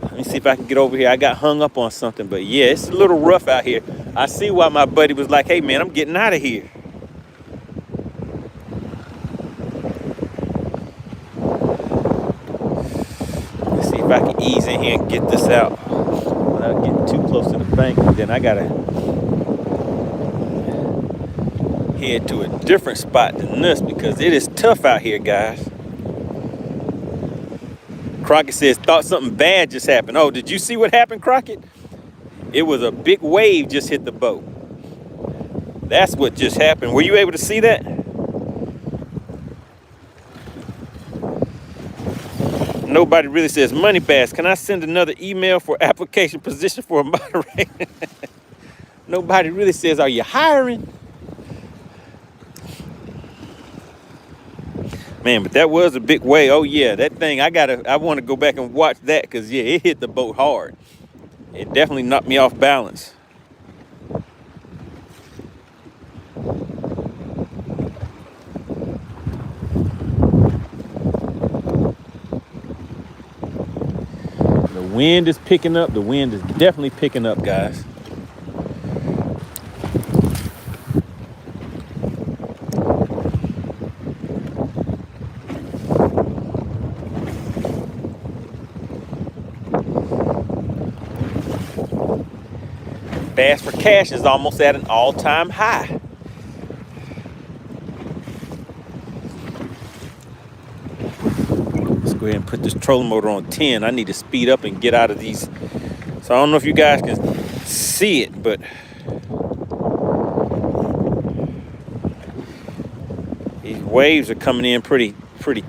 Let me see if I can get over here. I got hung up on something, but yeah, it's a little rough out here. I see why my buddy was like, hey, man, I'm getting out of here. If I can ease in here and get this out without getting too close to the bank, and then I gotta head to a different spot than this because it is tough out here, guys. Crockett says, thought something bad just happened. Oh, did you see what happened, Crockett? It was a big wave just hit the boat. That's what just happened. Were you able to see that? Nobody really says, MoneyBass, can I send another email for application position for a moderator? Nobody really says, are you hiring? Man, but that was a big wave. Oh yeah, that thing, I want to go back and watch that because yeah, it hit the boat hard. It definitely knocked me off balance. The wind is picking up. The wind is definitely picking up, guys. Bass for Cash is almost at an all-time high. Go ahead and put this trolling motor on 10. I need to speed up and get out of these. So I don't know if you guys can see it, but these waves are coming in pretty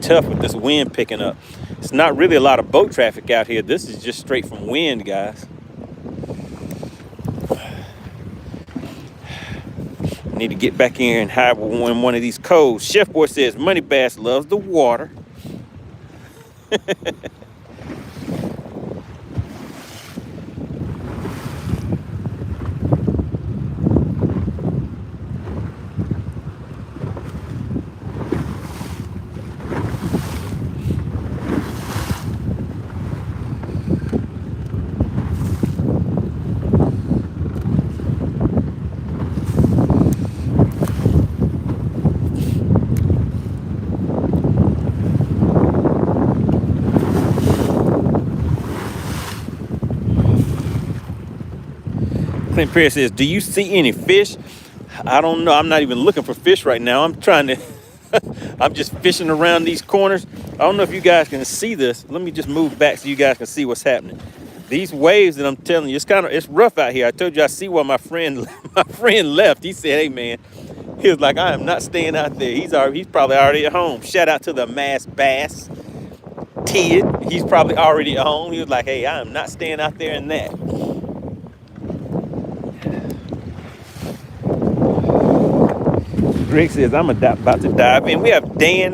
tough with this wind picking up. It's not really a lot of boat traffic out here. This is just straight from wind, guys. Need to get back in here and hide in one of these coves. Chef Boy says MoneyBass loves the water. Clint Perry says, do you see any fish? I don't know. I'm not even looking for fish right now. I'm trying to, I'm just fishing around these corners. I don't know if you guys can see this. Let me just move back so you guys can see what's happening. These waves that I'm telling you, it's rough out here. I told you I see why my friend left. He said, hey man, he was like, I am not staying out there. He's probably already at home. Shout out to the Mass Bass. Tid, he's probably already at home. He was like, hey, I am not staying out there in that. Greg says, I'm about to dive in. We have Dan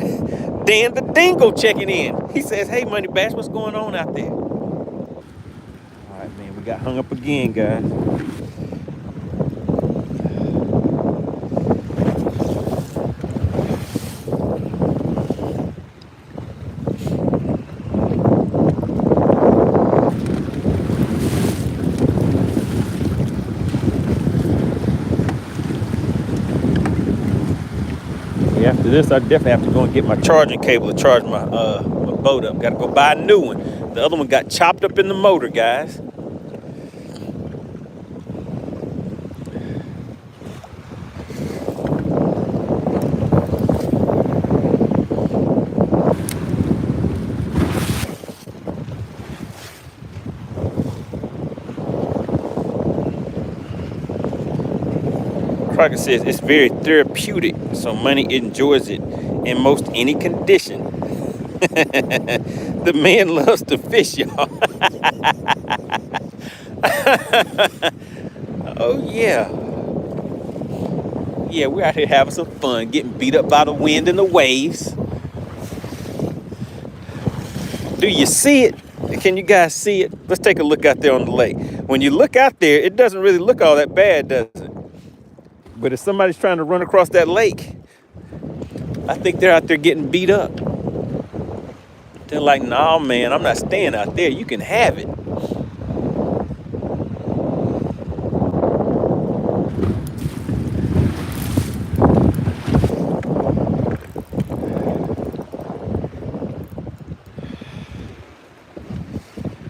the Dingo checking in. He says, hey, MoneyBass, what's going on out there? All right, man, we got hung up again, guys. After this, I definitely have to go and get my charging cable to charge my boat up. Got to go buy a new one. The other one got chopped up in the motor, guys. Crockett says it's very therapeutic, so Money enjoys it in most any condition. The man loves to fish, y'all. Oh yeah. Yeah, we're out here having some fun, getting beat up by the wind and the waves. Do you see it? Can you guys see it? Let's take a look out there on the lake. When you look out there, it doesn't really look all that bad, does it? But if somebody's trying to run across that lake, I think they're out there getting beat up. They're like, nah, man, I'm not staying out there. You can have it.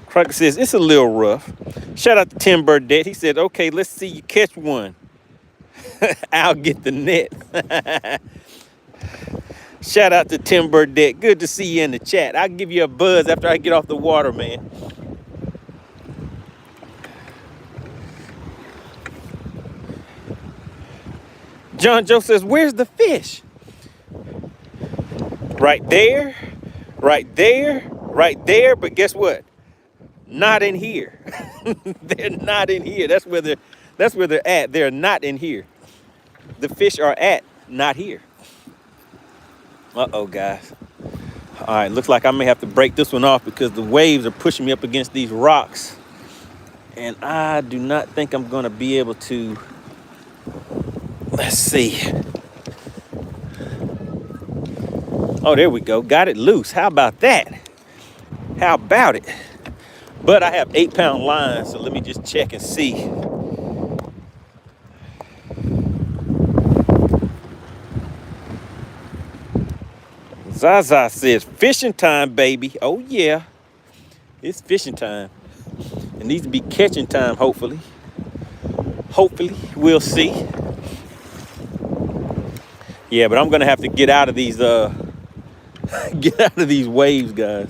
Crocker says, it's a little rough. Shout out to Tim Burdette. He said, okay, let's see you catch one. I'll get the net. Shout out to Tim Burdette. Good to see you in the chat. I'll give you a buzz after I get off the water, man. John Joe says, where's the fish? Right there, right there, right there. But guess what? Not in here. They're not in here. That's where they're at. They're not in here. The fish are not here. Uh-oh, guys. All right, looks like I may have to break this one off because the waves are pushing me up against these rocks. And I do not think I'm going to be able to. Let's see. Oh, there we go. Got it loose. How about that? How about it? But I have 8-pound lines, so let me just check and see. Zaza says, fishing time, baby. Oh, yeah. It's fishing time. It needs to be catching time, hopefully. Hopefully, we'll see. Yeah, but I'm going to have to get out of these Get out of these waves, guys.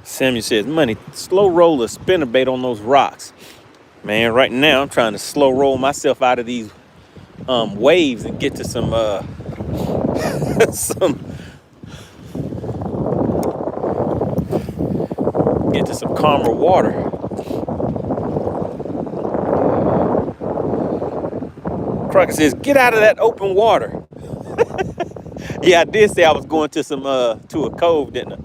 Samuel says, money, slow roll a spinnerbait on those rocks. Man, right now I'm trying to slow roll myself out of these waves and get to some some calmer water. Crocker says, get out of that open water. Yeah, I did say I was going to some to a cove, didn't I?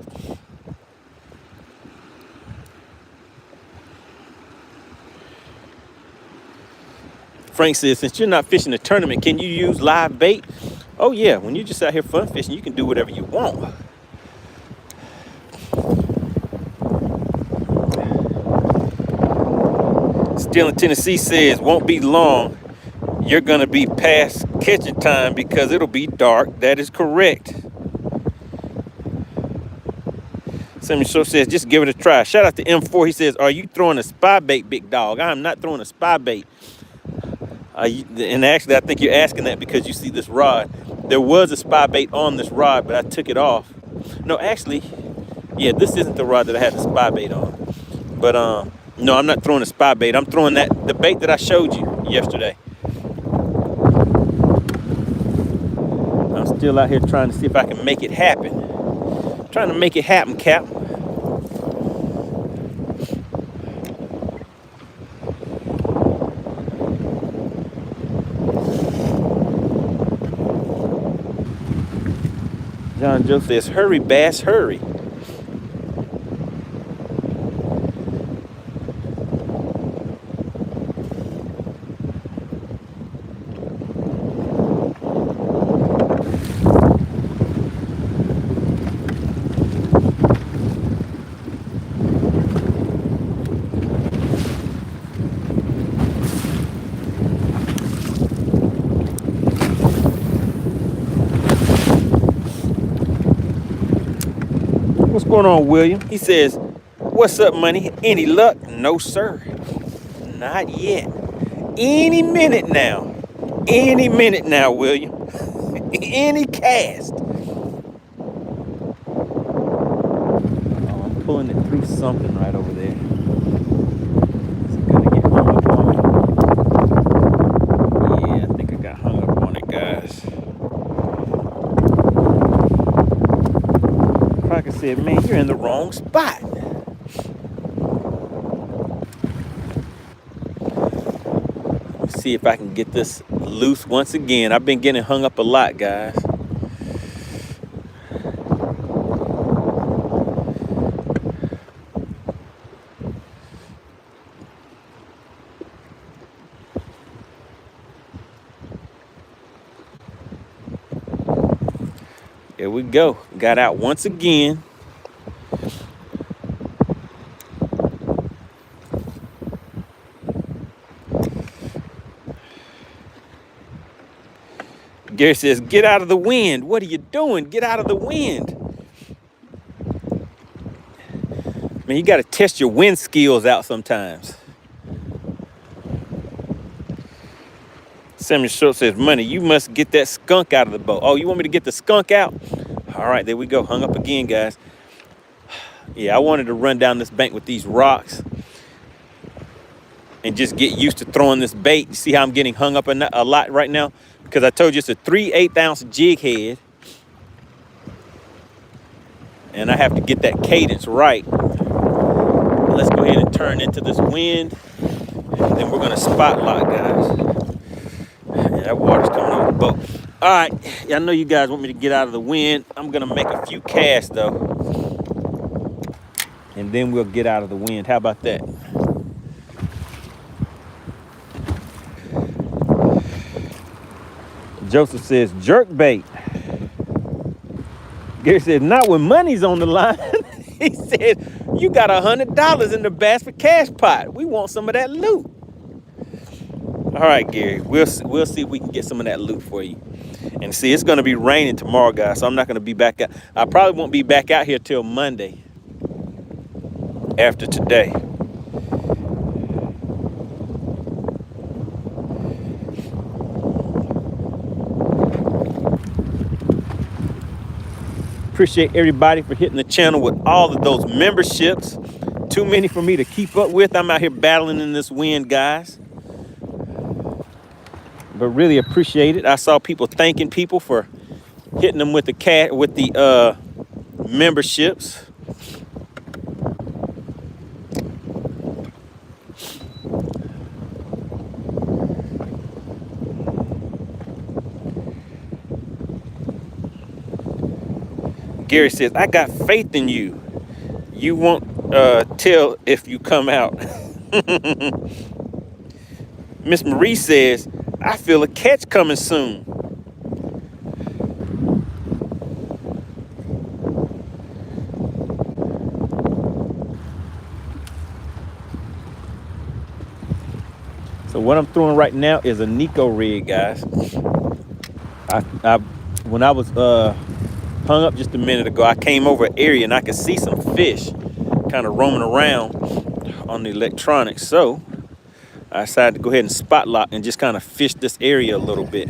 Frank says, since you're not fishing a tournament, can you use live bait? Oh yeah, when you're just out here fun fishing, you can do whatever you want. Still in Tennessee says, won't be long. You're gonna be past catching time because it'll be dark. That is correct. Samuel Show says, just give it a try. Shout out to M4. He says, are you throwing a spy bait, big dog? I am not throwing a spy bait. And actually, I think you're asking that because you see this rod. There was a spy bait on this rod, but I took it off. No, actually, yeah, this isn't the rod that I had the spy bait on. But no, I'm not throwing a spy bait. I'm throwing the bait that I showed you yesterday. I'm still out here trying to see if I can make it happen. Trying to make it happen, Cap. John Joe says, hurry, Bass, hurry. What's going on, William? He says, what's up, money? Any luck? No, sir. Not yet. Any minute now. Any minute now, William. Any cast. Oh, I'm pulling it through something right over there. Is it gonna get hung up on it? Yeah, I think I got hung up on it, guys. Crocker said, man, you're in the wrong spot. Let's see if I can get this loose once again. I've been getting hung up a lot, guys. There we go. Got out once again. Gary says, get out of the wind. What are you doing? Get out of the wind. Man, you got to test your wind skills out sometimes. Samuel Schultz says, money, you must get that skunk out of the boat. Oh, you want me to get the skunk out? All right, there we go. Hung up again, guys. Yeah, I wanted to run down this bank with these rocks and just get used to throwing this bait. You see how I'm getting hung up a lot right now? Because I told you it's a 3/8 ounce jig head. And I have to get that cadence right. Let's go ahead and turn into this wind. And then we're going to spot lock, guys. Yeah, that water's coming over the boat. All right. Yeah, I know you guys want me to get out of the wind. I'm going to make a few casts, though. And then we'll get out of the wind. How about that? Joseph says, jerk bait. Gary said, not when money's on the line. He said, you got $100 in the Bass for Cash pot. We want some of that loot. All right, Gary, we'll see if we can get some of that loot for you. And see, it's going to be raining tomorrow, guys, so I'm not going to be back out. I probably won't be back out here till Monday after today. Appreciate everybody for hitting the channel with all of those memberships. Too many for me to keep up with. I'm out here battling in this wind, guys. But really appreciate it. I saw people thanking people for hitting them with the memberships. Gary says, I got faith in you. You won't tell if you come out. Miss Marie says, I feel a catch coming soon. So what I'm throwing right now is a Nico rig, guys. When I was hung up just a minute ago, I came over an area and I could see some fish kind of roaming around on the electronics. So I decided to go ahead and spot lock and just kind of fish this area a little bit.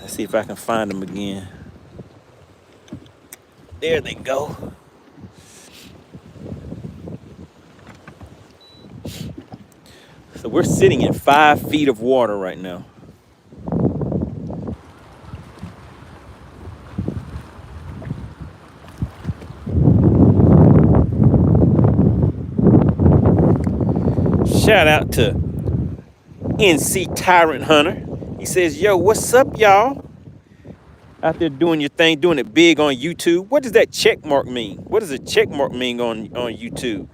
Let's see if I can find them again. There they go. So we're sitting in 5 feet of water right now. Shout out to NC Tyrant Hunter. He says, yo, what's up, y'all? Out there doing your thing, doing it big on YouTube. What does that check mark mean? What does a check mark mean on YouTube?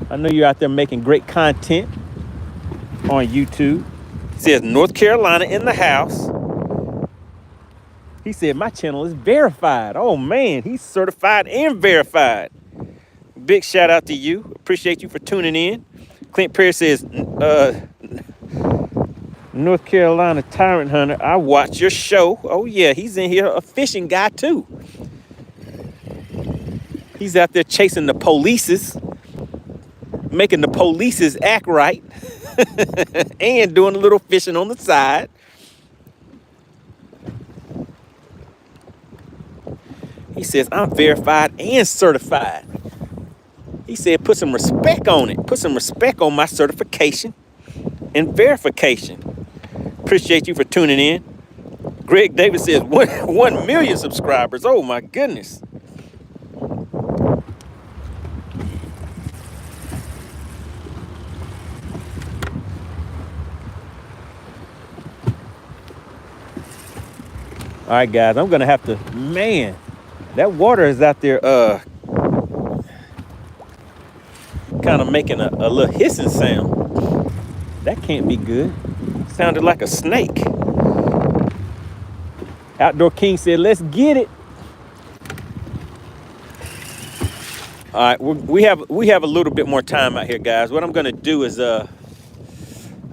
I know you're out there making great content on YouTube. He says, North Carolina in the house. He said, my channel is verified. Oh, man, he's certified and verified. Big shout out to you. Appreciate you for tuning in. Clint Perry says, North Carolina Tyrant Hunter, I watch your show. Oh, yeah, he's in here, a fishing guy, too. He's out there chasing the polices, making the polices act right, and doing a little fishing on the side. He says, I'm verified and certified. He said, put some respect on it. Put some respect on my certification and verification. Appreciate you for tuning in. Greg Davis says, 1 million subscribers. Oh, my goodness. All right, guys, I'm going to have to, man, that water is out there kind of making a little hissing sound. That can't be good. Sounded like a snake. Outdoor King said, let's get it. All right, we have a little bit more time out here, guys. What I'm going to do is, I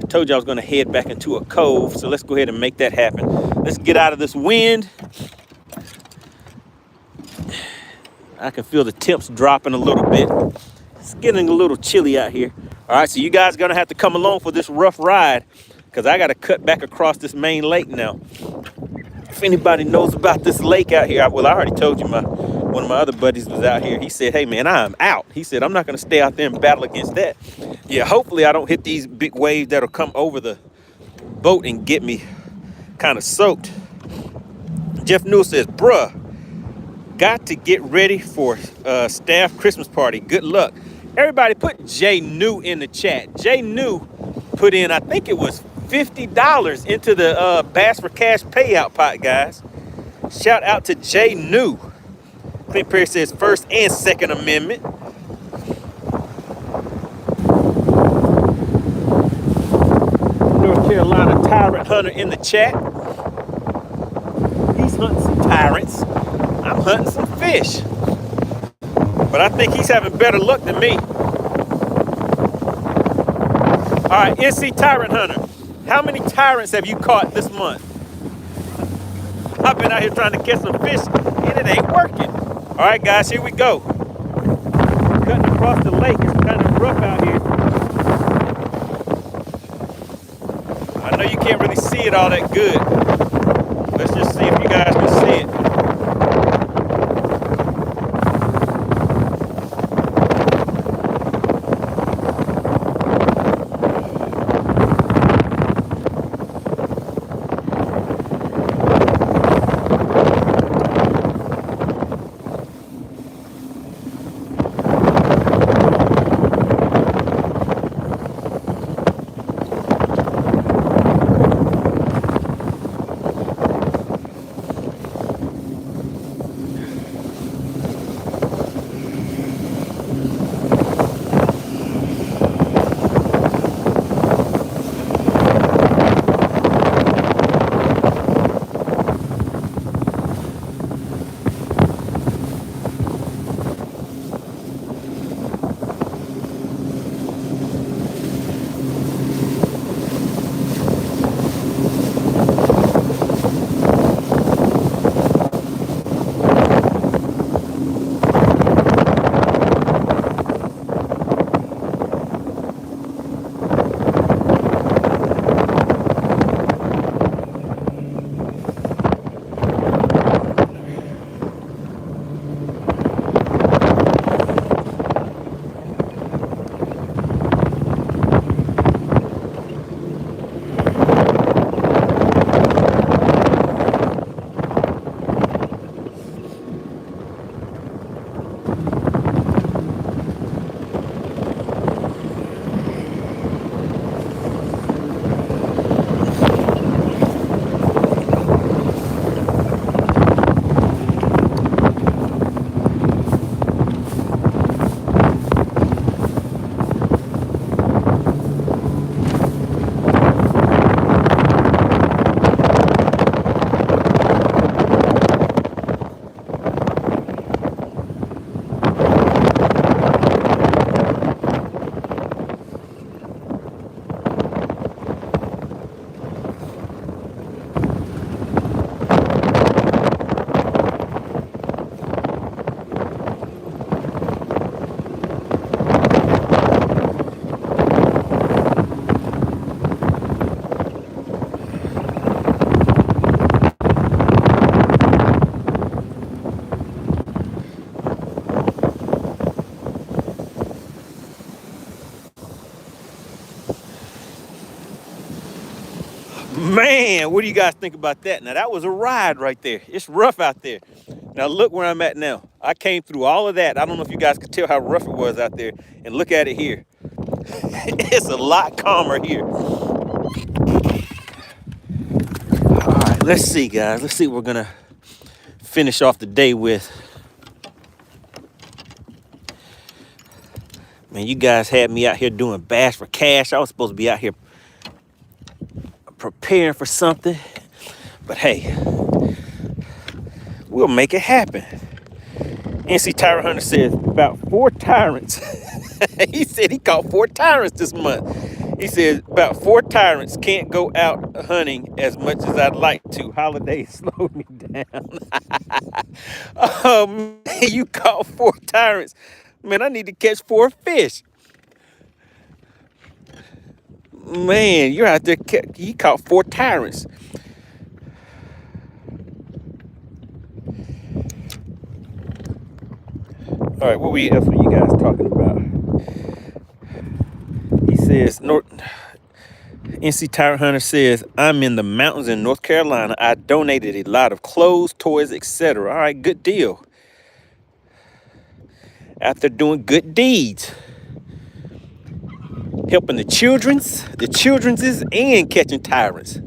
told you I was going to head back into a cove, so let's go ahead and make that happen. Let's get out of this wind. I can feel the temps dropping a little bit. It's getting a little chilly out here. All right, so you guys are going to have to come along for this rough ride because I got to cut back across this main lake now. If anybody knows about this lake out here, well, I already told you, one of my other buddies was out here. He said, hey, man, I'm out. He said, I'm not going to stay out there and battle against that. Yeah, hopefully I don't hit these big waves that'll come over the boat and get me kind of soaked. Jeff Newell says, bruh, got to get ready for staff Christmas party. Good luck. Everybody put J New in the chat. J New put in, I think it was $50 into the Bass for Cash payout pot, guys. Shout out to J New. Clint Perry says First and Second Amendment. North Carolina Tyrant Hunter in the chat. He's hunting some tyrants. I'm hunting some fish. But I think he's having better luck than me. All right, NC Tyrant Hunter. How many tyrants have you caught this month? I've been out here trying to catch some fish and it ain't working. All right, guys, here we go. Cutting across the lake. It's kind of rough out here. I know you can't really see it all that good. Let's just see if you guys can see it. Man, what do you guys think about that? Now, that was a ride right there. It's rough out there. Now, look where I'm at now. I came through all of that. I don't know if you guys could tell how rough it was out there. And look at it here. It's a lot calmer here. All right, let's see, guys. Let's see what we're going to finish off the day with. Man, you guys had me out here doing bass for cash. I was supposed to be out here preparing for something, but hey, we'll make it happen. NC Tyrant Hunter says about 4 tyrants. He said he caught 4 tyrants this month. He says about 4 tyrants. Can't go out hunting as much as I'd like to. Holiday slowed me down. Man, you caught 4 tyrants. Man, I need to catch 4 fish. Man, you're out there, you caught 4 tyrants. All right, what else were you guys talking about? He says, NC Tyrant Hunter says, I'm in the mountains in North Carolina. I donated a lot of clothes, toys, etc. All right, good deal. After doing good deeds. Helping the children's and catching tyrants.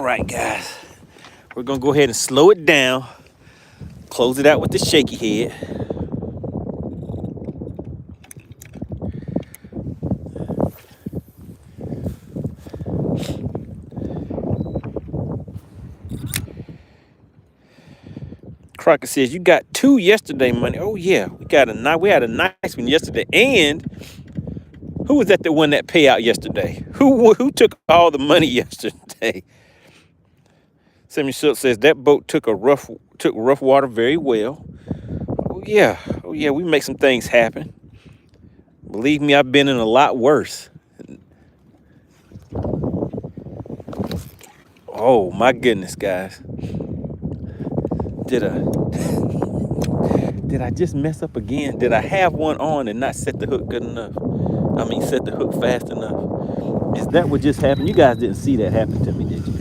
right, guys. We're going to go ahead and slow it down. Close it out with the shaky head. Crockett says, you got 2 yesterday, money. Oh, yeah. We had a nice one yesterday. And who was that one that paid out yesterday? Who took all the money yesterday? Sammy Schultz says, that boat took rough water very well. Oh, yeah. Oh, yeah. We make some things happen. Believe me, I've been in a lot worse. Oh, my goodness, guys. Did I just mess up again? Did I have one on and not set the hook good enough? I mean, set the hook fast enough? Is that what just happened? You guys didn't see that happen to me, did you?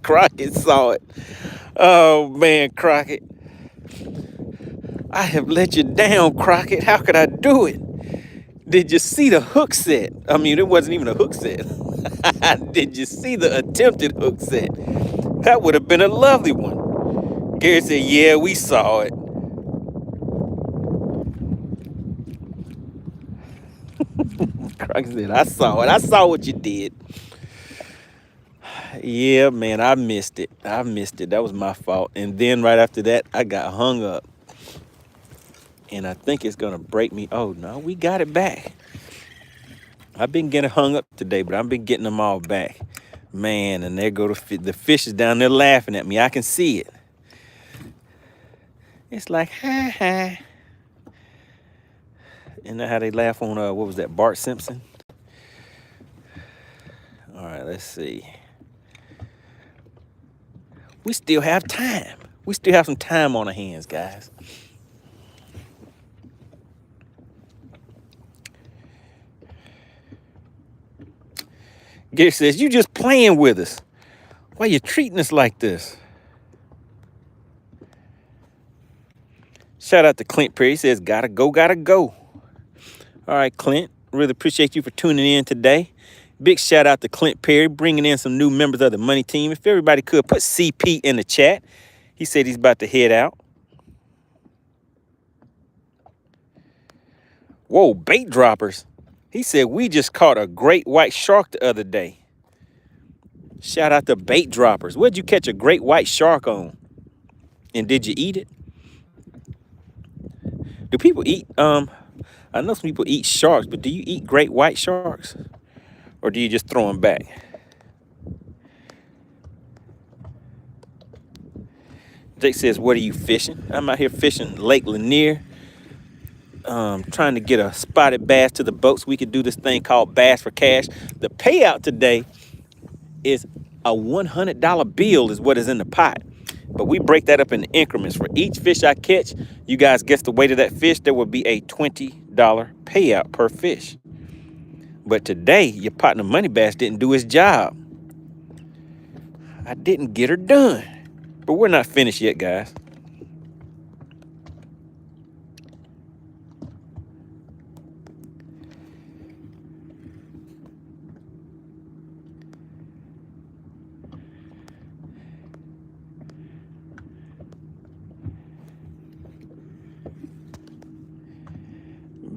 Crockett saw it. Oh, man, Crockett. I have let you down, Crockett. How could I do it? Did you see the hook set? I mean, it wasn't even a hook set. Did you see the attempted hook set? That would have been a lovely one. Gary said, yeah, we saw it. Crockett said, I saw it. I saw what you did. Yeah, man, I missed it. That was my fault. And then right after that, I got hung up. And I think it's going to break me. Oh, no, we got it back. I've been getting hung up today, but I've been getting them all back. Man, and there go the fish is down there laughing at me. I can see it. It's like, ha, ha. Isn't that how they laugh on, what was that, Bart Simpson? All right, let's see. We still have time. We still have some time on our hands, guys. Gary says, you just playing with us. Why you treating us like this? Shout out to Clint Perry. He says, gotta go, gotta go. All right, Clint, really appreciate you for tuning in today. Big shout out to Clint Perry, bringing in some new members of the Money Team. If everybody could put CP in the chat. He said he's about to head out. Whoa, bait droppers. He said, we just caught a great white shark the other day. Shout out to bait droppers. Where'd you catch a great white shark on? And did you eat it? Do people eat, I know some people eat sharks, but do you eat great white sharks? Or do you just throw them back? Jake says, what are you fishing? I'm out here fishing Lake Lanier. Trying to get a spotted bass to the boat so we could do this thing called Bass for Cash. The payout today is a $100 bill is what is in the pot. But we break that up in increments. For each fish I catch, you guys guess the weight of that fish, there will be a $20 payout per fish. But today, your partner MoneyBass didn't do his job. I didn't get her done. But we're not finished yet, guys.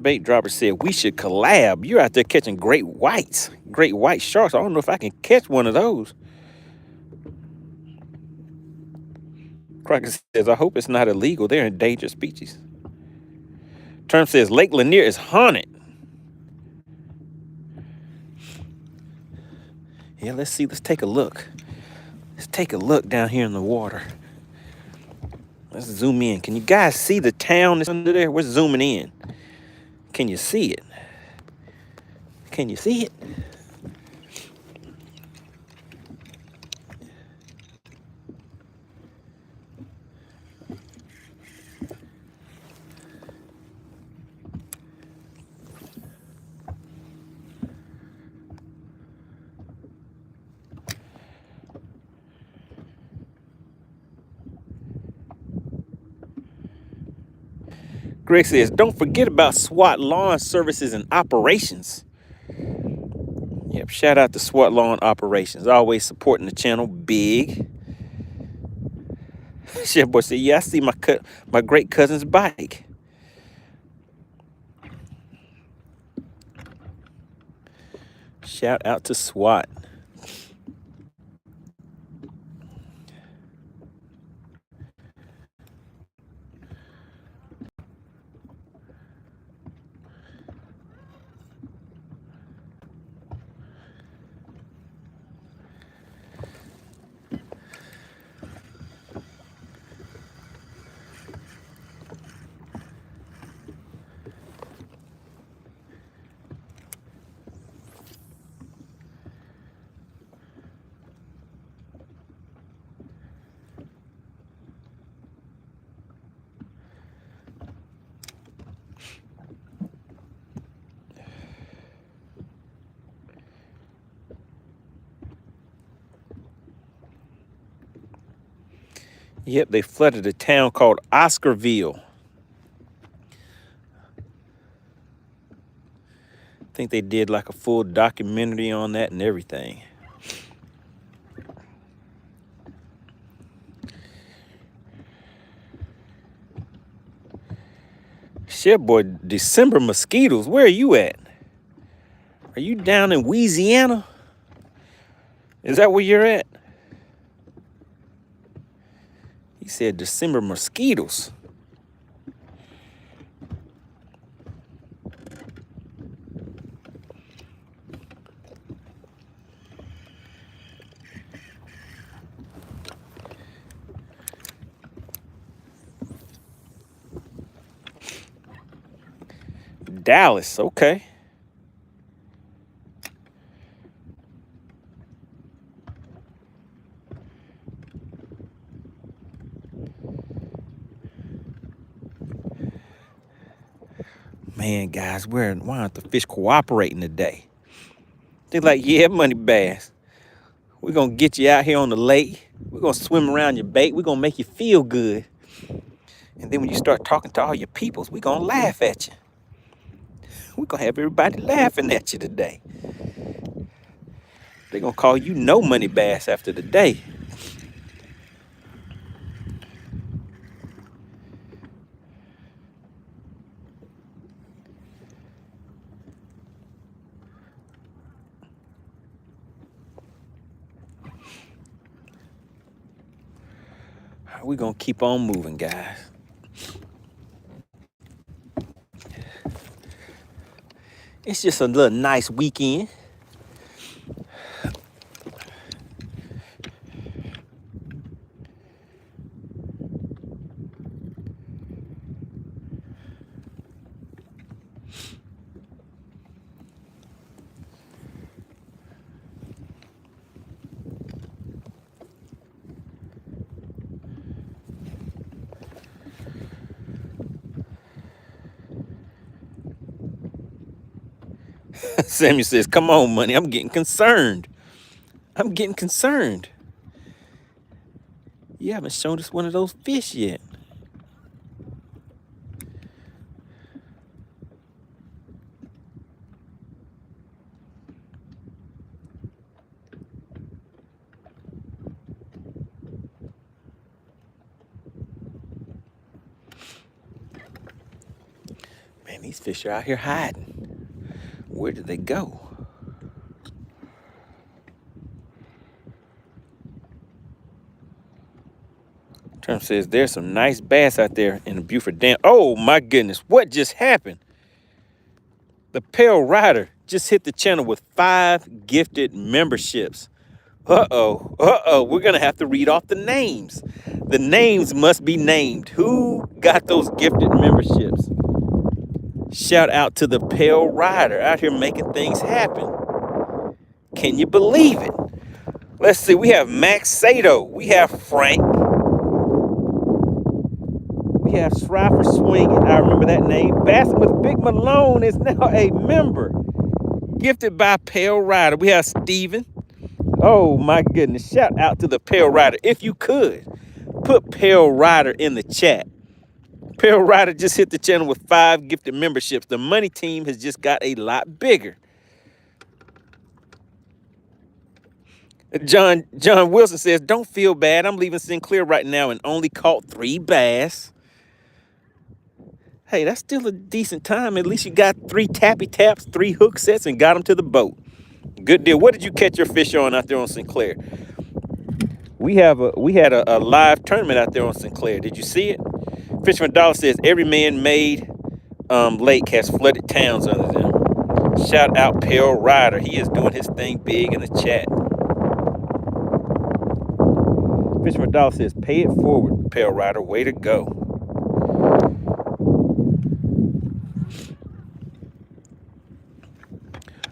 Bait dropper said, we should collab. You're out there catching great whites, great white sharks. I don't know if I can catch one of those. Crocker says, I hope it's not illegal. They're endangered species. Term says, Lake Lanier is haunted. Yeah, let's see. Let's take a look. Let's take a look down here in the water. Let's zoom in. Can you guys see the town that's under there? We're zooming in. Can you see it? Can you see it? Greg says, don't forget about SWAT Lawn Services and Operations. Yep, shout out to SWAT Lawn Operations. Always supporting the channel big. Chef Boy said, yeah, I see my great cousin's bike. Shout out to SWAT. Yep, they flooded a town called Oscarville. I think they did like a full documentary on that and everything. Chef Boy, December mosquitoes, where are you at? Are you down in Louisiana? Is that where you're at? He said December mosquitoes. Dallas, okay. Man, guys, why aren't the fish cooperating today? They're like, yeah, MoneyBass. We're going to get you out here on the lake. We're going to swim around your bait. We're going to make you feel good. And then when you start talking to all your peoples, we're going to laugh at you. We're going to have everybody laughing at you today. They're going to call you no MoneyBass after the day. We're going to keep on moving, guys. It's just a little nice weekend. Samuel says, come on, money. I'm getting concerned. I'm getting concerned. You haven't shown us one of those fish yet. Man, these fish are out here hiding. Where did they go? Term says there's some nice bass out there in the Buford Dam. Oh my goodness, what just happened? The Pale Rider just hit the channel with 5 gifted memberships. Uh-oh, we're gonna have to read off the names. The names must be named. Who got those gifted memberships? Shout out to the Pale Rider out here making things happen. Can you believe it? Let's see, we have Max Sato. We have Frank. We have Shriver Swinging. I remember that name. Bassing with Big Malone is now a member. Gifted by Pale Rider. We have Steven. Oh my goodness. Shout out to the Pale Rider. If you could, put Pale Rider in the chat. Pearl Rider just hit the channel with 5 gifted memberships. The money team has just got a lot bigger. John Wilson says, don't feel bad. I'm leaving Sinclair right now and only caught 3 bass. Hey, that's still a decent time. At least you got 3 tappy taps, 3 hook sets, and got them to the boat. Good deal. What did you catch your fish on out there on Sinclair? We had a live tournament out there on Sinclair. Did you see it? Fisherman Dollar says every man-made lake has flooded towns under them. Shout out Pearl Rider. He is doing his thing big in the chat. Fisherman Dollar says, pay it forward, Pearl Rider. Way to go.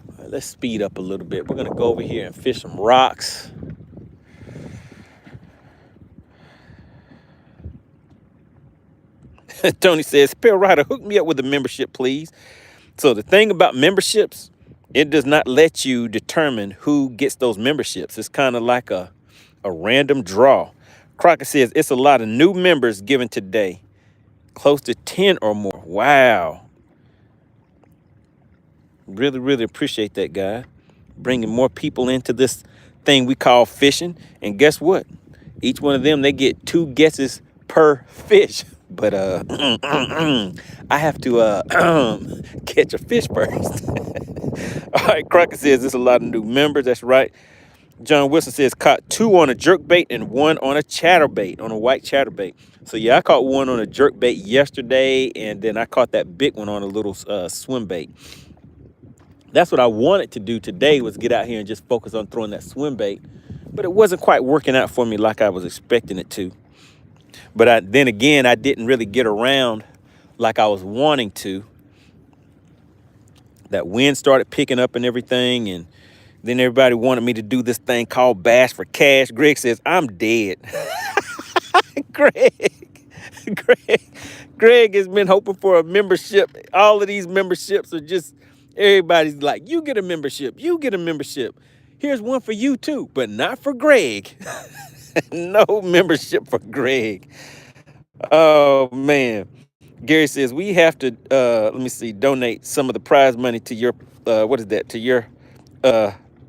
All right, let's speed up a little bit. We're going to go over here and fish some rocks. Tony says, Pearl Rider, hook me up with a membership, please. So the thing about memberships, it does not let you determine who gets those memberships. It's kind of like a random draw. Crockett says, it's a lot of new members given today. Close to 10 or more. Wow. Really, really appreciate that, guy. Bringing more people into this thing we call fishing. And guess what? Each one of them, they get 2 guesses per fish. But I have to catch a fish first. All right, Crockett says there's a lot of new members. That's right. John Wilson says caught 2 on a jerkbait and 1 on a chatterbait, on a white chatterbait. So yeah, I caught 1 on a jerkbait yesterday, and then I caught that big one on a little swim bait. That's what I wanted to do today, was get out here and just focus on throwing that swim bait. But it wasn't quite working out for me like I was expecting it to. But then again, I didn't really get around like I was wanting to. That wind started picking up and everything, and then everybody wanted me to do this thing called Bass for Cash. Greg says, I'm dead. Greg has been hoping for a membership. All of these memberships are just, everybody's like, you get a membership, you get a membership. Here's one for you too, but not for Greg. No membership for Greg. Oh, man. Gary says, we have to, let me see, donate some of the prize money to your, what is that, to your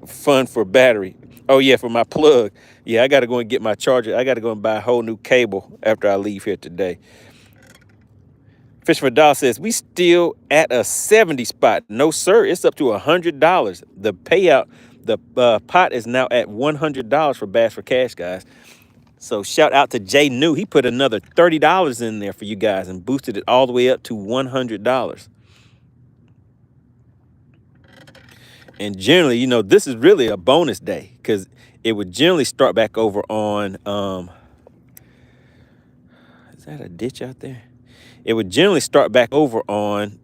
fund for battery. Oh, yeah, for my plug. Yeah, I got to go and get my charger. I got to go and buy a whole new cable after I leave here today. Fisherman Doll says, we still at a 70 spot. No, sir, it's up to $100. The payout, the pot is now at $100 for Bass for Cash, guys. So shout out to Jay New. He put another $30 in there for you guys and boosted it all the way up to $100. And generally, you know, this is really a bonus day because it would generally start back over on, is that a ditch out there? It would generally start back over on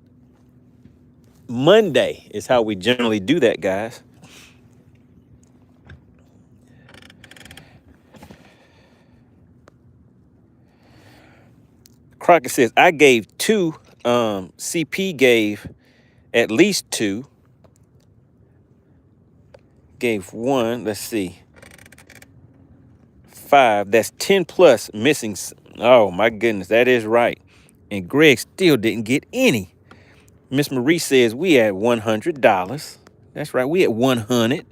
Monday is how we generally do that, guys. Crockett says, I gave 2. CP gave at least 2. Gave 1. Let's see. 5. That's 10 plus missing. Oh, my goodness. That is right. And Greg still didn't get any. Miss Marie says, we at $100. That's right. We at 100.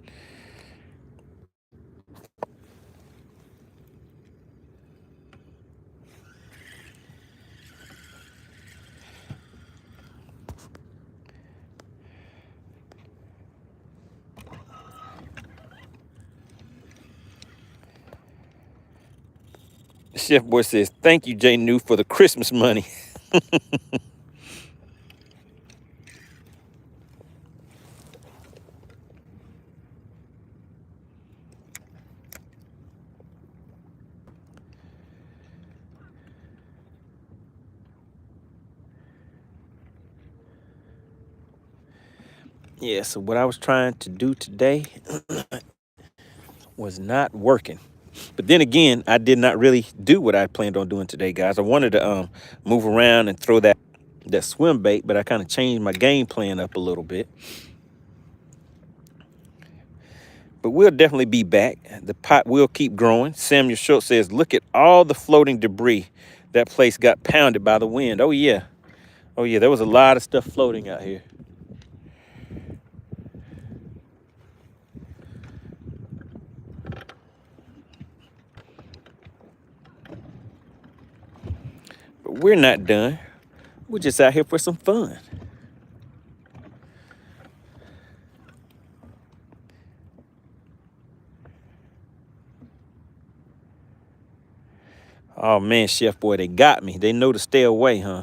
Chef Boy says, thank you, Jay New, for the Christmas money. Yeah, so what I was trying to do today was not working. But then again, I did not really do what I planned on doing today, guys. I wanted to move around and throw that swim bait, but I kind of changed my game plan up a little bit. But we'll definitely be back. The pot will keep growing. Samuel Schultz says, look at all the floating debris. that place got pounded by the wind. Oh, yeah. Oh, yeah, there was a lot of stuff floating out here. But we're not done. We're just out here for some fun. Oh, man, Chef Boy, they got me. They know to stay away, huh?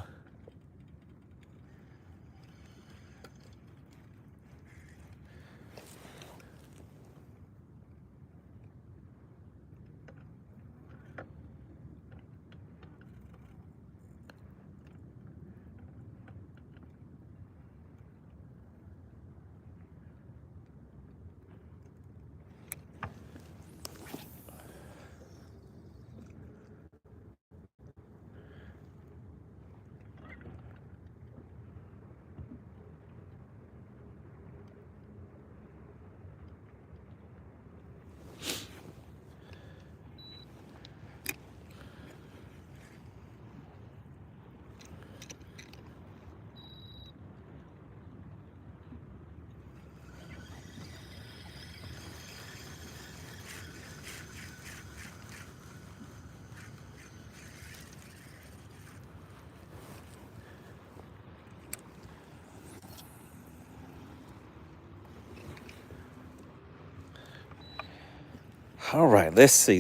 All right, let's see.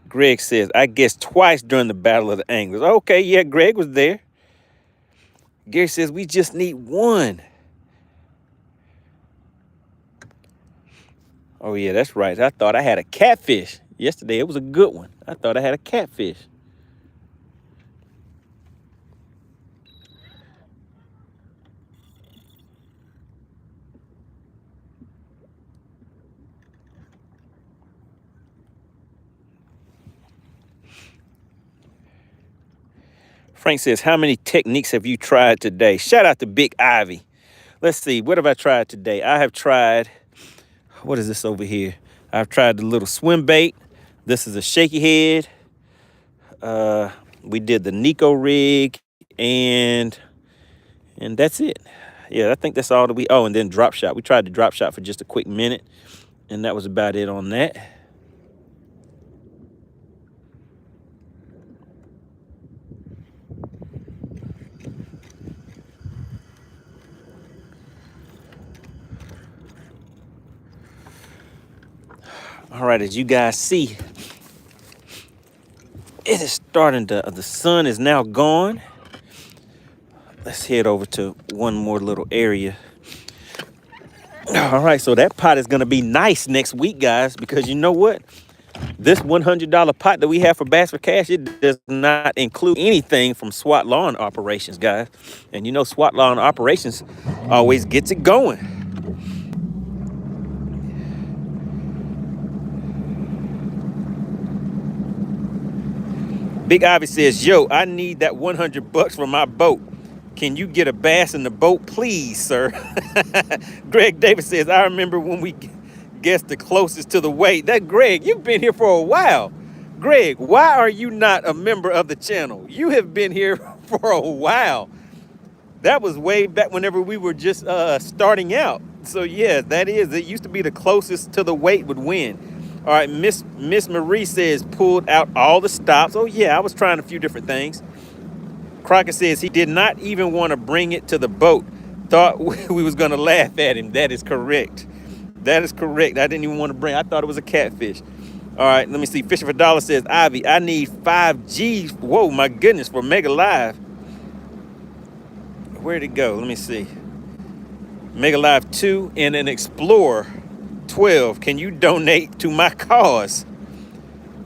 Greg says, I guess twice during the Battle of the Anglers. Okay, yeah, Greg was there. Gary says, we just need one. Oh, yeah, that's right. I thought I had a catfish. Yesterday, it was a good one. I thought I had a catfish. Frank says, how many techniques have you tried today? Shout out to Big Ivy. Let's see, what have I tried today? I have tried, what is this over here? I've tried the little swim bait. This is a shaky head. We did the Nico rig, and that's it. Yeah, I think that's all that we, oh, and then drop shot. We tried the drop shot for just a quick minute, and that was about it on that. All right, as you guys see, it is starting to, the sun is now gone. Let's head over to one more little area. All right, so that pot is going to be nice next week, guys, because you know what? This $100 pot that we have for Bass for Cash, it does not include anything from SWAT lawn operations, guys. And you know SWAT lawn operations always gets it going. Big Ivy says, yo, I need that $100 for my boat. Can you get a bass in the boat, please, sir? Greg Davis says, I remember when we guessed the closest to the weight. That Greg, you've been here for a while. Greg, why are you not a member of the channel? You have been here for a while. That was way back whenever we were just starting out. So yeah, that is, it used to be the closest to the weight would win. All right, Miss Marie says pulled out all the stops. Oh yeah, I was trying a few different things. Crockett says he did not even want to bring it to the boat. Thought we was gonna laugh at him. That is correct. That is correct. I didn't even want to bring. I thought it was a catfish. All right, let me see. Fishing for Dollar says, Ivy, I need 5G. Whoa, my goodness, for Mega Live. Where'd it go? Let me see. Mega Live 2 and an Explorer 12. Can you donate to my cause?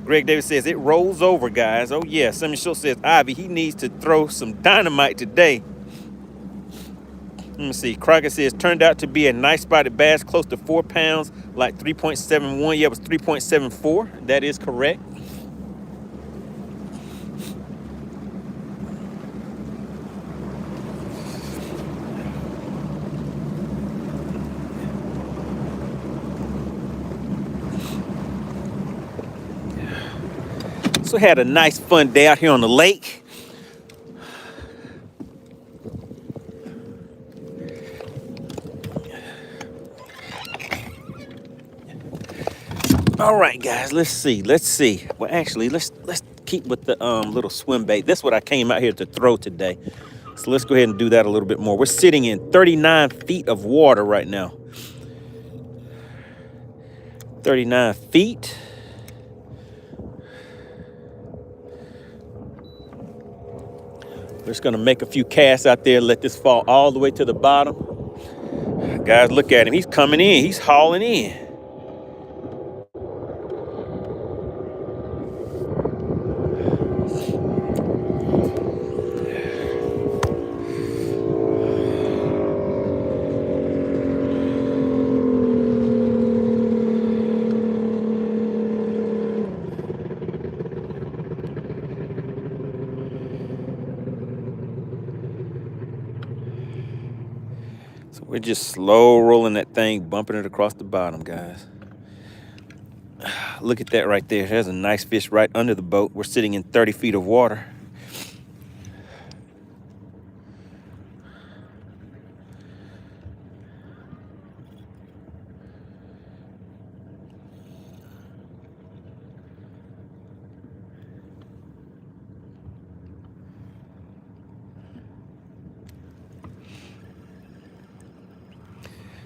Greg Davis says, it rolls over, guys. Oh, yeah. Sammy Schultz says, Ivy, he needs to throw some dynamite today. Let me see. Crockett says, turned out to be a nice spotted bass, close to 4 pounds, like 3.71. Yeah, it was 3.74. That is correct. folks. We had a nice, fun day out here on the lake. All right, guys, let's see. Well, actually, let's keep with the little swim bait. That's what I came out here to throw today. So let's go ahead and do that a little bit more. We're sitting in 39 feet of water right now. 39 feet. We're just gonna make a few casts out there, let this fall all the way to the bottom. Guys, look at him. He's coming in. He's hauling in. So we're just slow rolling that thing, bumping it across the bottom, guys. Look at that right there. There's a nice fish right under the boat. We're sitting in 30 feet of water.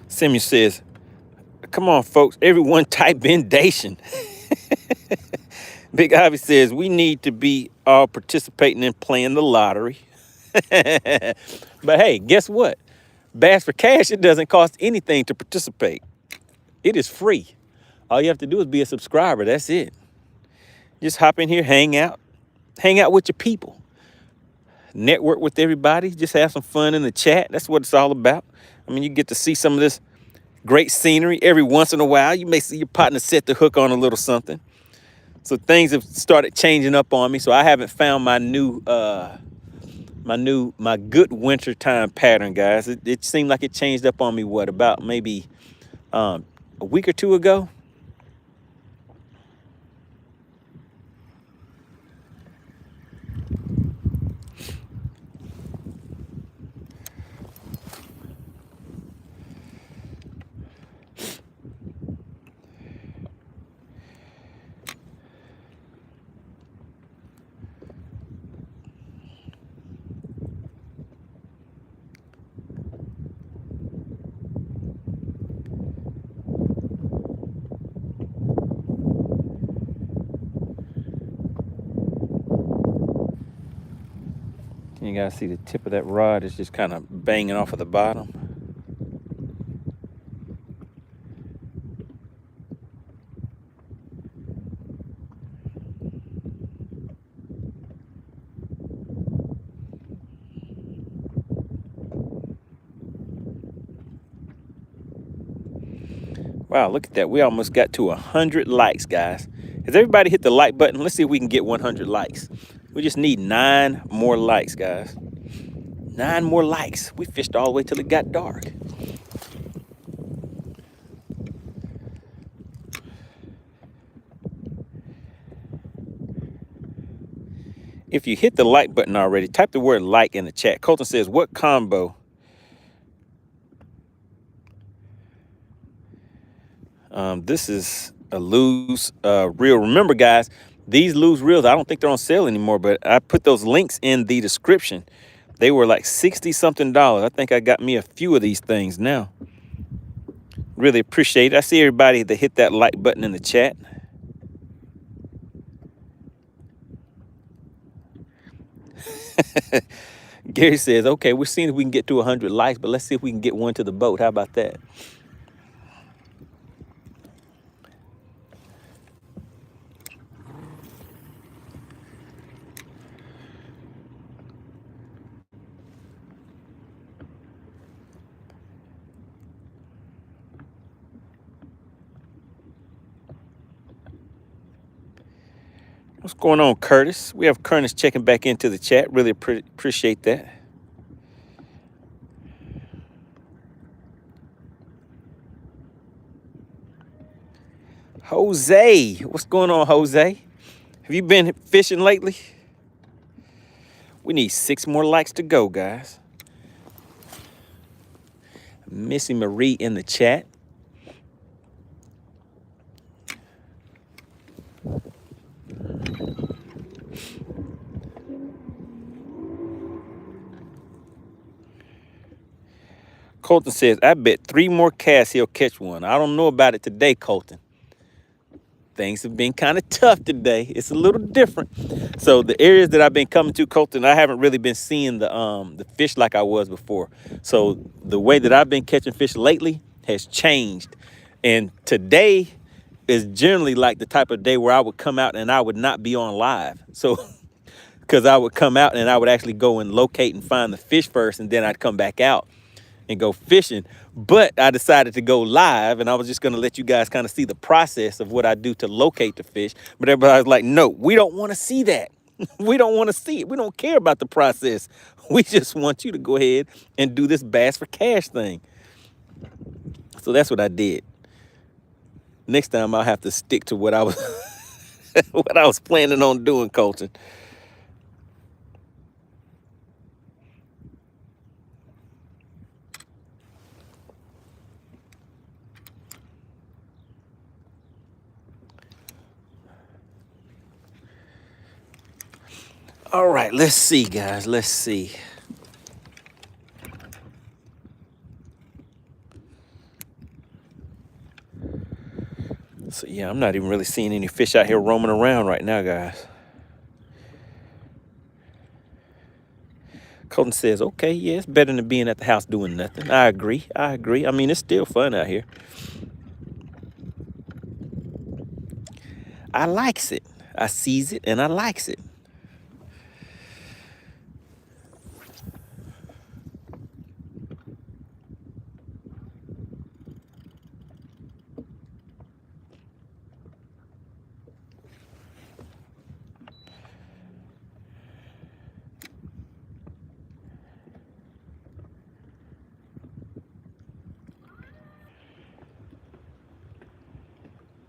Samuel says, come on, folks. Everyone type in Dacian. Big Ivy says, we need to be all participating in playing the lottery. But hey, guess what? Bass for Cash, it doesn't cost anything to participate. It is free. All you have to do is be a subscriber. That's it. Just hop in here, hang out with your people. Network with everybody. Just have some fun in the chat. That's what it's all about. I mean, you get to see some of this great scenery every once in a while. You may see your partner set the hook on a little something. So things have started changing up on me. So I haven't found my good winter time pattern, guys. It seemed like it changed up on me, about maybe a week or two ago. You guys see the tip of that rod is just kind of banging off of the bottom. Wow, look at that. We almost got to 100 likes, guys. Has everybody hit the like button? Let's see if we can get 100 likes. We just need 9 more likes, guys. 9 more likes. We fished all the way till it got dark. If you hit the like button already, type the word like in the chat. Colton says, what combo? This is a loose reel. Remember, guys, these loose reels, I don't think they're on sale anymore, but I put those links in the description. They were like $60-something. I think I got me a few of these things now. Really appreciate it. I see everybody that hit that like button in the chat. Gary says, okay, we're seeing if we can get to 100 likes, but let's see if we can get one to the boat. How about that? What's going on, Curtis? We have Curtis checking back into the chat. Really appreciate that. Jose, what's going on, Jose? Have you been fishing lately? We need 6 more likes to go, guys. Missy Marie in the chat. Colton says, I bet 3 more casts he'll catch one. I don't know about it today, Colton. Things have been kind of tough today. It's a little different. So the areas that I've been coming to, Colton, I haven't really been seeing the fish like I was before. So the way that I've been catching fish lately has changed. And today is generally like the type of day where I would come out and I would not be on live. So because I would come out and I would actually go and locate and find the fish first, and then I'd come back out and go fishing. But I decided to go live, and I was just going to let you guys kind of see the process of what I do to locate the fish. But everybody was like, no, we don't want to see that. We don't want to see it. We don't care about the process. We just want you to go ahead and do this bass for cash thing. So that's what I did. Next time I'll have to stick to what I was what I was planning on doing, Colton. All right, let's see, guys. Let's see. So, yeah, I'm not even really seeing any fish out here roaming around right now, guys. Colton says, okay, yeah, it's better than being at the house doing nothing. I agree. I mean, it's still fun out here. I likes it. I sees it and I likes it.